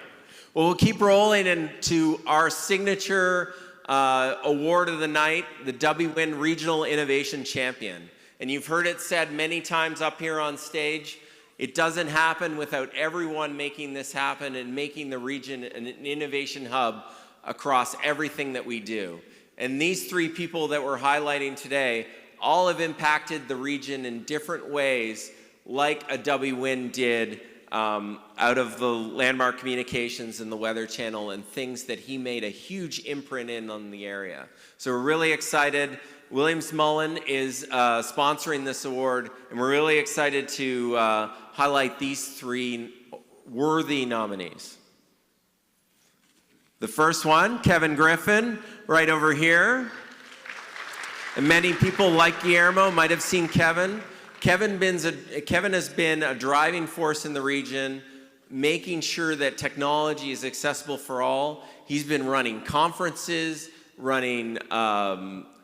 Well, we'll keep rolling into our signature award of the night, the WWIN Regional Innovation Champion. And you've heard it said many times up here on stage, it doesn't happen without everyone making this happen and making the region an innovation hub across everything that we do. And these three people that we're highlighting today all have impacted the region in different ways, like a WWIN did out of the Landmark Communications and the Weather Channel, and things that he made a huge imprint in on the area. So we're really excited. Williams Mullen is sponsoring this award, and we're really excited to highlight these three worthy nominees. The first one, Kevin Griffin, right over here. And many people like Guillermo might have seen Kevin. Kevin has been a driving force in the region, making sure that technology is accessible for all. He's been running conferences, running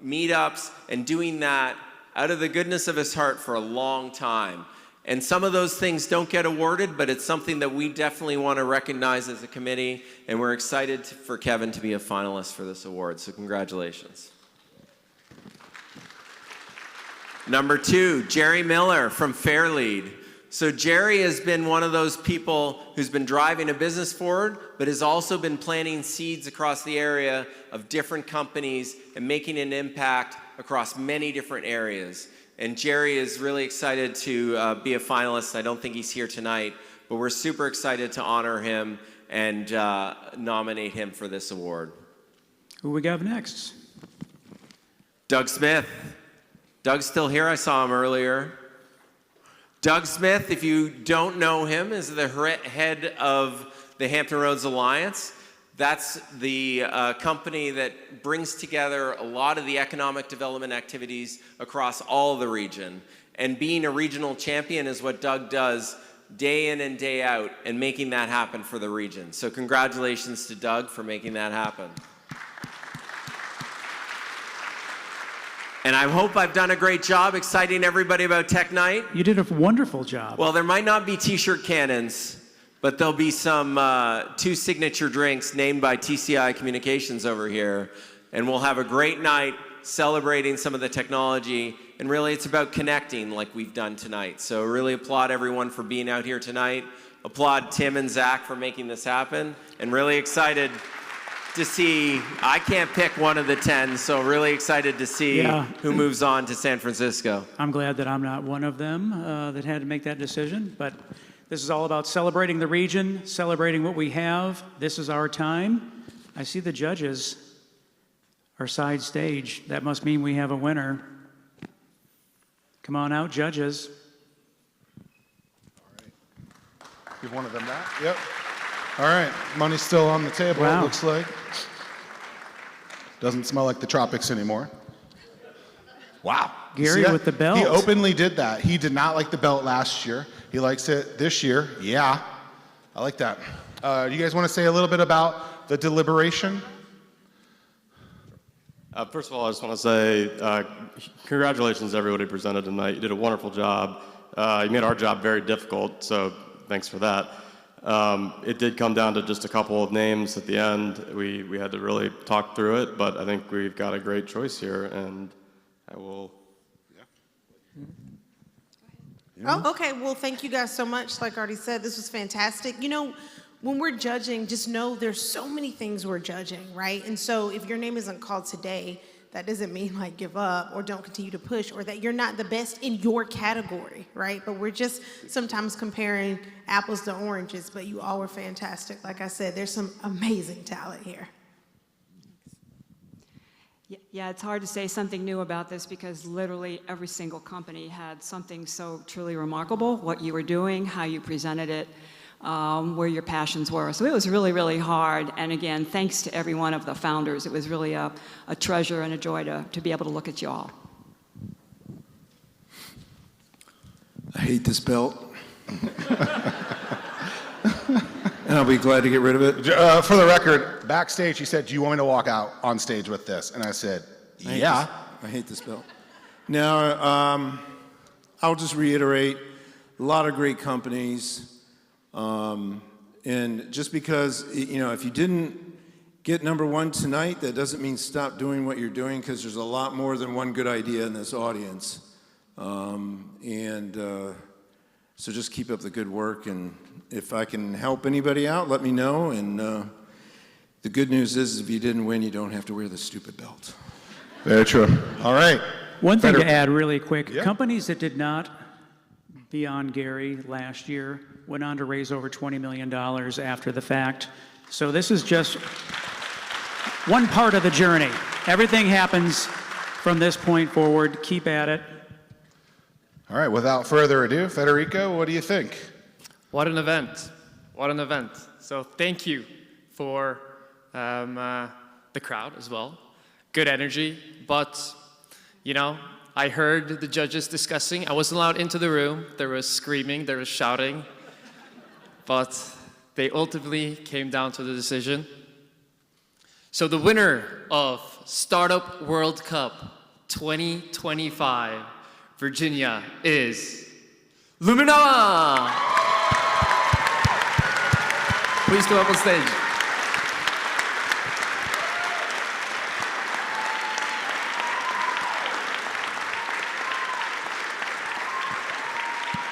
meetups, and doing that out of the goodness of his heart for a long time. And some of those things don't get awarded, but it's something that we definitely want to recognize as a committee, and we're excited for Kevin to be a finalist for this award, so congratulations. Number two, Jerry Miller from Fairlead. So Jerry has been one of those people who's been driving a business forward, but has also been planting seeds across the area of different companies and making an impact across many different areas. And Jerry is really excited to be a finalist. I don't think he's here tonight, but we're super excited to honor him and nominate him for this award. Who we got next? Doug Smith. Doug's still here. I saw him earlier. Doug Smith, if you don't know him, is the head of the Hampton Roads Alliance. That's the company that brings together a lot of the economic development activities across all of the region. And being a regional champion is what Doug does day in and day out and making that happen for the region. So congratulations to Doug for making that happen. And I hope I've done a great job exciting everybody about Tech Night. You did a wonderful job. Well, there might not be t-shirt cannons, but there'll be some 2 signature drinks named by TCI Communications over here. And we'll have a great night celebrating some of the technology. And really, it's about connecting like we've done tonight. So really applaud everyone for being out here tonight. Applaud Tim and Zach for making this happen. And really excited to see, I can't pick one of the 10, so really excited to see who moves on to San Francisco. I'm glad that I'm not one of them that had to make that decision, but this is all about celebrating the region, celebrating what we have. This is our time. I see the judges are side stage. That must mean we have a winner. Come on out, judges. Give one of them that. Yep. All right, money's still on the table, Wow. it looks like. Doesn't smell like the tropics anymore. Wow. You Gary see that? with the belt. He openly did that. He did not like the belt last year. He likes it this year. Yeah, I like that. Do you guys want to say a little bit about the deliberation? First of all, I just want to say congratulations to everybody who presented tonight. You did a wonderful job. You made our job very difficult, so thanks for that. It did come down to just a couple of names at the end. We had to really talk through it, but I think we've got a great choice here, and I will... Oh, okay. Well, thank you guys so much. Like I already said, this was fantastic. You know, when we're judging, just know there's so many things we're judging, right? And so if your name isn't called today, that doesn't mean like give up or don't continue to push or that you're not the best in your category, right? But we're just sometimes comparing apples to oranges, but you all were fantastic. Like I said, there's some amazing talent here. Yeah, it's hard to say something new about this because literally every single company had something so truly remarkable, what you were doing, how you presented it, where your passions were. So it was really, really hard. And again, thanks to every one of the founders. It was really a treasure and a joy to be able to look at you all. I hate this belt. And I'll be glad to get rid of it. For the record, backstage, he said, do you want me to walk out on stage with this? And I said, yeah. I hate this belt. Now, I'll just reiterate, a lot of great companies. And just because, you know, if you didn't get #1 tonight, that doesn't mean stop doing what you're doing because there's a lot more than one good idea in this audience. So just keep up the good work, and if I can help anybody out, let me know. And the good news is if you didn't win, you don't have to wear the stupid belt. Very true. All right. One thing to add really quick, companies that did not be on Gary last year went on to raise over $20 million after the fact. So this is just one part of the journey. Everything happens from this point forward. Keep at it. All right, without further ado, Federico, what do you think? What an event. What an event. So thank you for the crowd as well. Good energy, but, you know, I heard the judges discussing. I wasn't allowed into the room. There was screaming, there was shouting, but they ultimately came down to the decision. So the winner of Startup World Cup 2025, Virginia, is Luminoa. Please come up on stage.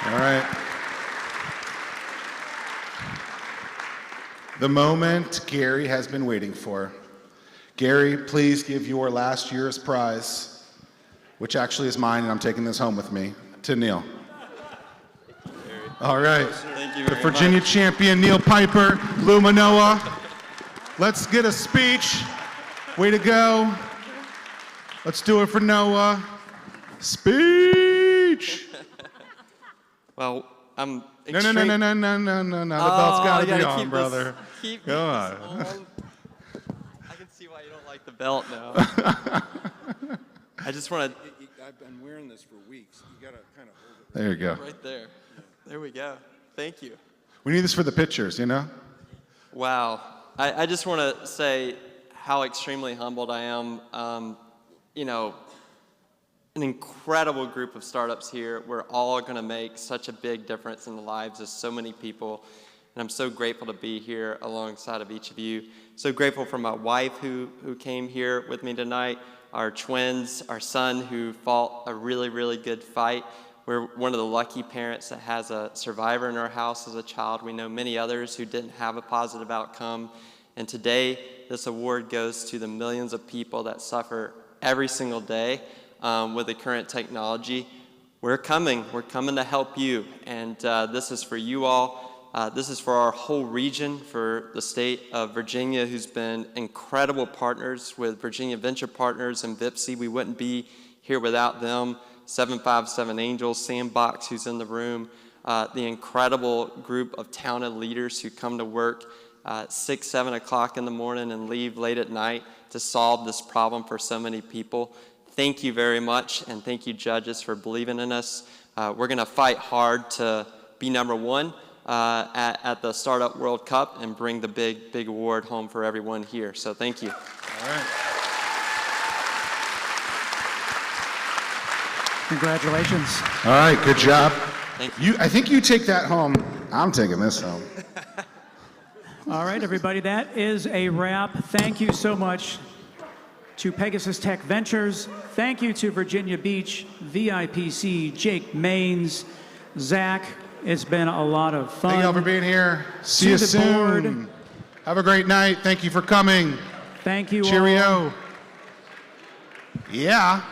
All right. The moment Gary has been waiting for. Gary, please give your last year's prize, which actually is mine, and I'm taking this home with me, to Neil. All right. Thank you The very Virginia much. champion, Neil Piper, Luminoa. Let's get a speech. Way to go. Let's do it for Noah. Speech. Well, I'm No. The belt's gotta be on, brother. Keep Go this on. see why you don't like the belt now. I just want to. I've been wearing this for weeks. You gotta kind of hold it. There you go. Right there. There we go. Thank you. We need this for the pictures, you know? Wow. I just want to say how extremely humbled I am. You know, an incredible group of startups here. We're all going to make such a big difference in the lives of so many people. And I'm so grateful to be here alongside of each of you. So grateful for my wife who came here with me tonight, our twins, our son who fought a really, really good fight. We're one of the lucky parents that has a survivor in our house as a child. We know many others who didn't have a positive outcome. And today, this award goes to the millions of people that suffer every single day with the current technology. We're coming to help you. And this is for you all. This is for our whole region, for the state of Virginia, who's been incredible partners with Virginia Venture Partners and VIPSI. We wouldn't be here without them. 757 Angels, Sandbox, who's in the room, the incredible group of talented leaders who come to work 6, 7 o'clock in the morning and leave late at night to solve this problem for so many people. Thank you very much, and thank you, judges, for believing in us. We're going to fight hard to be number one at the Startup World Cup and bring the big award home for everyone here. So thank you. All right. Congratulations. All right, good job. Thank you. I think you take that home. I'm taking this home. All right, everybody, that is a wrap. Thank you so much to Pegasus Tech Ventures. Thank you to Virginia Beach, VIPC, Jake Maines, Zach. It's been a lot of fun. Thank you all for being here. See you the soon. board. Have a great night. Thank you for coming. Thank you all. Cheerio. Yeah.